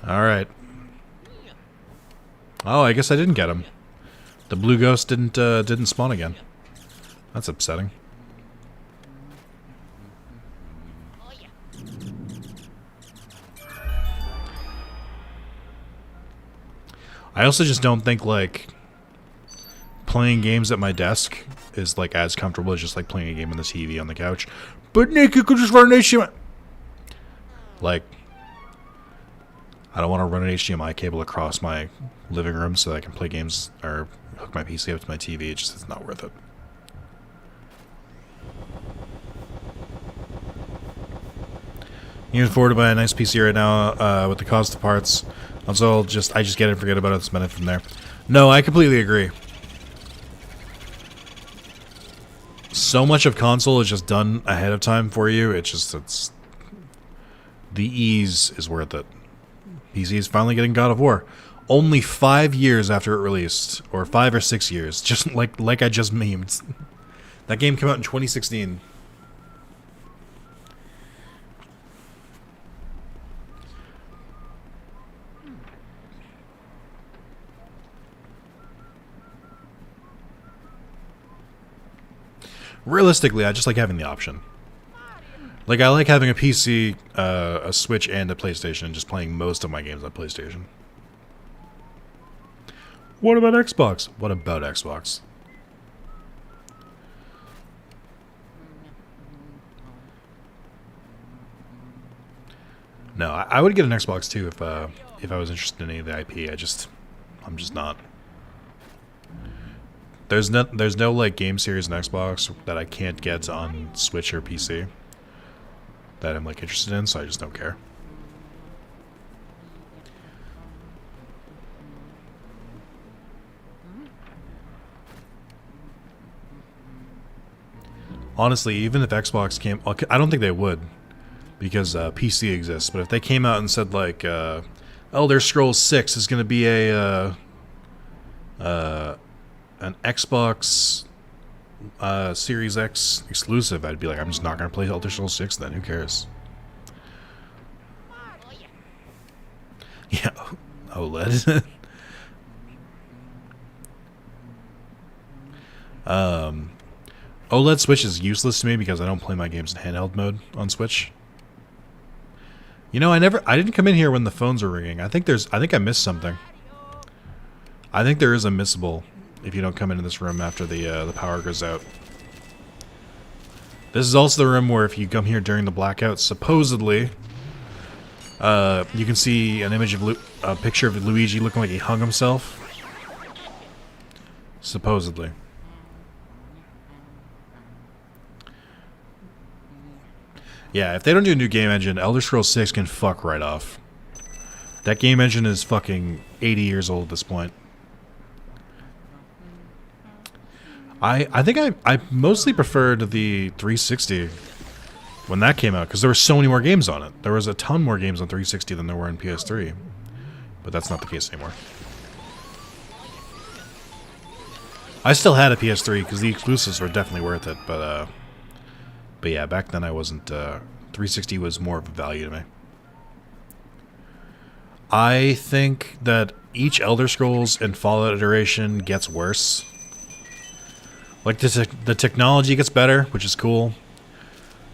Alright. Oh, I guess I didn't get him. The blue ghost didn't spawn again. That's upsetting. I also just don't think, like, playing games at my desk is, like, as comfortable as just, like, playing a game on the TV on the couch. But, Nick, you could just run an HDMI... Like, I don't want to run an HDMI cable across my living room so that I can play games or hook my PC up to my TV. It's not worth it. You can afford to buy a nice PC right now with the cost of parts. Also, I just get it and forget about it and spend it from there. No, I completely agree. So much of console is just done ahead of time for you. It's the ease is worth it. PC is finally getting God of War. Only 5 years after it released, or 5 or 6 years, just like I just memed. That game came out in 2016. Realistically, I just like having the option. Like, I like having a PC, a Switch, and a PlayStation, and just playing most of my games on PlayStation. What about Xbox? What about Xbox? No, I would get an Xbox too if I was interested in any of the IP. I'm just not. There's no like game series in Xbox that I can't get on Switch or PC that I'm like interested in, so I just don't care. Honestly, even if Xbox came, I don't think they would, because PC exists. But if they came out and said like, Elder Scrolls 6 is going to be an Xbox Series X exclusive, I'd be like, I'm just not going to play Elder Scrolls 6 then. Who cares? Yeah, OLED. OLED Switch is useless to me because I don't play my games in handheld mode on Switch. You know, I didn't come in here when the phones were ringing. I think I missed something. I think there is a missable if you don't come into this room after the power goes out. This is also the room where if you come here during the blackout, supposedly, you can see an image of a picture of Luigi looking like he hung himself. Supposedly. Yeah, if they don't do a new game engine, Elder Scrolls 6 can fuck right off. That game engine is fucking 80 years old at this point. I think I mostly preferred the 360 when that came out, because there were so many more games on it. There was a ton more games on 360 than there were in PS3. But that's not the case anymore. I still had a PS3 because the exclusives were definitely worth it, but yeah, back then I wasn't. 360 was more of a value to me. I think that each Elder Scrolls and Fallout iteration gets worse. Like the technology gets better, which is cool.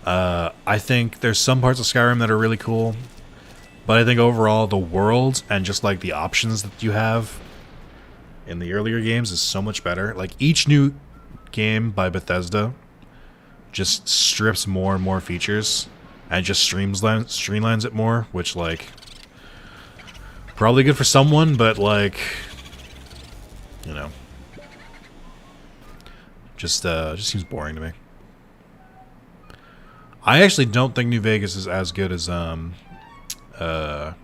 I think there's some parts of Skyrim that are really cool, but I think overall the world and just like the options that you have in the earlier games is so much better. Like each new game by Bethesda just strips more and more features and just streamlines it more, which like probably good for someone, but like, you know, just seems boring to me. I actually don't think New Vegas is as good as I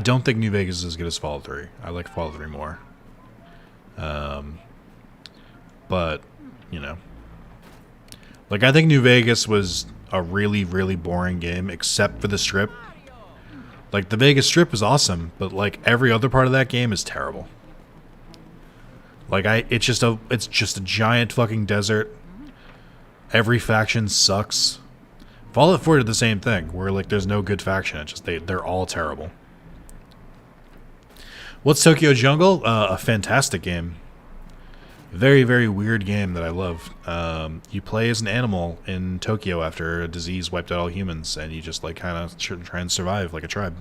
don't think New Vegas is as good as Fallout 3. I like Fallout 3 more. But, you know, like I think New Vegas was a really, really boring game except for the strip. Like the Vegas Strip is awesome, but like every other part of that game is terrible. Like it's just a giant fucking desert. Every faction sucks. Fallout 4 did the same thing, where like there's no good faction. It's just they're all terrible. What's Tokyo Jungle? A fantastic game. Very, very weird game that I love. You play as an animal in Tokyo after a disease wiped out all humans, and you just like kind of try and survive like a tribe.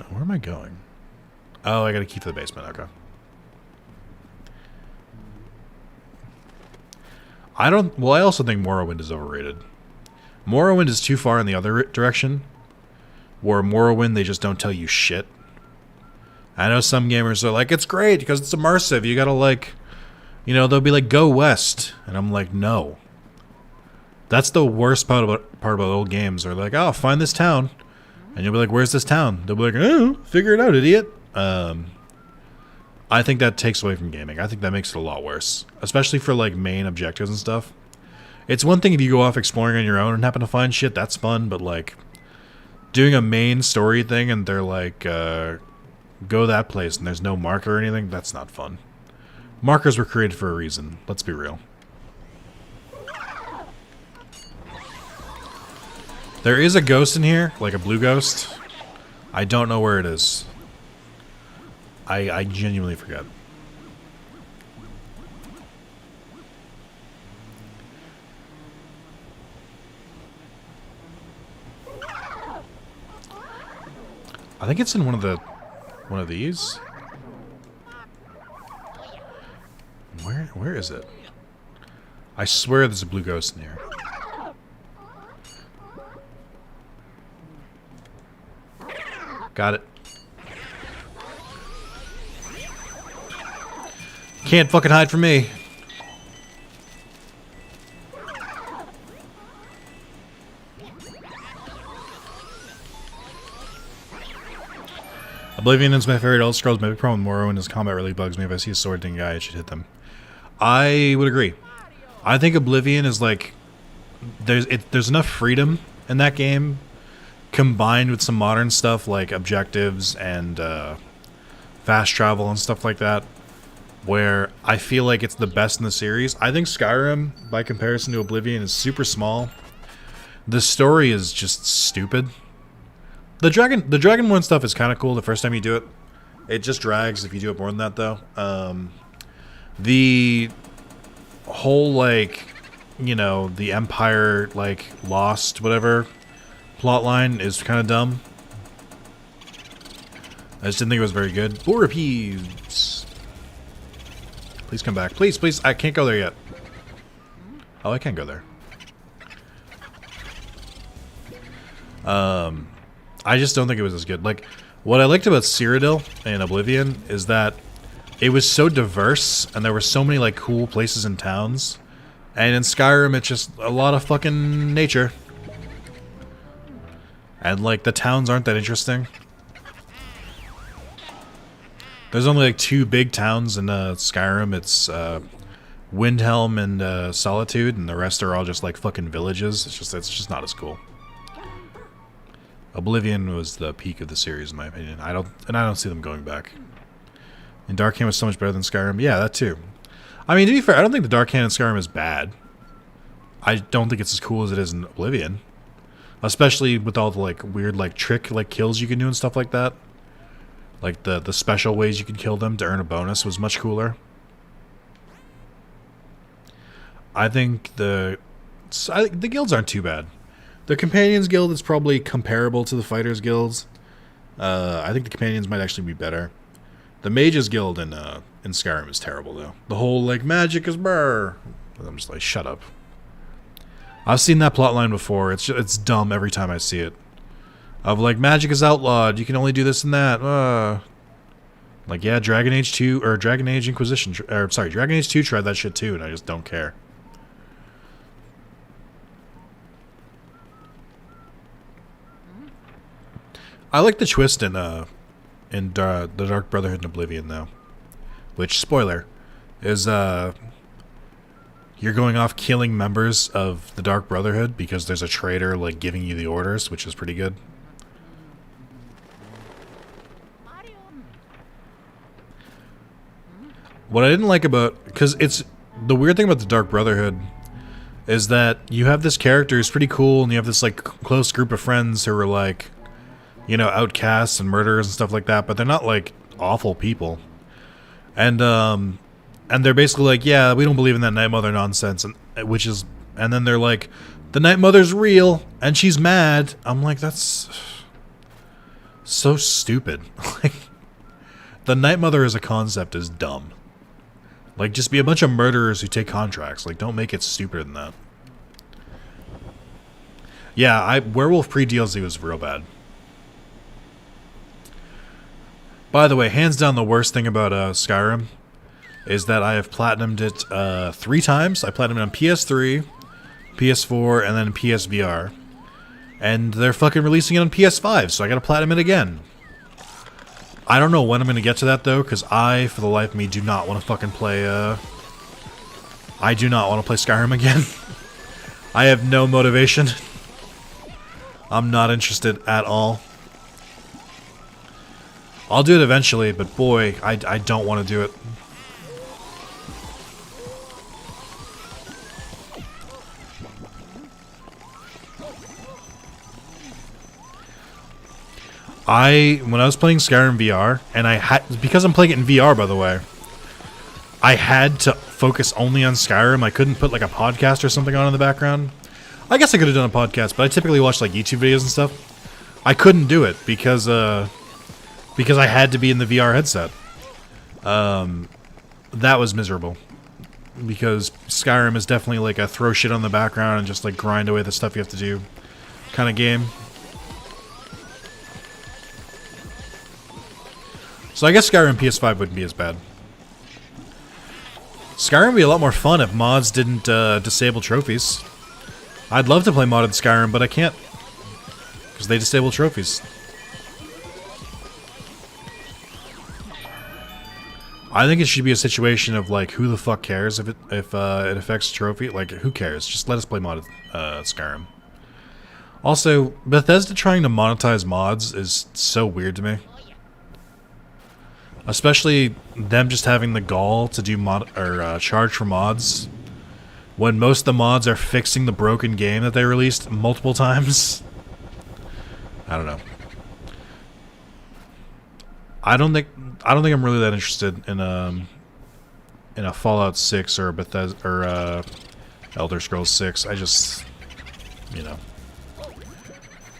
Where am I going? Oh, I gotta keep to the basement. Okay. I also think Morrowind is overrated. Morrowind is too far in the other direction, where Morrowind, they just don't tell you shit. I know some gamers are like, it's great because it's immersive. You gotta like, you know, they'll be like, go west. And I'm like, no. That's the worst part about old games. They're like, oh, find this town. And you'll be like, where's this town? They'll be like, oh, figure it out, idiot. I think that takes away from gaming. I think that makes it a lot worse. Especially for, like, main objectives and stuff. It's one thing if you go off exploring on your own and happen to find shit, that's fun. But, like, doing a main story thing and they're like, go that place and there's no marker or anything, that's not fun. Markers were created for a reason. Let's be real. There is a ghost in here, like a blue ghost. I don't know where it is. I genuinely forget. I think it's in one of these. Where is it? I swear there's a blue ghost in here. Got it. Can't fucking hide from me. Oblivion is my favorite Elder Scrolls. My big problem with Morrowind is combat really bugs me. If I see a sword-ding guy, I should hit them. I would agree. I think Oblivion is like... There's enough freedom in that game. combined with some modern stuff like objectives and fast travel and stuff like that, where I feel like it's the best in the series. I think Skyrim, by comparison to Oblivion, is super small. The story is just stupid. The Dragonborn stuff is kind of cool the first time you do it. It just drags if you do it more than that, though. The whole, like, you know, the Empire, like, lost, whatever, plotline is kind of dumb. I just didn't think it was very good. Borapees! Please come back. Please, please. I can't go there yet. Oh, I can go there. I just don't think it was as good. Like, what I liked about Cyrodiil and Oblivion is that it was so diverse, and there were so many, like, cool places and towns. And in Skyrim, it's just a lot of fucking nature. And, like, the towns aren't that interesting. There's only, like, 2 big towns in Skyrim. It's Windhelm and Solitude, and the rest are all just, like, fucking villages. It's just not as cool. Oblivion was the peak of the series, in my opinion. I don't see them going back. And Darkhand was so much better than Skyrim. Yeah, that too. I mean, to be fair, I don't think the Darkhand in Skyrim is bad. I don't think it's as cool as it is in Oblivion. Especially with all the, like, weird, like, trick, like, kills you can do and stuff like that. Like, the special ways you can kill them to earn a bonus was much cooler. I think the guilds aren't too bad. The Companions Guild is probably comparable to the Fighters Guilds. I think the Companions might actually be better. The Mages Guild in Skyrim is terrible, though. The whole, like, magic is brr. I'm just like, shut up. I've seen that plotline before. It's dumb every time I see it. Of, like, magic is outlawed. You can only do this and that. Like, yeah, Dragon Age 2, or Dragon Age Inquisition, Dragon Age 2 tried that shit too, and I just don't care. I like the twist in the Dark Brotherhood and Oblivion, though. Which, spoiler, is you're going off killing members of the Dark Brotherhood because there's a traitor, like, giving you the orders, which is pretty good. What I didn't like about... Because it's... The weird thing about the Dark Brotherhood is that you have this character who's pretty cool, and you have this, like, close group of friends who are, like, you know, outcasts and murderers and stuff like that, but they're not, like, awful people. And they're basically like, yeah, we don't believe in that Night Mother nonsense, and then they're like, the Night Mother's real, and she's mad. I'm like, that's so stupid. Like, the Night Mother as a concept is dumb. Like, just be a bunch of murderers who take contracts. Like, don't make it stupider than that. Yeah, Werewolf pre-DLC was real bad. By the way, hands down the worst thing about Skyrim is that I have platinumed it 3 times. I platinumed it on PS3, PS4, and then PSVR. And they're fucking releasing it on PS5, so I gotta platinum it again. I don't know when I'm gonna get to that, though, because I, for the life of me, do not want to fucking play, I do not want to play Skyrim again. I have no motivation. I'm not interested at all. I'll do it eventually, but boy, I don't want to do it. When I was playing Skyrim VR, and because I'm playing it in VR, by the way, I had to focus only on Skyrim. I couldn't put, like, a podcast or something on in the background. I guess I could have done a podcast, but I typically watch, like, YouTube videos and stuff. I couldn't do it because I had to be in the VR headset. That was miserable. Because Skyrim is definitely, like, a throw shit on the background and just, like, grind away the stuff you have to do kind of game. So I guess Skyrim PS5 wouldn't be as bad. Skyrim would be a lot more fun if mods didn't disable trophies. I'd love to play modded Skyrim, but I can't. Because they disable trophies. I think it should be a situation of, like, who the fuck cares if it affects trophy? Like, who cares? Just let us play modded Skyrim. Also, Bethesda trying to monetize mods is so weird to me. Especially them just having the gall to do charge for mods when most of the mods are fixing the broken game that they released multiple times. I don't know. I don't think I'm really that interested in a Fallout 6 or Bethesda or Elder Scrolls 6. I just, you know,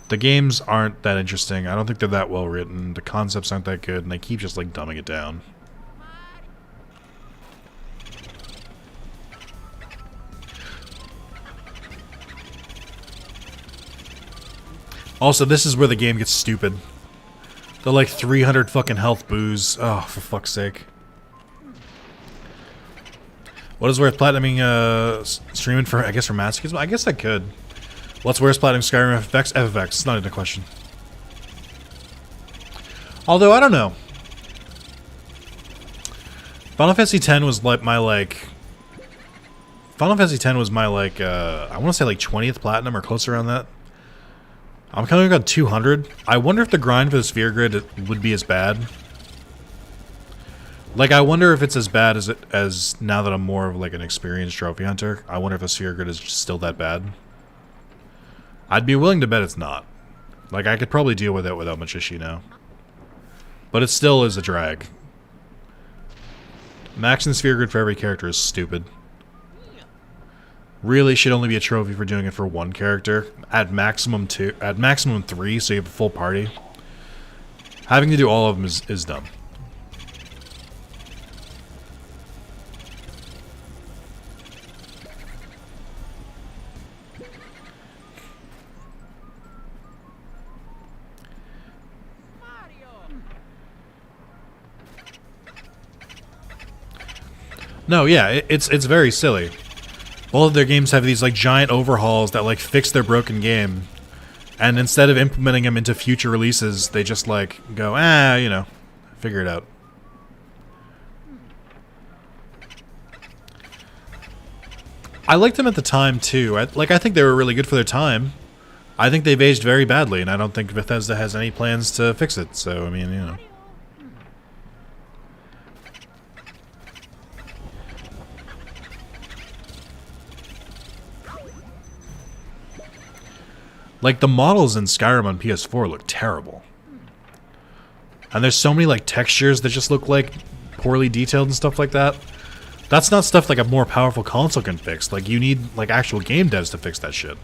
the games aren't that interesting. I don't think they're that well written. The concepts aren't that good, and they keep just like dumbing it down. Also, this is where the game gets stupid. The like 300 fucking health boos. Oh, for fuck's sake. What is worth platinuming streaming for, I guess, for masochism? I guess I could. What's worse, platinum Skyrim FFX? FFX. It's not even a question. Although, I don't know. Final Fantasy X was like my, Final Fantasy X was my, I want to say, 20th platinum or close around that. I'm kind of got 200. I wonder if the grind for the Sphere Grid would be as bad. I wonder if it's as bad as now that I'm more of, an experienced trophy hunter. I wonder if the Sphere Grid is still that bad. I'd be willing to bet it's not. I could probably deal with it without much issue now. But it still is a drag. Maxing the Sphere Grid for every character is stupid. Really should only be a trophy for doing it for one character. At maximum 2. At maximum 3, so you have a full party. Having to do all of them is dumb. No, yeah, it's very silly. All of their games have these giant overhauls that fix their broken game, and instead of implementing them into future releases, they just go, you know, figure it out. I liked them at the time too. I think they were really good for their time. I think they've aged very badly, and I don't think Bethesda has any plans to fix it. So I mean, you know. The models in Skyrim on PS4 look terrible. And there's so many, textures that just look, poorly detailed and stuff like that. That's not stuff a more powerful console can fix. You need, actual game devs to fix that shit.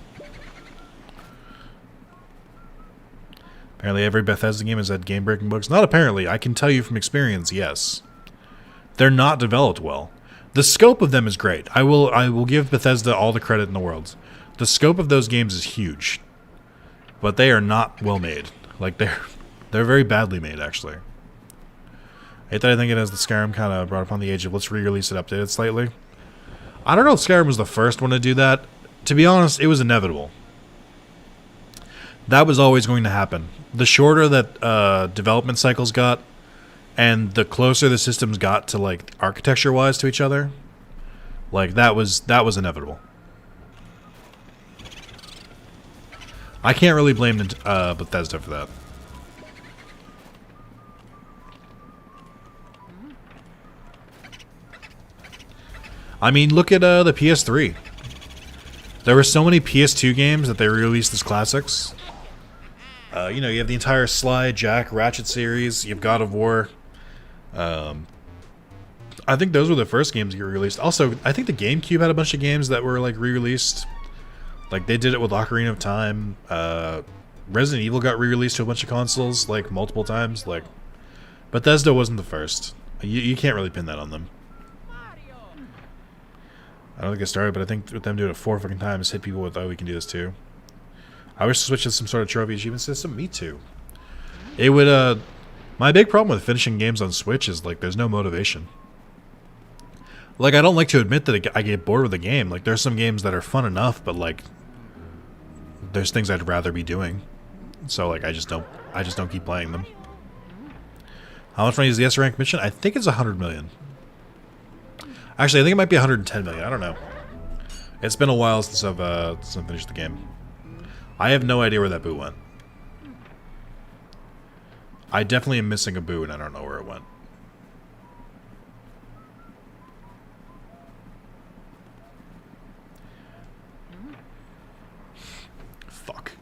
Apparently every Bethesda game has had game-breaking bugs. Not apparently. I can tell you from experience, yes. They're not developed well. The scope of them is great. I will give Bethesda all the credit in the world. The scope of those games is huge. But they are not well made. They're very badly made, actually. I hate that I think it has the Skyrim kind of brought upon the age of let's re-release it, update it slightly. I don't know if Skyrim was the first one to do that. To be honest, it was inevitable. That was always going to happen. The shorter that development cycles got, and the closer the systems got to architecture-wise to each other, that was inevitable. I can't really blame Bethesda for that. I mean, look at the PS3. There were so many PS2 games that they released as classics. You know, you have the entire Sly, Jack, Ratchet series. You have God of War. I think those were the first games that were released. Also, I think the GameCube had a bunch of games that were re-released. They did it with Ocarina of Time. Resident Evil got re-released to a bunch of consoles, multiple times. Bethesda wasn't the first. You can't really pin that on them. I don't think it started, but I think with them doing it 4 fucking times, hit people with, oh, we can do this too. I wish to switch to some sort of trophy achievement system. Me too. It would, my big problem with finishing games on Switch is, there's no motivation. I don't like to admit that I get bored with the game. There's some games that are fun enough, but, there's things I'd rather be doing. So, I just don't keep playing them. How much money is the S-rank mission? I think it's 100 million. Actually, I think it might be 110 million. I don't know. It's been a while since I've finished the game. I have no idea where that boo went. I definitely am missing a boo, and I don't know where it went. Fuck.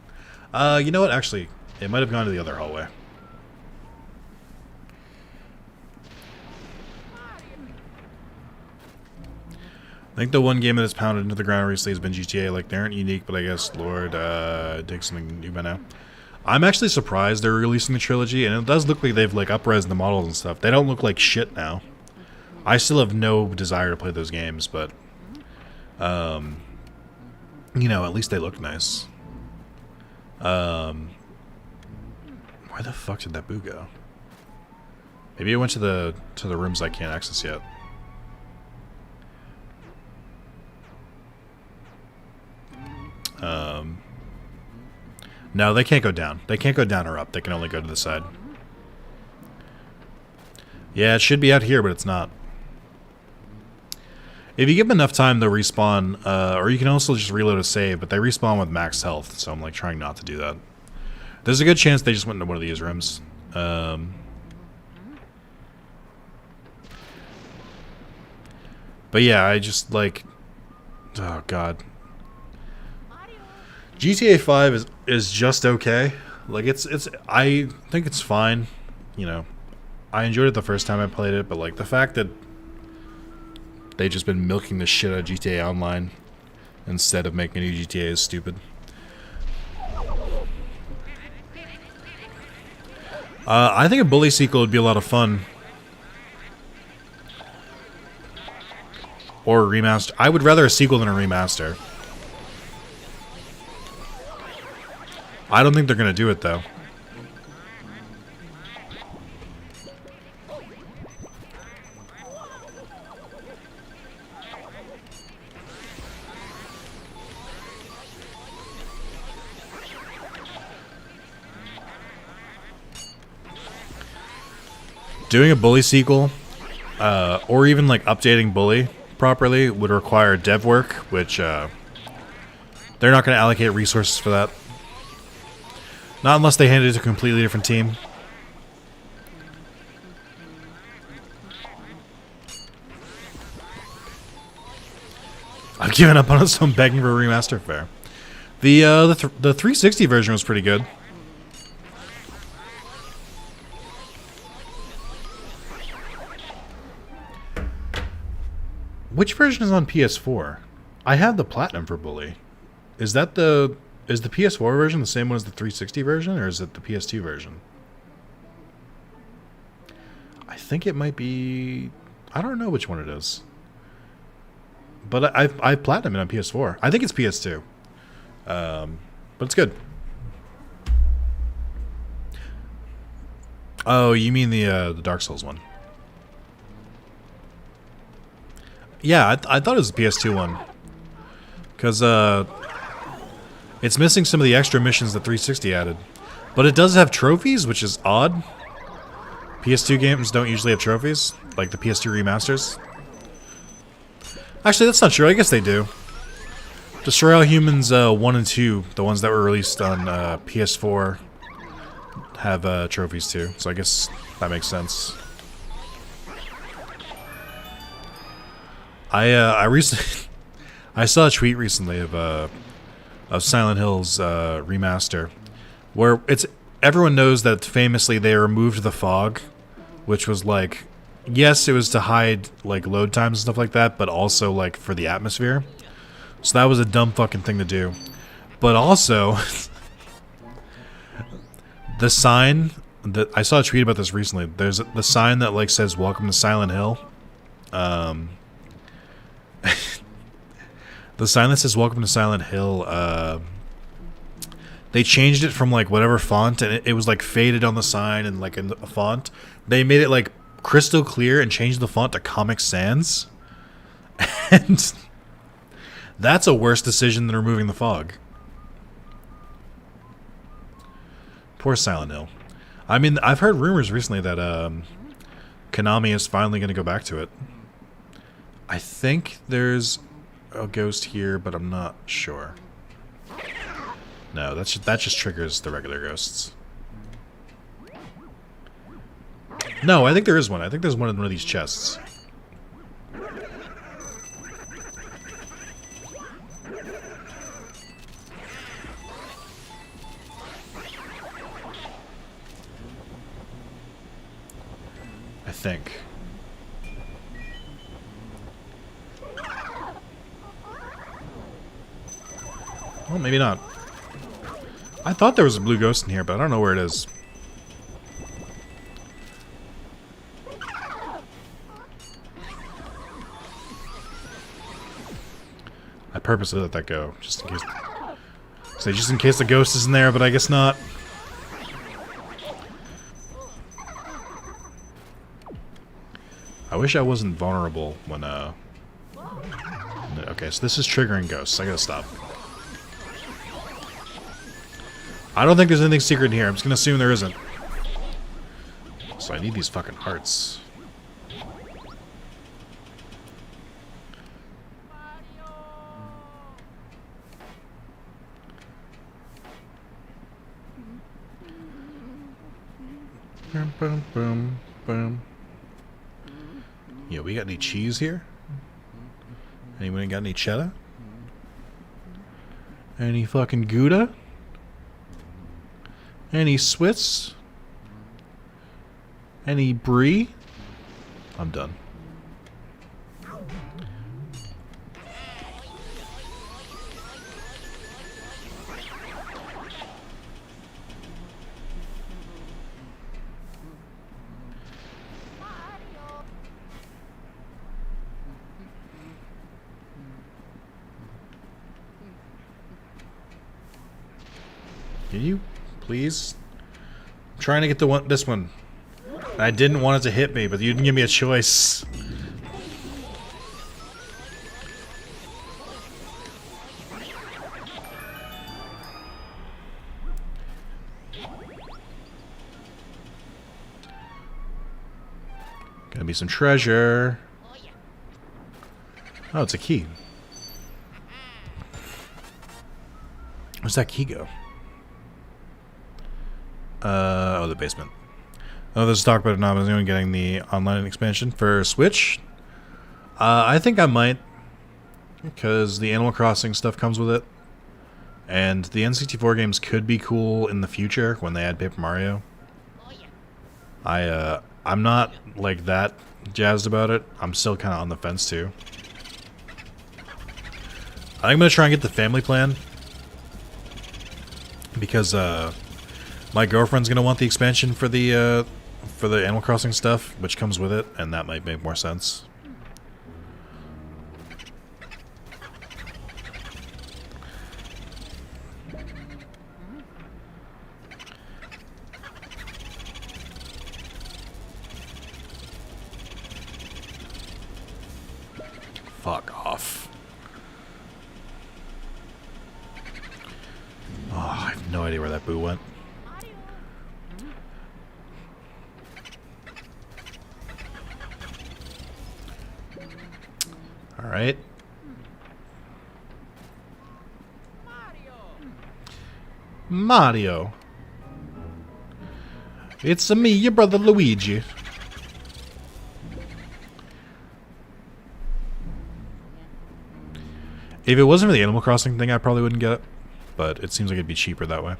You know what? Actually, it might have gone to the other hallway. I think the one game that has pounded into the ground recently has been GTA. Like, they aren't unique, but I guess Lord takes something new by now. I'm actually surprised they're releasing the trilogy, and it does look like they've like up-resed the models and stuff. They don't look like shit now. I still have no desire to play those games, but you know, at least they look nice. Where the fuck did that boo go? Maybe it went to the rooms I can't access yet. No, they can't go down. They can't go down or up. They can only go to the side. Yeah, it should be out here, but it's not. If you give them enough time, they'll respawn, or you can also just reload a save, but they respawn with max health, so I'm like trying not to do that. There's a good chance they just went into one of these rooms. But yeah, I just like... Oh, God. GTA 5 is just okay. Like, I think it's fine. You know, I enjoyed it the first time I played it, but like the fact that they've just been milking the shit out of GTA Online instead of making a new GTA is stupid. I think a Bully sequel would be a lot of fun. Or a remaster. I would rather a sequel than a remaster. I don't think they're going to do it, though. Doing a Bully sequel, or even like updating Bully properly, would require dev work, which they're not going to allocate resources for that. Not unless they hand it to a completely different team. I've given up on it, so I'm begging for a remaster. Fair. The 360 version was pretty good. Which version is on PS4? I have the Platinum for Bully. Is that the... Is the PS4 version the same one as the 360 version, or is it the PS2 version? I think it might be... I don't know which one it is. But I've Platinum it on PS4. I think it's PS2. But it's good. Oh, you mean the Dark Souls one? Yeah, I thought it was the PS2 one. Because, it's missing some of the extra missions that 360 added. But it does have trophies, which is odd. PS2 games don't usually have trophies, like the PS2 remasters. Actually, that's not true. I guess they do. Destroy All Humans 1 and 2, the ones that were released on PS4, have trophies too. So I guess that makes sense. I recently I saw a tweet recently of Silent Hill's remaster, where everyone knows that famously they removed the fog, which was like, yes, it was to hide like load times and stuff like that, but also like for the atmosphere. So that was a dumb fucking thing to do. But also, the sign that I saw a tweet about this recently. There's the sign that like says "Welcome to Silent Hill." The sign that says "Welcome to Silent Hill," they changed it from like whatever font, and it was like faded on the sign and like in a font. They made it like crystal clear and changed the font to Comic Sans. And that's a worse decision than removing the fog. Poor Silent Hill. I mean, I've heard rumors recently that Konami is finally going to go back to it. I think there's a ghost here, but I'm not sure. No, that just triggers the regular ghosts. No, I think there is one. I think there's one in one of these chests. I think. Well, maybe not. I thought there was a blue ghost in here, but I don't know where it is. I purposely let that go, just in case. So just in case the ghost is in there, but I guess not. I wish I wasn't vulnerable when, okay, so this is triggering ghosts. I gotta stop. I don't think there's anything secret in here. I'm just gonna assume there isn't. So I need these fucking hearts. Boom, boom, boom, boom. Yeah, we got any cheese here? Anyone got any cheddar? Any fucking Gouda? Any Swiss? Any Brie? I'm done. Can you please? I'm trying to get the one, this one. I didn't want it to hit me, but you didn't give me a choice. Gonna be some treasure. Oh, it's a key. Where's that key go? Oh, the basement. Oh, there's talk about Omnimon getting the online expansion for Switch. I think I might, because the Animal Crossing stuff comes with it, and the N64 games could be cool in the future when they add Paper Mario. I'm not like that jazzed about it. I'm still kind of on the fence too. I think I'm gonna try and get the family plan because my girlfriend's gonna want the expansion for the Animal Crossing stuff, which comes with it, and that might make more sense. Fuck off. Oh, I have no idea where that boo went. Alright. Mario. It's me, your brother Luigi. If it wasn't for the Animal Crossing thing, I probably wouldn't get it. But it seems like it'd be cheaper that way.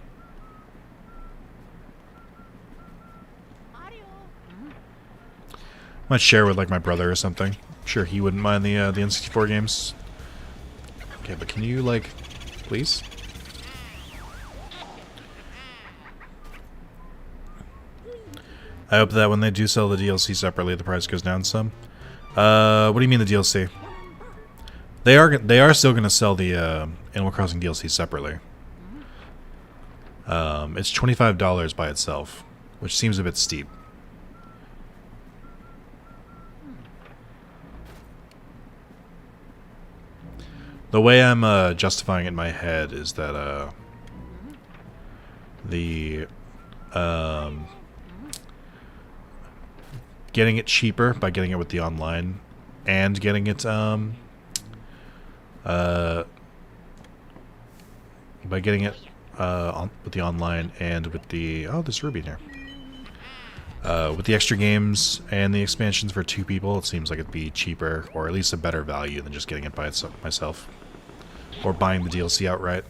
Might share with like my brother or something. I'm sure he wouldn't mind the N64 games. Okay, but can you like, please? I hope that when they do sell the DLC separately, the price goes down some. What do you mean the DLC? They are still going to sell the Animal Crossing DLC separately. It's $25 by itself, which seems a bit steep. The way I'm justifying it in my head is that the getting it cheaper by getting it with the online and getting it by getting it with the online and with the... Oh, there's Ruby in here. With the extra games and the expansions for 2 people, it seems like it'd be cheaper, or at least a better value than just getting it by itself, myself. Or buying the DLC outright.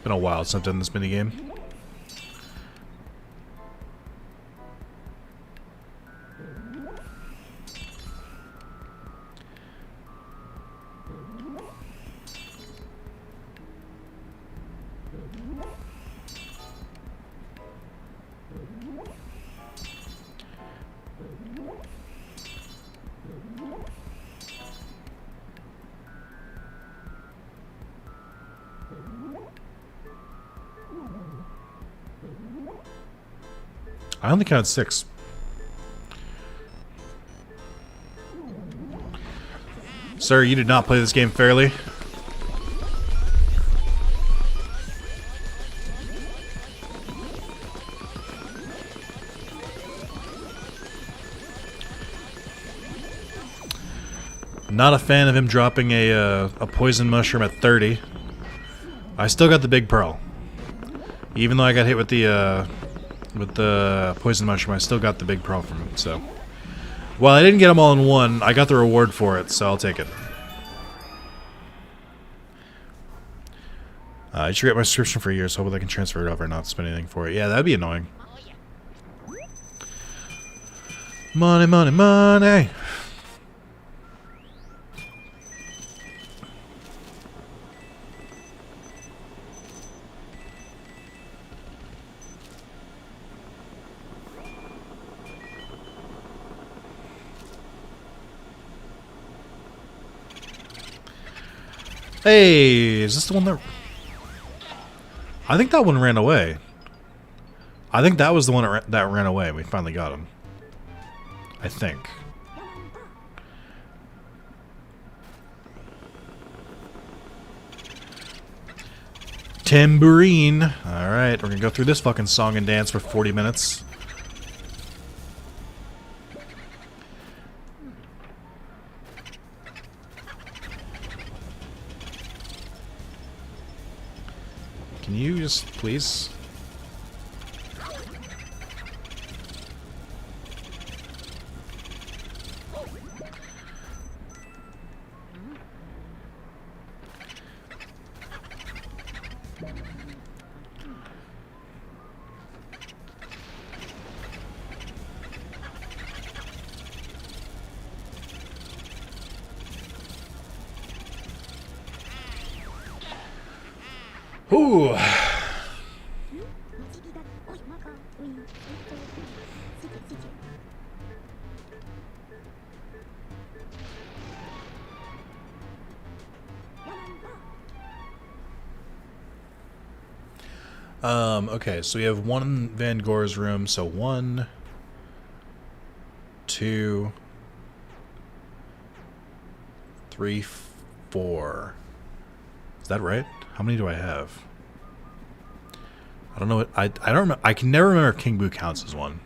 Been a while since I've done this minigame. I only counted 6. Sir, you did not play this game fairly. Not a fan of him dropping a poison mushroom at 30. I still got the big pearl. Even though I got hit with the poison mushroom, I still got the big pearl from it, so... Well, I didn't get them all in one, I got the reward for it, so I'll take it. I should get my subscription for a year, so hopefully I can transfer it over and not spend anything for it. Yeah, that'd be annoying. Money, money, money! Hey, is this the one that... I think that one ran away. I think that was the one that ran away. We finally got him. I think. Tambourine. Alright, we're gonna go through this fucking song and dance for 40 minutes. Can you just, please? Ooh. Okay, so we have one in Van Gore's room, so 1, 2, 3, 4. Is that right? How many do I have? I don't know what I don't remember. I can never remember if King Boo counts as one.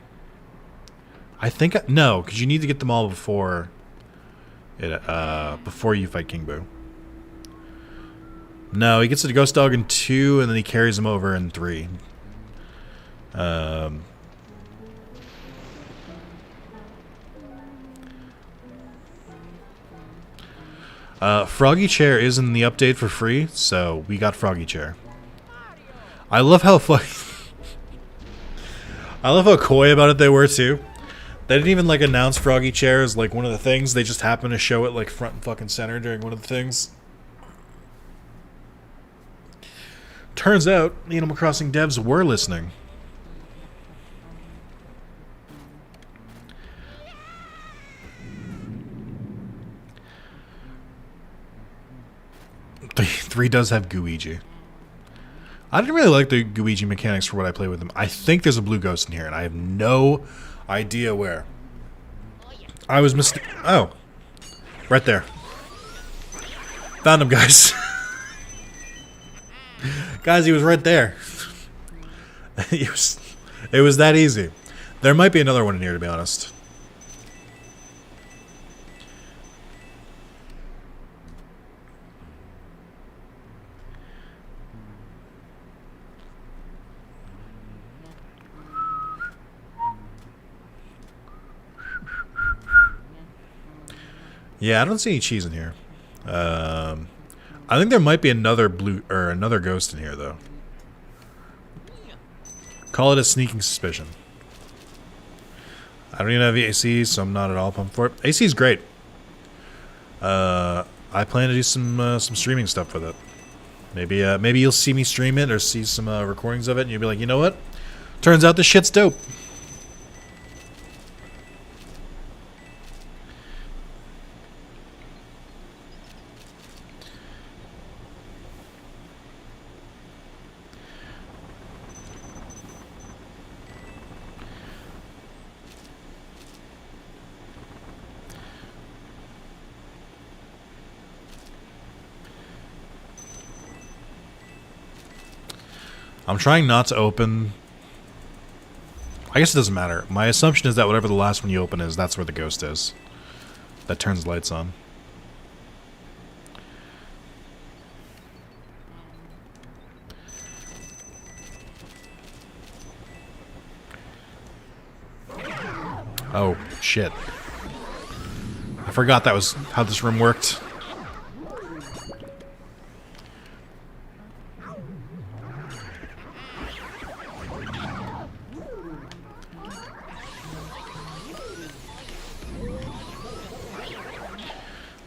I think no, because you need to get them all before before you fight King Boo. No, he gets a ghost dog in 2, and then he carries him over in 3. Froggy Chair is in the update for free, so we got Froggy Chair. I love how I love how coy about it they were too. They didn't even like announce Froggy Chair as like one of the things. They just happened to show it like front and fucking center during one of the things. Turns out the Animal Crossing devs were listening. Three does have Luigi. I didn't really like the Luigi mechanics for what I played with him. I think there's a blue ghost in here, and I have no idea where. I was oh. Right there. Found him, guys. Guys, he was right there. It was that easy. There might be another one in here, to be honest. Yeah, I don't see any cheese in here. I think there might be another another ghost in here, though. Call it a sneaking suspicion. I don't even have AC, so I'm not at all pumped for it. AC is great. I plan to do some streaming stuff with it. Maybe you'll see me stream it or see some recordings of it, and you'll be like, you know what? Turns out this shit's dope. I'm trying not to open... I guess it doesn't matter. My assumption is that whatever the last one you open is, that's where the ghost is. That turns lights on. Oh, shit. I forgot that was how this room worked.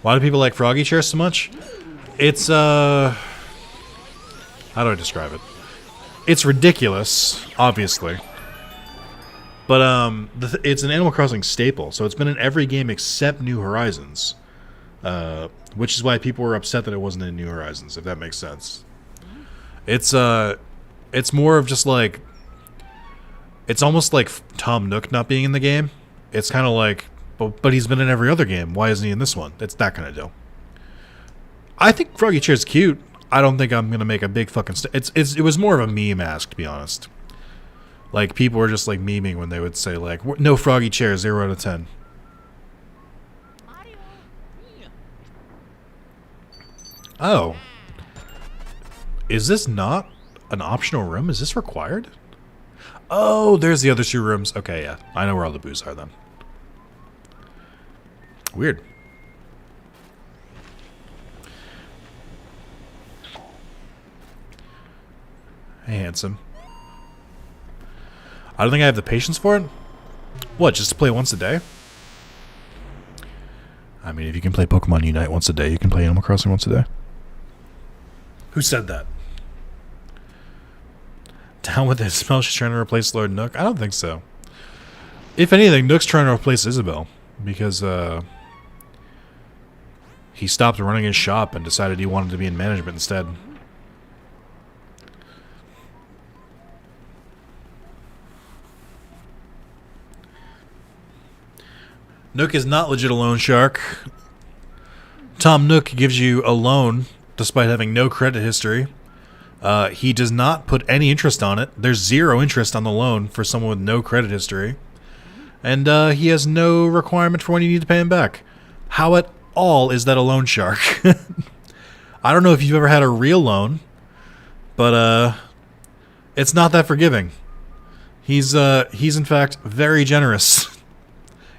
Why do people like froggy chairs so much? It's, how do I describe it? It's ridiculous, obviously. But, it's an Animal Crossing staple, so it's been in every game except New Horizons. Which is why people were upset that it wasn't in New Horizons, if that makes sense. It's more of just like... It's almost like Tom Nook not being in the game. It's kind of like... But he's been in every other game. Why isn't he in this one? It's that kind of deal. I think Froggy Chair's cute. I don't think I'm gonna make a big fucking... It was more of a meme ask, to be honest. Like, people were just, like, memeing when they would say, like, no Froggy Chair, 0 out of 10. Oh. Is this not an optional room? Is this required? Oh, there's the other two rooms. Okay, yeah. I know where all the boos are, then. Weird. Hey, handsome. I don't think I have the patience for it. What, just to play once a day? I mean, if you can play Pokemon Unite once a day, you can play Animal Crossing once a day. Who said that? Down with it. Smell she's trying to replace Lord Nook? I don't think so. If anything, Nook's trying to replace Isabelle. Because, he stopped running his shop and decided he wanted to be in management instead. Nook is not legit a loan shark. Tom Nook gives you a loan despite having no credit history. He does not put any interest on it. There's 0 interest on the loan for someone with no credit history. And he has no requirement for when you need to pay him back. How at all is that a loan shark? I don't know if you've ever had a real loan, but it's not that forgiving. He's in fact very generous.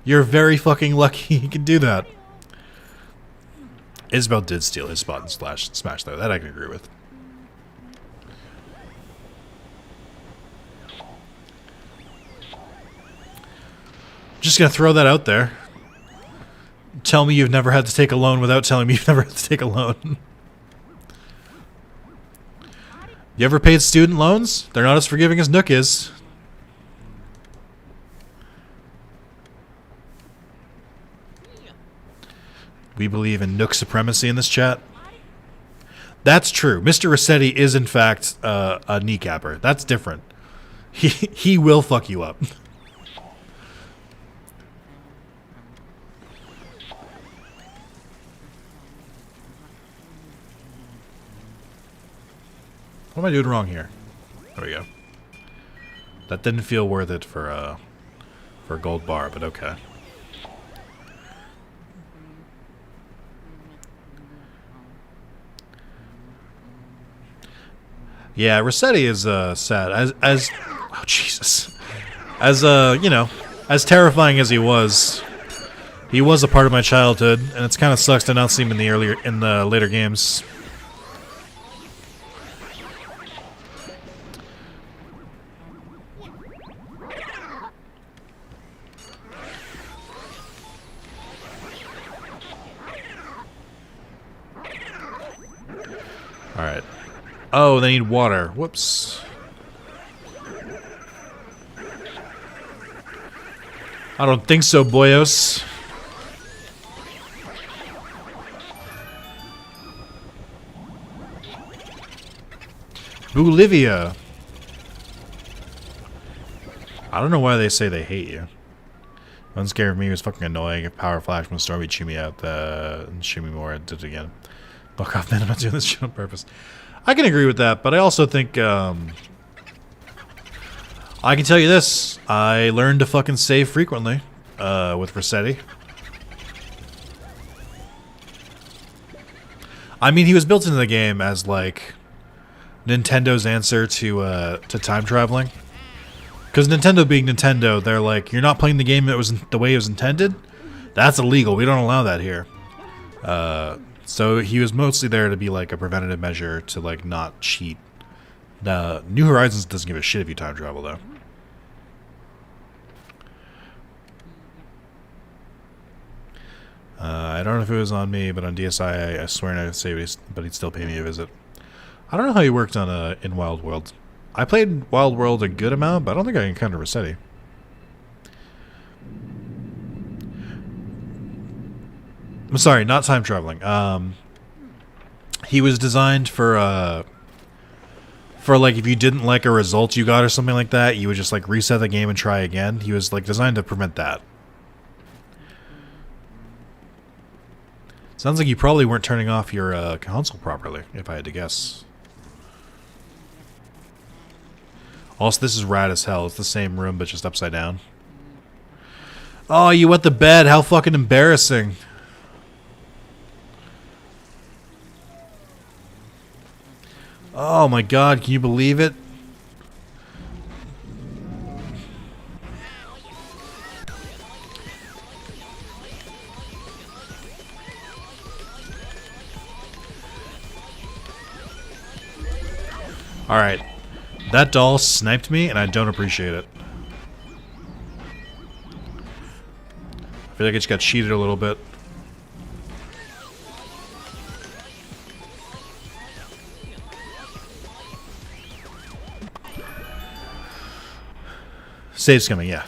You're very fucking lucky he can do that. Isabelle did steal his spot in Smash though. That I can agree with. Just gonna throw that out there. Tell me you've never had to take a loan without telling me you've never had to take a loan. You ever paid student loans? They're not as forgiving as Nook is. We believe in Nook supremacy in this chat. That's true. Mr. Rossetti is in fact a kneecapper. That's different. He will fuck you up. What am I doing wrong here? There we go. That didn't feel worth it for a gold bar, but okay. Yeah, Rossetti is sad. As oh Jesus, as you know, as terrifying as he was a part of my childhood, and it's kind of sucks to not see him in the later games. All right. Oh, they need water. Whoops. I don't think so, boyos. Bolivia. I don't know why they say they hate you. One scare of me was fucking annoying. If Power Flash when Stormy chew me out and chew me more, I did it again. Fuck off, man. I'm not doing this shit on purpose. I can agree with that, but I also think, I can tell you this. I learned to fucking save frequently, with Rossetti. I mean, he was built into the game as, like, Nintendo's answer to time traveling. Because Nintendo being Nintendo, they're like, you're not playing the game that was the way it was intended? That's illegal. We don't allow that here. So he was mostly there to be like a preventative measure to like not cheat. New Horizons doesn't give a shit if you time travel though. I don't know if it was on me, but on DSi, I swear not to say, but he'd still pay me a visit. I don't know how he worked on in Wild World. I played Wild World a good amount, but I don't think I encountered Rossetti. I'm sorry, not time traveling. He was designed for like if you didn't like a result you got or something like that, you would just like reset the game and try again. He was like designed to prevent that. Sounds like you probably weren't turning off your console properly, if I had to guess. Also, this is rad as hell. It's the same room, but just upside down. Oh, you wet the bed. How fucking embarrassing. Oh my god, can you believe it? Alright. That doll sniped me and I don't appreciate it. I feel like I just got cheated a little bit. Save's coming, yeah.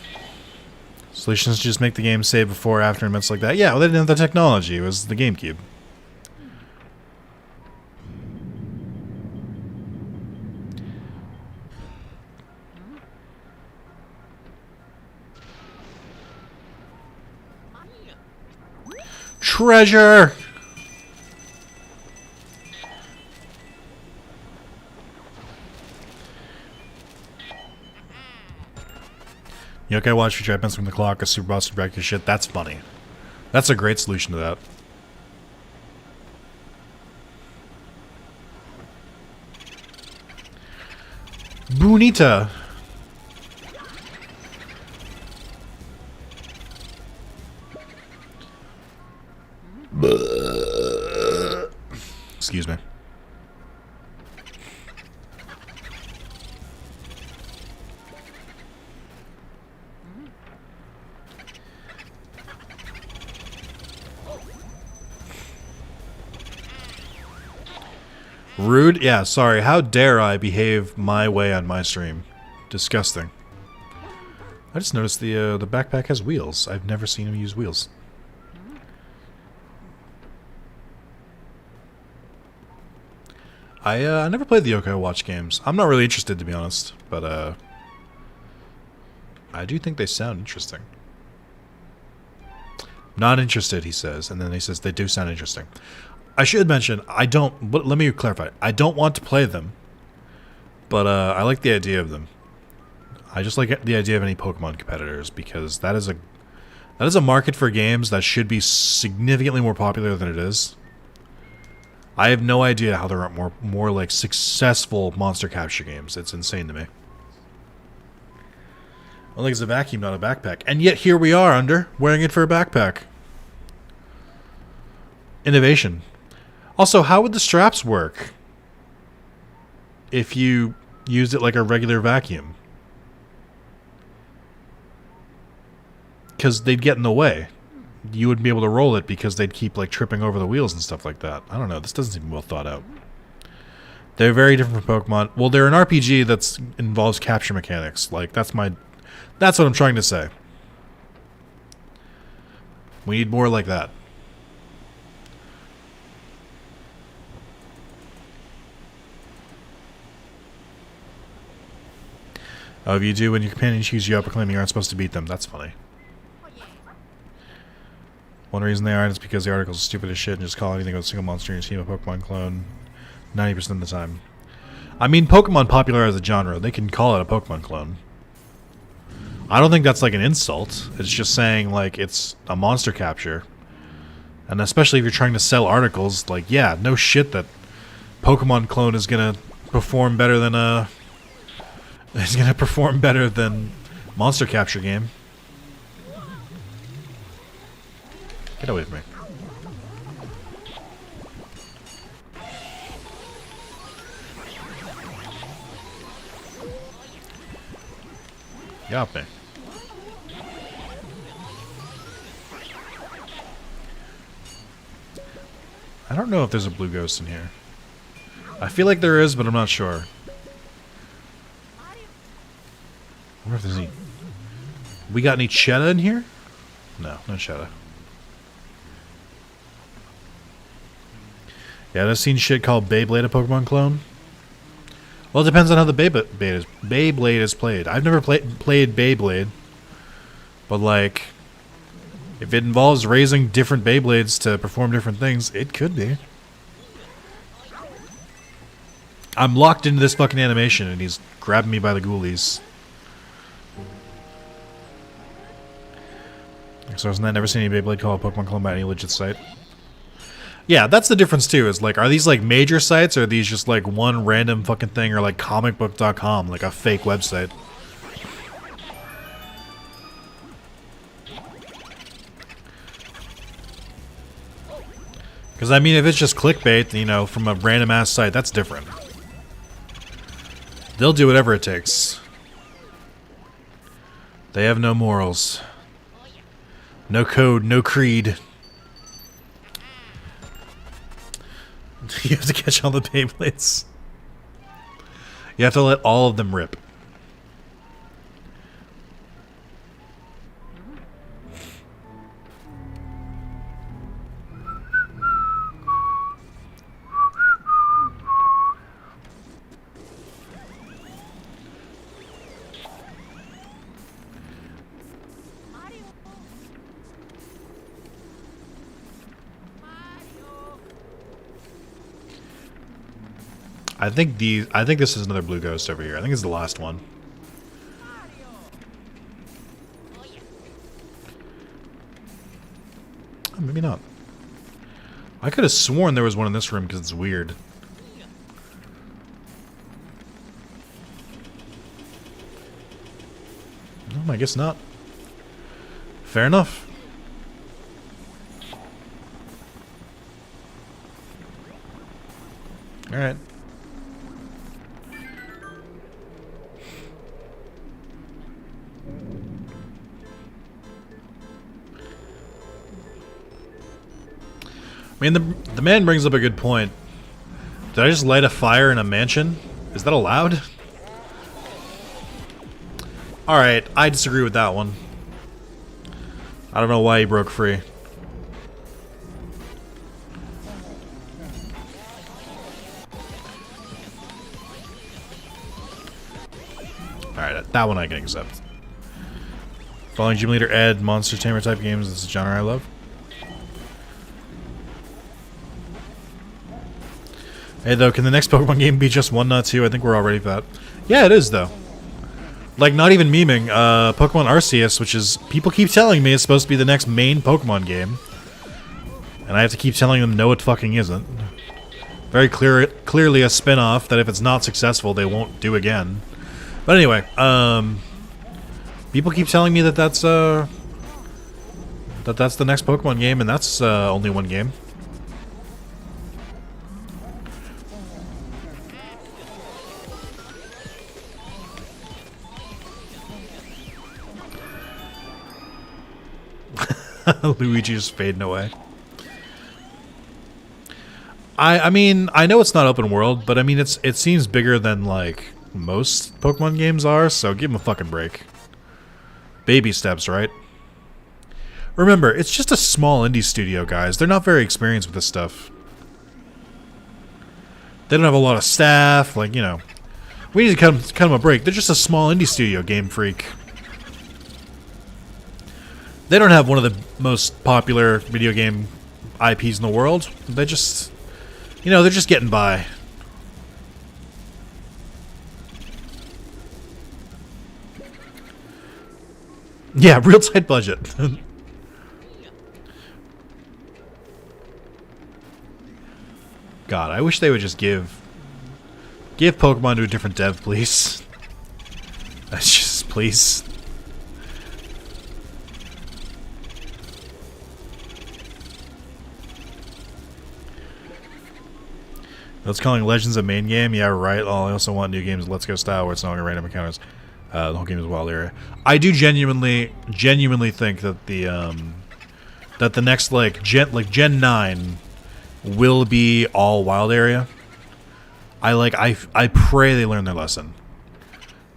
Solutions just make the game save before, after, and events like that. Yeah, well, they didn't have the technology. It was the GameCube. Treasure! Yokai watch for Japanese from the clock, a super boss to break your shit. That's funny. That's a great solution to that. Bonita. Excuse me. Rude? Yeah, sorry. How dare I behave my way on my stream? Disgusting. I just noticed the backpack has wheels. I've never seen him use wheels. I never played the Yokai Watch games. I'm not really interested, to be honest, but I do think they sound interesting. Not interested, he says, and then he says they do sound interesting. I should mention, I don't, but let me clarify. I don't want to play them But I like the idea of them. I just like the idea of any Pokemon competitors because that is a market for games that should be significantly more popular than it is. I have no idea how there aren't more like successful monster capture games. It's insane to me. Well, like it's a vacuum, not a backpack, and yet here we are wearing it for a backpack. Innovation. Also, how would the straps work if you used it like a regular vacuum? Because they'd get in the way. You wouldn't be able to roll it because they'd keep like tripping over the wheels and stuff like that. I don't know. This doesn't seem well thought out. They're very different from Pokemon. Well, they're an RPG that involves capture mechanics. Like that's what I'm trying to say. We need more like that. Oh, if you do, when your companion chews you up or claiming you aren't supposed to beat them. That's funny. One reason they aren't is because the articles are stupid as shit and just call anything with a single monster in your team a Pokemon clone 90% of the time. I mean, Pokemon popularized the genre. They can call it a Pokemon clone. I don't think that's like an insult. It's just saying like it's a monster capture. And especially if you're trying to sell articles, like, yeah, no shit that Pokemon clone is gonna perform better than monster capture game. Get away from me. Get off me. I don't know if there's a blue ghost in here. I feel like there is, but I'm not sure. I wonder if there's any... We got any Cheddar in here? No, no Cheddar. Yeah, I've seen shit called Beyblade a Pokemon clone. Well, it depends on how the Beyblade is played. I've never played Beyblade, but like, if it involves raising different Beyblades to perform different things, it could be. I'm locked into this fucking animation, and he's grabbing me by the ghoulies. So I've never seen any Beyblade call a Pokemon clone by any legit site. Yeah, that's the difference too, is like, are these like major sites, or are these just like one random fucking thing, or like comicbook.com, like a fake website? Because I mean, if it's just clickbait, you know, from a random ass site, that's different. They'll do whatever it takes. They have no morals. No code, no creed. You have to catch all the Beyblades. You have to let all of them rip. I think this is another blue ghost over here. I think it's the last one. Oh, maybe not. I could have sworn there was one in this room because it's weird. No, I guess not. Fair enough. Alright. I mean, the man brings up a good point. Did I just light a fire in a mansion? Is that allowed? Alright, I disagree with that one. I don't know why he broke free. Alright, that one I can accept. Following Gym Leader Ed, Monster Tamer type games, this is a genre I love. Hey, though, can the next Pokemon game be just one, not two? I think we're all ready for that. Yeah, it is, though. Like, not even memeing. Pokemon Arceus, which is... People keep telling me it's supposed to be the next main Pokemon game. And I have to keep telling them, no, it fucking isn't. Very clearly a spin-off that if it's not successful, they won't do again. But anyway, people keep telling me that that's the next Pokemon game, and that's only one game. Luigi just fading away. I mean, I know it's not open world, but I mean, it seems bigger than, like, most Pokemon games are, so give them a fucking break. Baby steps, right? Remember, it's just a small indie studio, guys. They're not very experienced with this stuff. They don't have a lot of staff, like, you know. We need to cut them a break. They're just a small indie studio, Game Freak. They don't have one of the most popular video game IPs in the world. They just, you know, they're just getting by. Yeah, real tight budget. God, I wish they would just give Pokemon to a different dev, please. That's just, please. Let's calling Legends a main game. Yeah, right. Oh, I also want new games Let's Go style where it's not only random encounters. The whole game is wild area. I do genuinely think that the next Gen 9 will be all wild area. I pray they learn their lesson,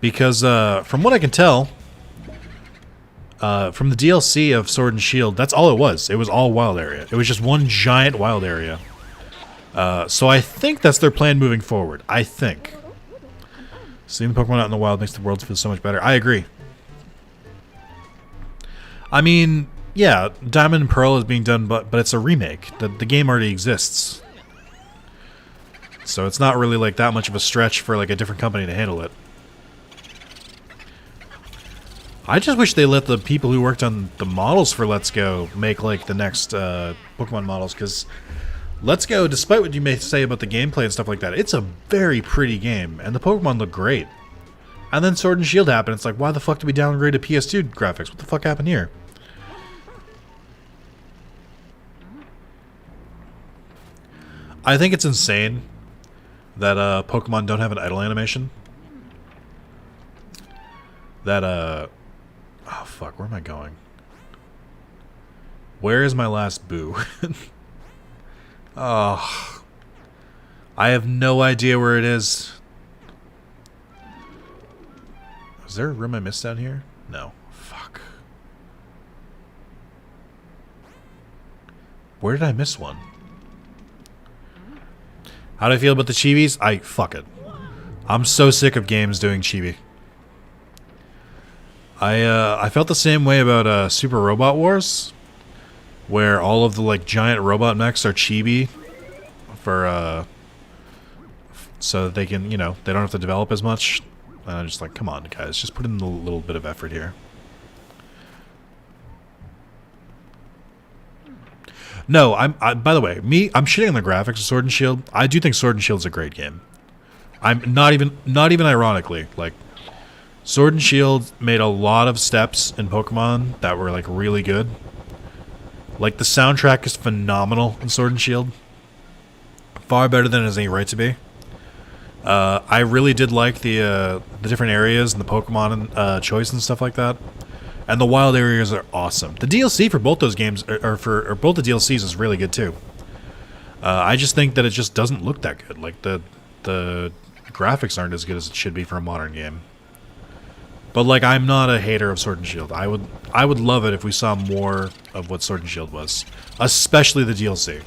because from what I can tell, from the DLC of Sword and Shield, that's all it was. It was all wild area. It was just one giant wild area. So I think that's their plan moving forward. I think. Seeing Pokemon out in the wild makes the world feel so much better. I agree. I mean, yeah, Diamond and Pearl is being done, but it's a remake. The game already exists. So it's not really like that much of a stretch for like a different company to handle it. I just wish they let the people who worked on the models for Let's Go make like the next Pokemon models, because Let's Go, despite what you may say about the gameplay and stuff like that, it's a very pretty game, and the Pokemon look great. And then Sword and Shield happened. It's like, why the fuck did we downgrade to PS2 graphics? What the fuck happened here? I think it's insane that Pokemon don't have an idle animation. That, oh fuck, where am I going? Where is my last boo? Oh, I have no idea where it is. Is there a room I missed down here? No. Fuck. Where did I miss one? How do I feel about the chibis? Fuck it. I'm so sick of games doing chibi. I felt the same way about Super Robot Wars, where all of the like giant robot mechs are chibi for so that they can, you know, they don't have to develop as much. And I'm just like, come on, guys, just put in a little bit of effort here. No, by the way, I'm shitting on the graphics of Sword and Shield. I do think Sword and Shield's a great game. I'm not even ironically, like, Sword and Shield made a lot of steps in Pokemon that were like really good. Like, the soundtrack is phenomenal in Sword and Shield. Far better than it has any right to be. I really did like the different areas and the Pokemon choice and stuff like that. And the wild areas are awesome. The DLC for both those games, or both the DLCs, is really good too. I just think that it just doesn't look that good. Like, the graphics aren't as good as it should be for a modern game. But like, I'm not a hater of Sword and Shield. I would love it if we saw more of what Sword and Shield was, especially the DLC.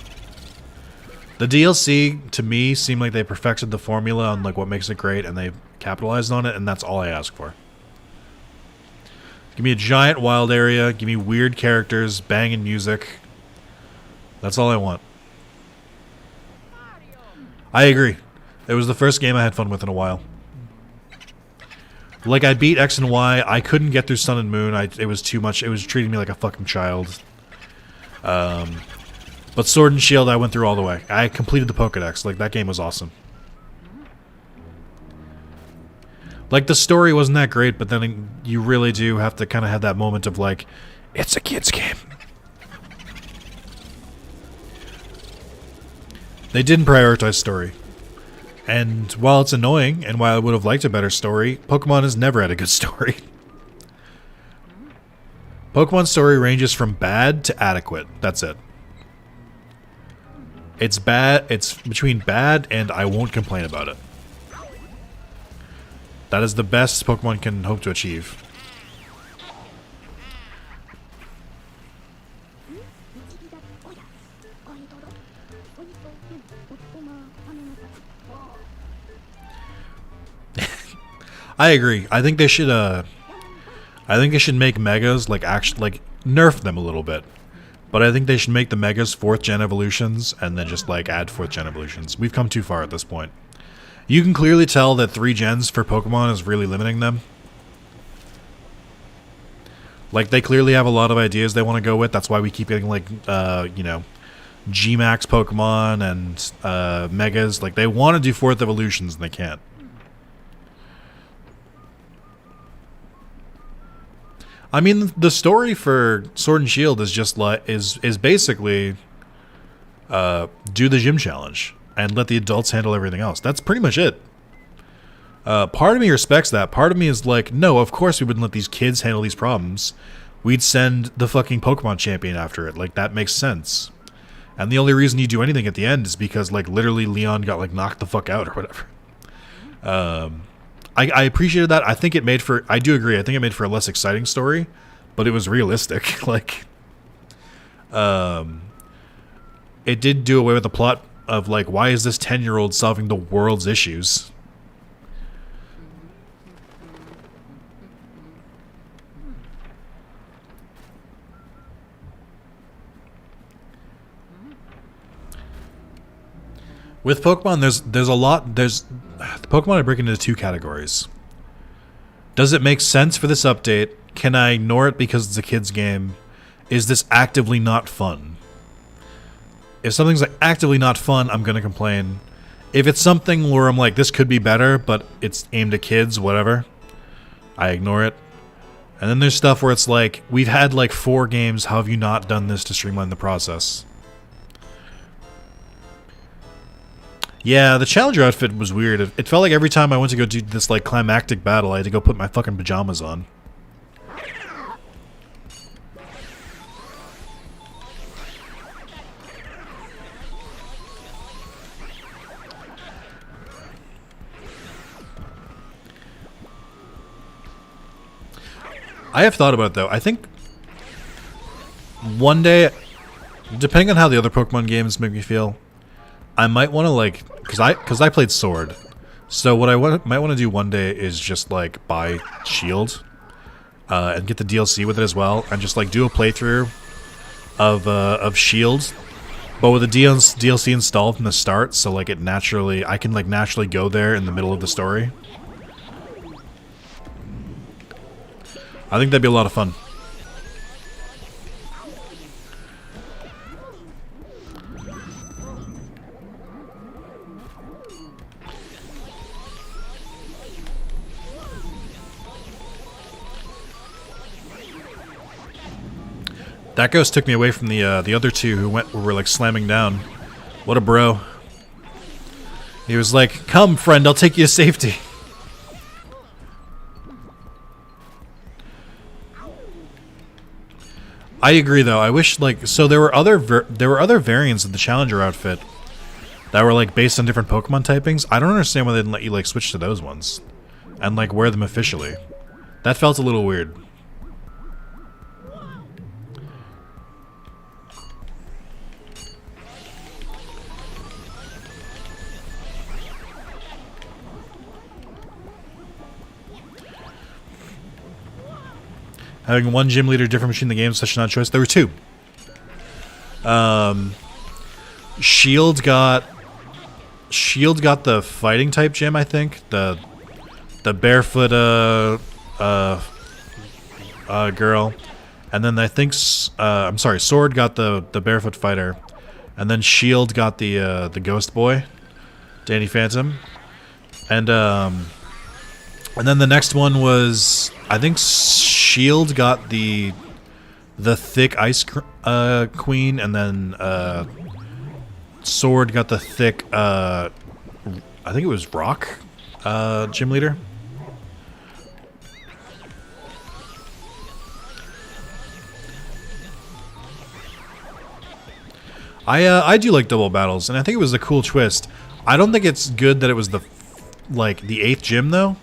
The DLC to me seemed like they perfected the formula on like what makes it great, and they capitalized on it, and that's all I ask for. Give me a giant wild area. Give me weird characters, banging music. That's all I want. I agree. It was the first game I had fun with in a while. Like, I beat X and Y. I couldn't get through Sun and Moon. It was too much. It was treating me like a fucking child. But Sword and Shield, I went through all the way. I completed the Pokédex. Like, that game was awesome. Like, the story wasn't that great, but then you really do have to kind of have that moment of, like, it's a kid's game. They didn't prioritize story. And while it's annoying, and while I would have liked a better story, Pokemon has never had a good story. Pokemon's story ranges from bad to adequate. That's it. It's bad. It's between bad and I won't complain about it. That is the best Pokemon can hope to achieve. I agree. I think they should make Megas like nerf them a little bit. But I think they should make the Megas 4th gen evolutions and then just like add 4th gen evolutions. We've come too far at this point. You can clearly tell that 3 gens for Pokemon is really limiting them. Like, they clearly have a lot of ideas they want to go with. That's why we keep getting like you know, G-Max Pokemon and Megas. Like, they want to do 4th evolutions and they can't. I mean, the story for Sword and Shield is just like is basically do the gym challenge and let the adults handle everything else. That's pretty much it. Part of me respects that. Part of me is like, no, of course we wouldn't let these kids handle these problems. We'd send the fucking Pokemon champion after it. Like, that makes sense. And the only reason you do anything at the end is because, like, literally Leon got, like, knocked the fuck out or whatever. I appreciated that. I think it made for... I do agree. I think it made for a less exciting story, but it was realistic. Like, it did do away with the plot of, like, why is this 10-year-old solving the world's issues? With Pokemon, there's a lot. The Pokemon I break into 2 categories. Does it make sense for this update? Can I ignore it because it's a kid's game? Is this actively not fun? If something's like actively not fun, I'm gonna complain. If it's something where I'm like, this could be better, but it's aimed at kids, whatever, I ignore it. And then there's stuff where it's like, we've had like 4 games, how have you not done this to streamline the process? Yeah, the Challenger outfit was weird. It felt like every time I went to go do this, like, climactic battle, I had to go put my fucking pajamas on. I have thought about it, though. I think one day, depending on how the other Pokemon games make me feel, I might want to, like, because I played Sword, so what I might want to do one day is just like buy Shield, and get the DLC with it as well, and just like do a playthrough of Shield, but with the DLC installed from the start, so like I can like naturally go there in the middle of the story. I think that'd be a lot of fun. That ghost took me away from the other 2 who were like slamming down. What a bro. He was like, "Come, friend, I'll take you to safety." I agree, though. I wish, like, so there were other variants of the Challenger outfit that were like based on different Pokemon typings. I don't understand why they didn't let you like switch to those ones and like wear them officially. That felt a little weird. Having one gym leader different between the games is such an odd choice. There were 2. Shield got Shield got the fighting type gym, I think. The barefoot girl. And then I think I'm sorry, Sword got the barefoot fighter. And then Shield got the ghost boy, Danny Phantom. And then the next one was, I think Shield got the thick ice queen, and then Sword got the thick I think it was rock gym leader. I do like double battles, and I think it was a cool twist. I don't think it's good that it was the 8th gym though.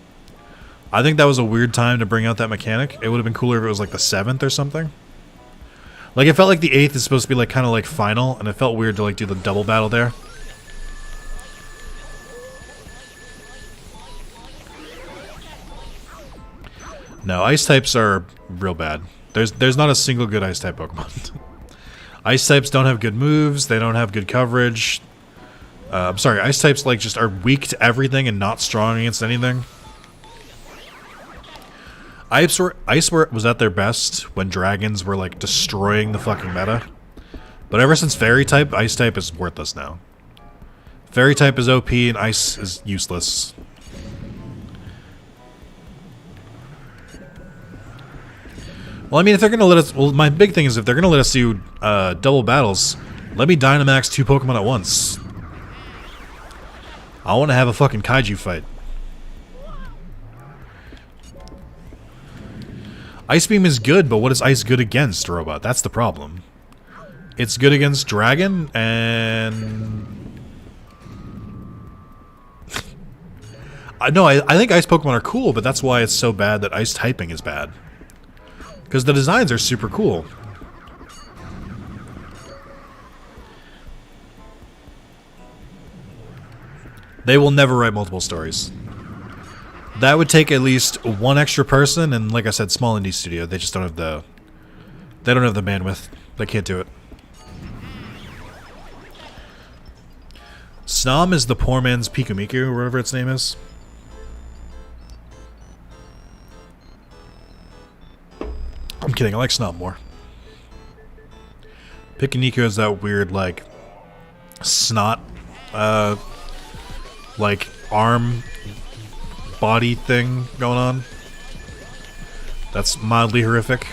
I think that was a weird time to bring out that mechanic. It would have been cooler if it was like the 7th or something. Like, it felt like the 8th is supposed to be like kind of like final, and it felt weird to like do the double battle there. No, ice types are real bad. There's not a single good ice type Pokemon. Ice types don't have good moves. They don't have good coverage. I'm sorry, ice types like just are weak to everything and not strong against anything. Ice was at their best when dragons were like destroying the fucking meta. But ever since fairy type, ice type is worthless now. Fairy type is OP and ice is useless. Well, I mean, if they're gonna let us, well, my big thing is if they're gonna let us do double battles, let me Dynamax 2 Pokemon at once. I want to have a fucking kaiju fight. Ice Beam is good, but what is Ice good against, Robot? That's the problem. It's good against Dragon, and... No, I think Ice Pokemon are cool, but that's why it's so bad that Ice typing is bad. Because the designs are super cool. They will never write multiple stories. That would take at least one extra person, and like I said, small indie studio. They just don't have the... They don't have the bandwidth. They can't do it. Snom is the poor man's Pikumiku, or whatever its name is. I'm kidding, I like Snom more. Pikumiku has that weird, like, snot, like, arm body thing going on. That's mildly horrific.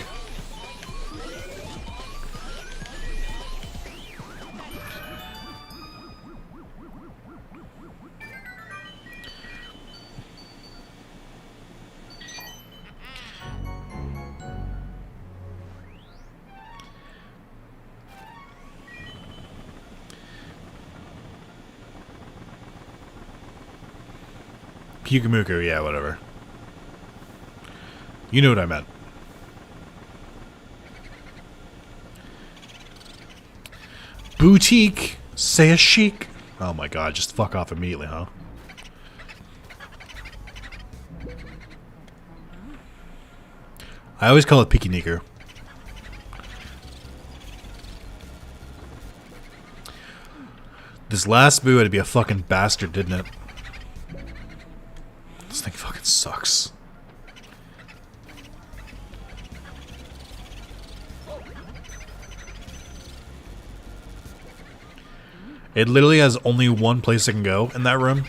Pukumuku, yeah, whatever. You know what I meant. Boutique, say a chic. Oh my god, just fuck off immediately, huh? I always call it Pikiniku. This last boo had to be a fucking bastard, didn't it? This thing fucking sucks. It literally has only one place it can go in that room.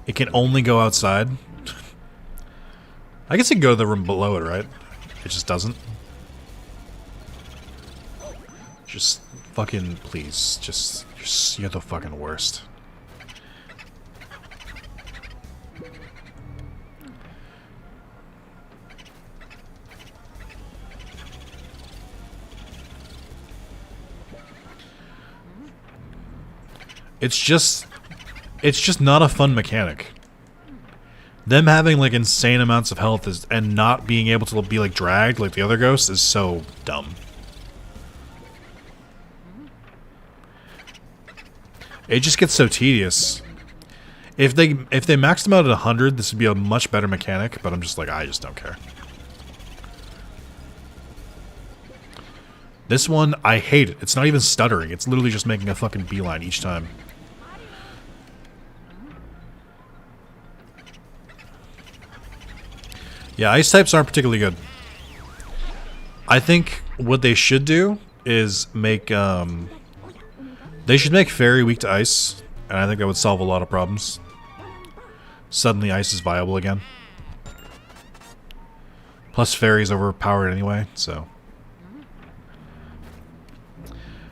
It can only go outside. I guess it can go to the room below it, right? It just doesn't. Just fucking please. You're the fucking worst. It's just not a fun mechanic. Them having like insane amounts of health and not being able to be like dragged like the other ghosts is so dumb. It just gets so tedious. If they maxed them out at 100, this would be a much better mechanic, but I'm just like, I just don't care. This one, I hate it. It's not even stuttering. It's literally just making a fucking beeline each time. Yeah, ice types aren't particularly good. I think what they should do is make they should make fairy weak to ice, and I think that would solve a lot of problems. Suddenly ice is viable again. Plus fairy's overpowered anyway, so.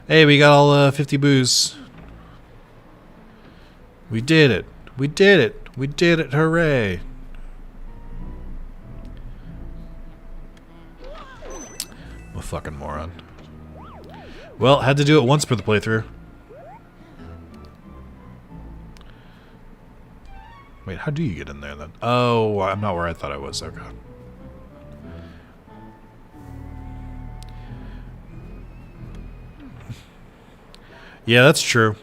Hey, we got all 50 boos. We did it. We did it. We did it. Hooray. I'm a fucking moron. Well, had to do it once for the playthrough. Wait, how do you get in there then? Oh, I'm not where I thought I was. Okay. Yeah, that's true.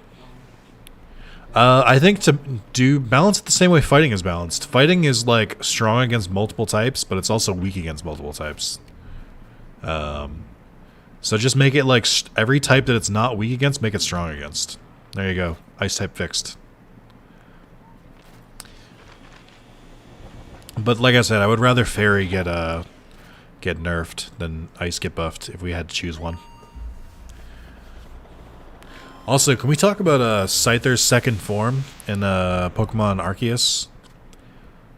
I think to do balance it the same way fighting is balanced. Fighting is like strong against multiple types, but it's also weak against multiple types. So just make it like every type that it's not weak against, make it strong against. There you go. Ice type fixed. But like I said, I would rather fairy get nerfed than ice get buffed if we had to choose one. Also, can we talk about Scyther's second form in Pokemon Arceus?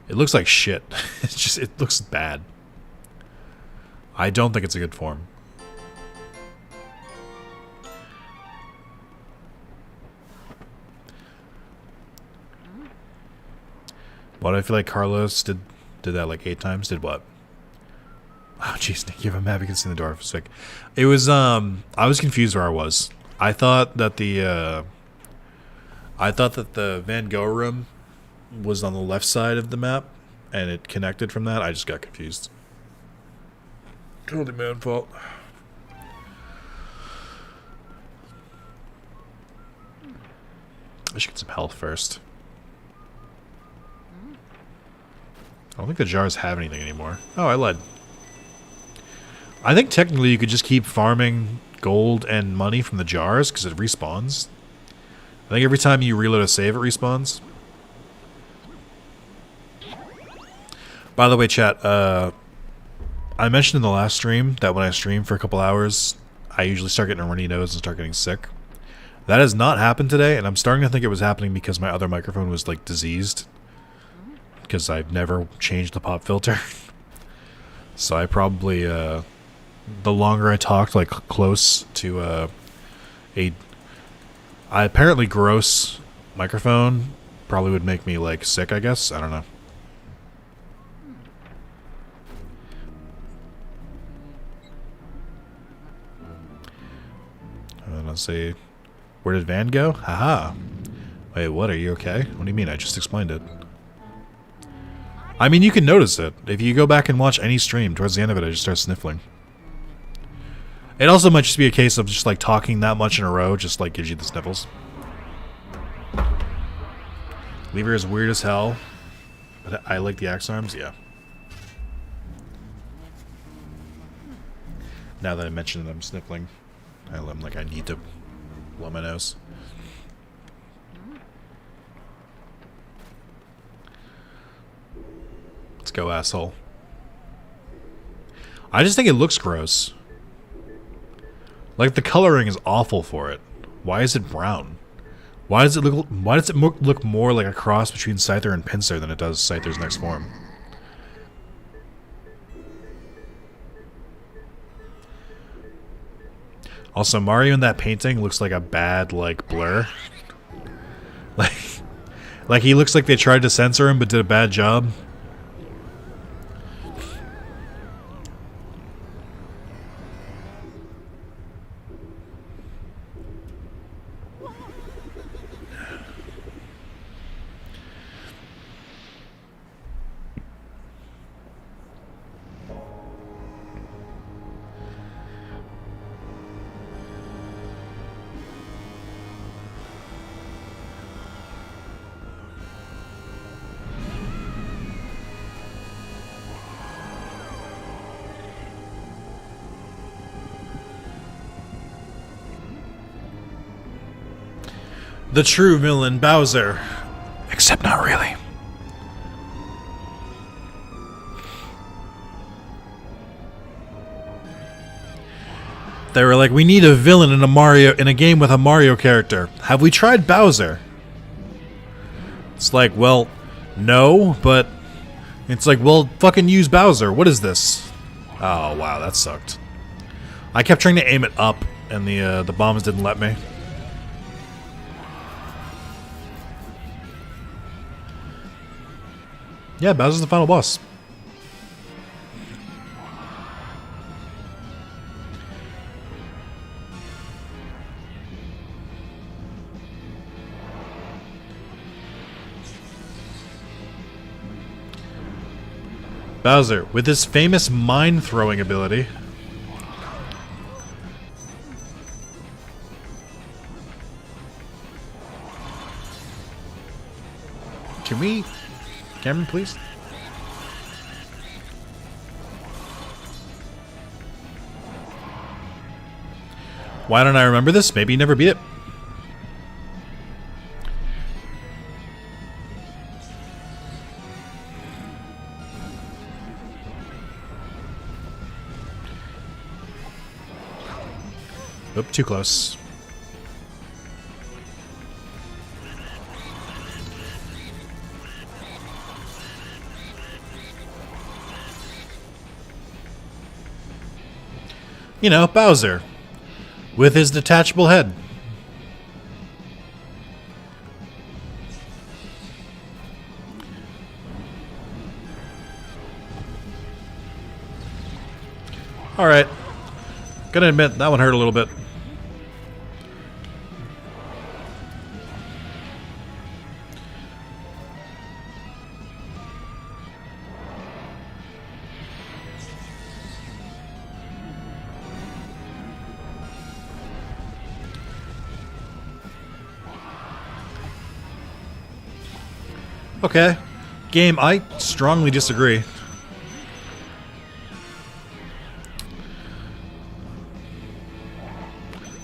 It looks like shit. It looks bad. I don't think it's a good form. Why do I feel like Carlos did that like 8 times? Did what? Oh jeez, Nick, I'm happy to see the door for a sec. It was I was confused where I was. I thought that the Van Gogh room was on the left side of the map, and it connected from that. I just got confused. Totally my own fault. I should get some health first. I don't think the jars have anything anymore. Oh, I lied. I think technically you could just keep farming gold and money from the jars because it respawns. I think every time you reload a save, it respawns. By the way, chat, I mentioned in the last stream that when I stream for a couple hours, I usually start getting a runny nose and start getting sick. That has not happened today, and I'm starting to think it was happening because my other microphone was like diseased. Because I've never changed the pop filter. So I probably, the longer I talked, like close to a apparently gross microphone probably would make me like sick, I guess. I don't know. Let's see. Where did Van go? Haha. Wait, what? Are you okay? What do you mean? I just explained it. I mean, you can notice it. If you go back and watch any stream, towards the end of it, I just start sniffling. It also might just be a case of just like talking that much in a row just like gives you the sniffles. Lever is weird as hell, but I like the axe arms, yeah. Now that I mentioned it, I'm sniffling. I'm like, I need to blow my nose. Let's go, asshole. I just think it looks gross. Like, the coloring is awful for it. Why is it brown? Why does it look more like a cross between Scyther and Pinsir than it does Scyther's next form? Also, Mario in that painting looks like a bad, like, blur. Like he looks like they tried to censor him but did a bad job. The true villain, Bowser. Except not really. They were like, we need a villain in a game with a Mario character. Have we tried Bowser? It's like, well, no, but it's like, well, fucking use Bowser. What is this? Oh, wow, that sucked. I kept trying to aim it up, and the bombs didn't let me. Yeah, Bowser's the final boss. Bowser, with his famous mine-throwing ability. Can we... Cameron, please? Why don't I remember this? Maybe you never beat it. Oop, too close. You know, Bowser. With his detachable head. Alright. Gonna admit, that one hurt a little bit. Okay. Game, I strongly disagree.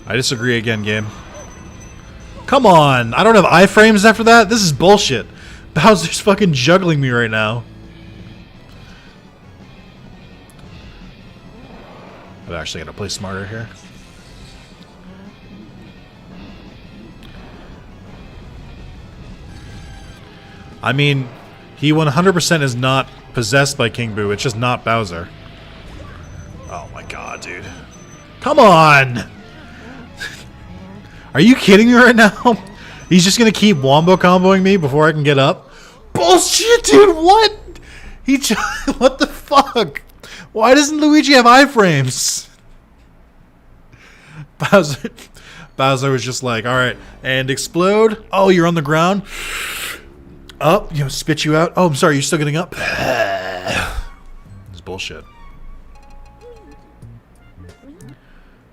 I disagree again, game. Come on! I don't have iframes after that? This is bullshit. Bowser's fucking juggling me right now. I'm actually gonna play smarter here. I mean, he 100% is not possessed by King Boo. It's just not Bowser. Oh my god, dude. Come on! Are you kidding me right now? He's just gonna keep wombo comboing me before I can get up? Bullshit, dude! What? He just... What the fuck? Why doesn't Luigi have iframes? Bowser was just like, alright, and explode. Oh, you're on the ground. Up, you know, spit you out. Oh, I'm sorry, you're still getting up? It's bullshit.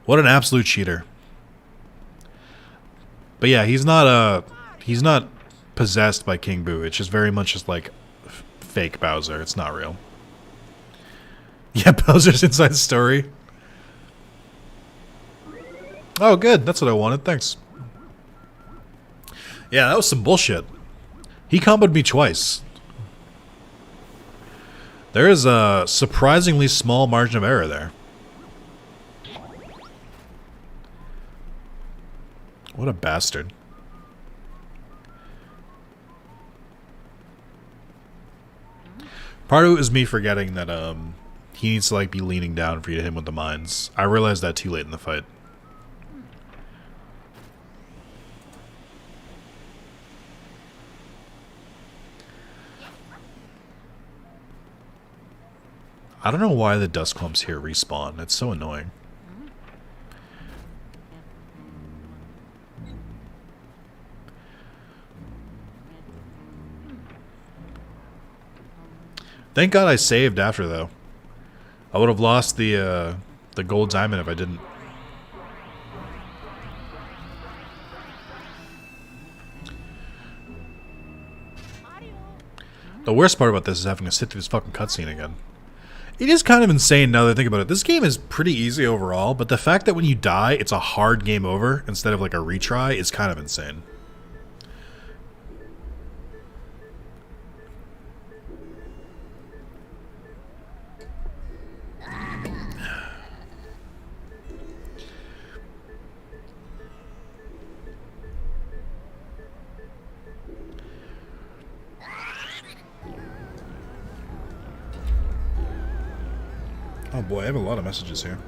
What an absolute cheater. But yeah, he's not possessed by King Boo. It's just very much just like fake Bowser. It's not real. Yeah, Bowser's inside the story. Oh, good. That's what I wanted. Thanks. Yeah, that was some bullshit. He comboed me twice. There is a surprisingly small margin of error there. What a bastard. Part of it was me forgetting that he needs to like be leaning down for you to hit him with the mines. I realized that too late in the fight. I don't know why the dust clumps here respawn. It's so annoying. Thank God I saved after, though. I would have lost the gold diamond if I didn't. The worst part about this is having to sit through this fucking cutscene again. It is kind of insane now that I think about it. This game is pretty easy overall, but the fact that when you die, it's a hard game over instead of like a retry is kind of insane. boy, I have a lot of messages here.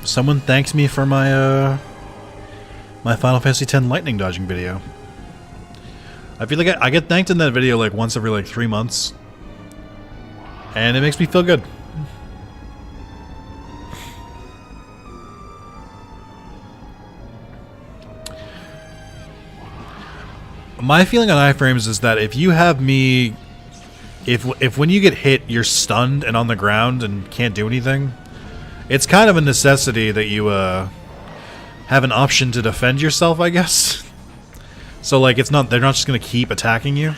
Someone thanks me for my my Final Fantasy X lightning dodging video. I feel like I get thanked in that video like once every like 3 months, and it makes me feel good. My feeling on iframes is that if you have me, if when you get hit you're stunned and on the ground and can't do anything, it's kind of a necessity that you have an option to defend yourself, I guess. So like they're not just gonna keep attacking you.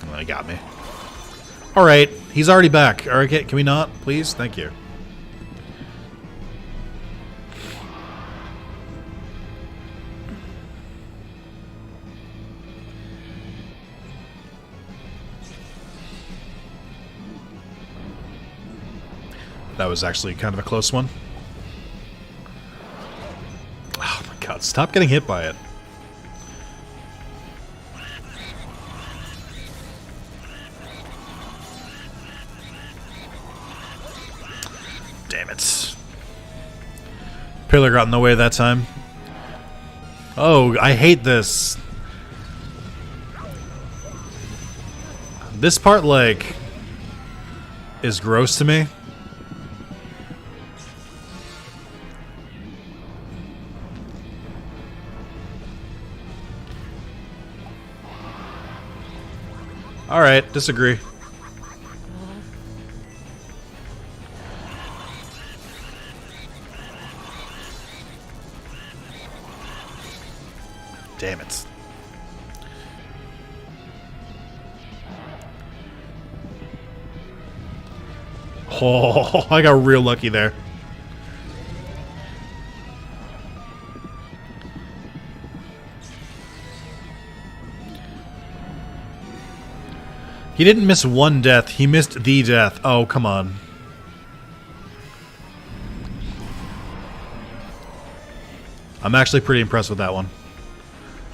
Oh, they got me. Alright, he's already back. Alright, can we not, please? Thank you. That was actually kind of a close one. Oh my god, stop getting hit by it. Damn it. Pillar got in the way that time. Oh, I hate this. This part, like, is gross to me. Alright, disagree. Damn it. Oh, I got real lucky there. He didn't miss one death, he missed the death. Oh, come on. I'm actually pretty impressed with that one.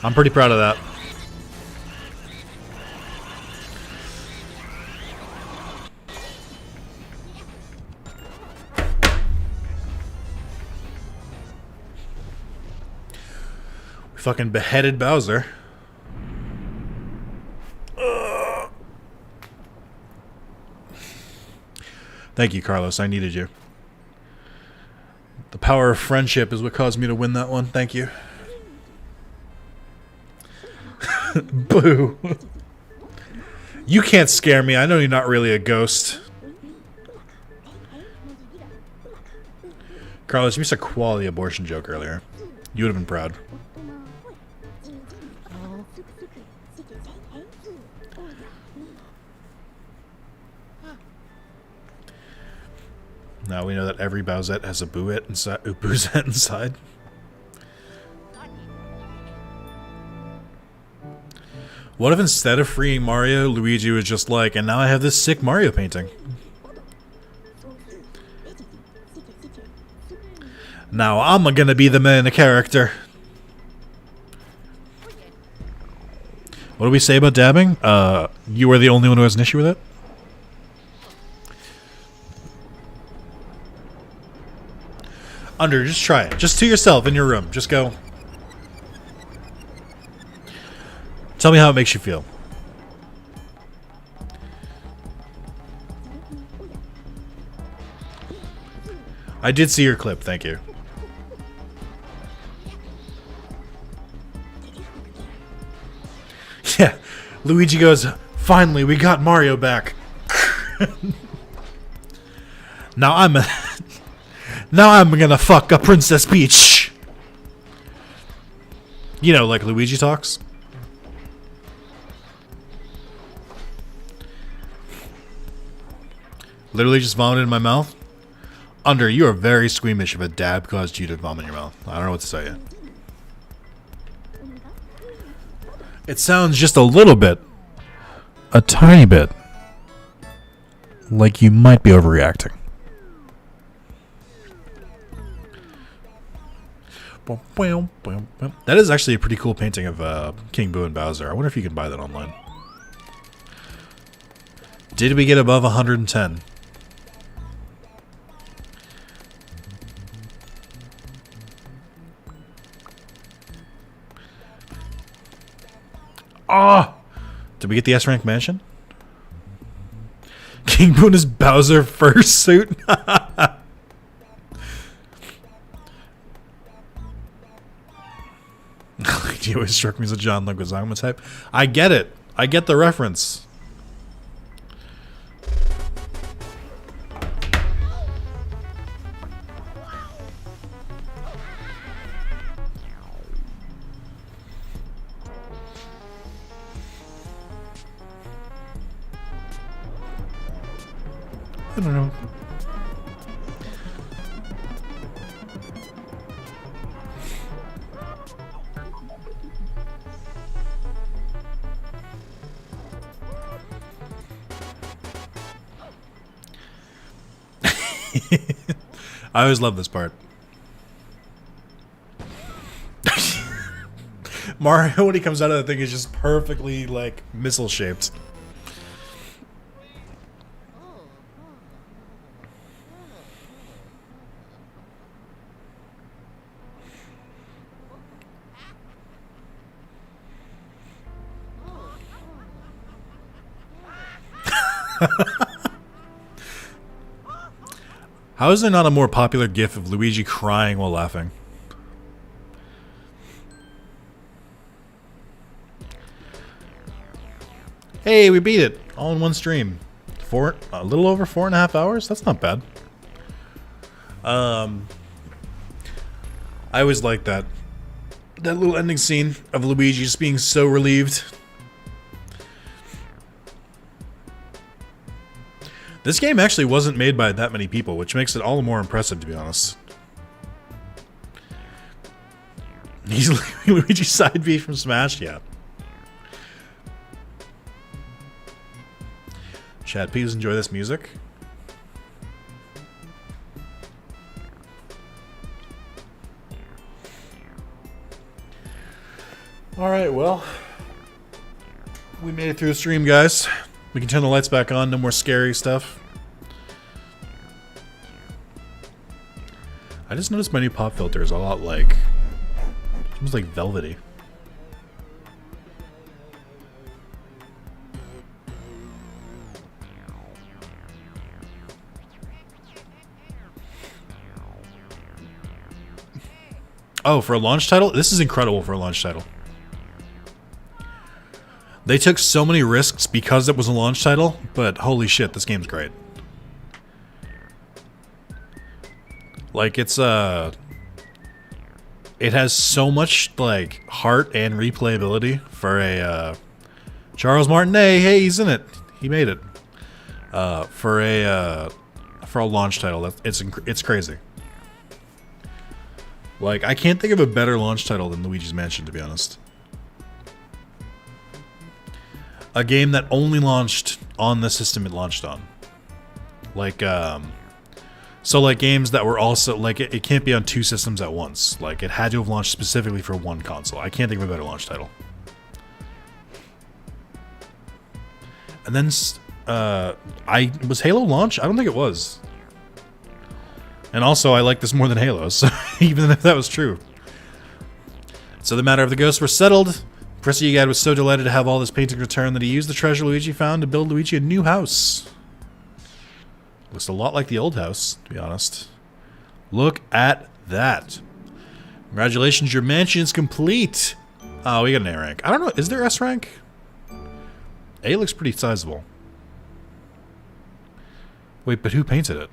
I'm pretty proud of that. We fucking beheaded Bowser. Thank you, Carlos. I needed you. The power of friendship is what caused me to win that one. Thank you. Boo. You can't scare me. I know you're not really a ghost. Carlos, you missed a quality abortion joke earlier. You would have been proud. Now we know that every Bowsette has a Boozette inside. What if instead of freeing Mario, Luigi was just like, and now I have this sick Mario painting. Now I'm gonna be the main character. What do we say about dabbing? You are the only one who has an issue with it? Under, just try it. Just to yourself in your room. Just go. Tell me how it makes you feel. I did see your clip, thank you. Yeah, Luigi goes, finally, we got Mario back. Now I'm gonna fuck a Princess Peach. You know, like Luigi talks. Literally just vomited in my mouth? Under, you are very squeamish if a dab caused you to vomit in your mouth. I don't know what to say. It sounds just a little bit, a tiny bit, like you might be overreacting. That is actually a pretty cool painting of King Boo and Bowser. I wonder if you can buy that online. Did we get above 110? Ah! Did we get the S-Rank mansion? King Boo in his Bowser fursuit? He always struck me as a John Leguizamo type. I get it. I get the reference. I don't know. I always love this part. Mario, when he comes out of the thing, is just perfectly, like, missile-shaped. How is there not a more popular gif of Luigi crying while laughing? Hey, we beat it all in one stream. A little over 4.5 hours? That's not bad. I always like that little ending scene of Luigi just being so relieved. This game actually wasn't made by that many people, which makes it all the more impressive, to be honest. He's Luigi's side B from Smash, yeah. Chad, please enjoy this music. Alright, well, we made it through the stream, guys. We can turn the lights back on, no more scary stuff. I just noticed my new pop filter is a lot like, almost like velvety. Oh, for a launch title? This is incredible for a launch title. They took so many risks because it was a launch title, but holy shit, this game's great. Like, it has so much, like, heart and replayability for a, Charles Martinet, hey, he's in it. He made it. For a launch title, it's crazy. Like, I can't think of a better launch title than Luigi's Mansion, to be honest. A game that only launched on the system it launched on. Like, so like games that were also, like, it can't be on two systems at once. Like, it had to have launched specifically for one console. I can't think of a better launch title. And then, was Halo launch? I don't think it was. And also, I like this more than Halo, so even if that was true. So the matter of the ghosts were settled. Professor Egad was so delighted to have all this painting returned that he used the treasure Luigi found to build Luigi a new house. Looks a lot like the old house, to be honest. Look at that. Congratulations, your mansion is complete. Oh, we got an A rank. I don't know, is there S rank? A looks pretty sizable. Wait, but who painted it?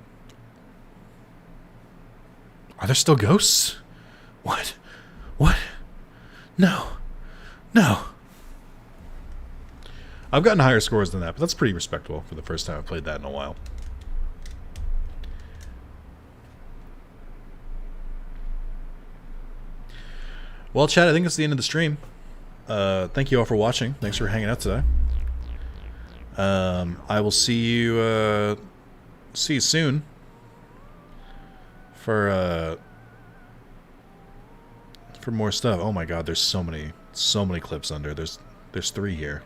Are there still ghosts? What? What? No. No. I've gotten higher scores than that, but that's pretty respectable for the first time I've played that in a while. Well, chat, I think it's the end of the stream. Thank you all for watching. Thanks for hanging out today. I will see you soon for more stuff. Oh my god, there's so many clips under. There's 3 here.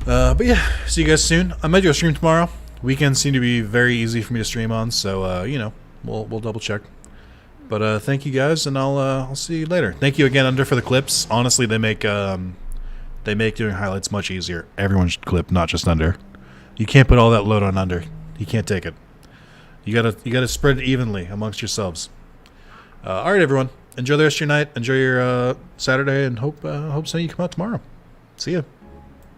But yeah, see you guys soon. I might do a stream tomorrow. Weekends seem to be very easy for me to stream on, so you know, we'll double check. But thank you guys, and I'll see you later. Thank you again, Under, for the clips. Honestly, they make doing highlights much easier. Everyone should clip, not just Under. You can't put all that load on Under. He can't take it. You gotta spread it evenly amongst yourselves. All right, everyone. Enjoy the rest of your night. Enjoy your Saturday, and hope seeing you come out tomorrow. See ya.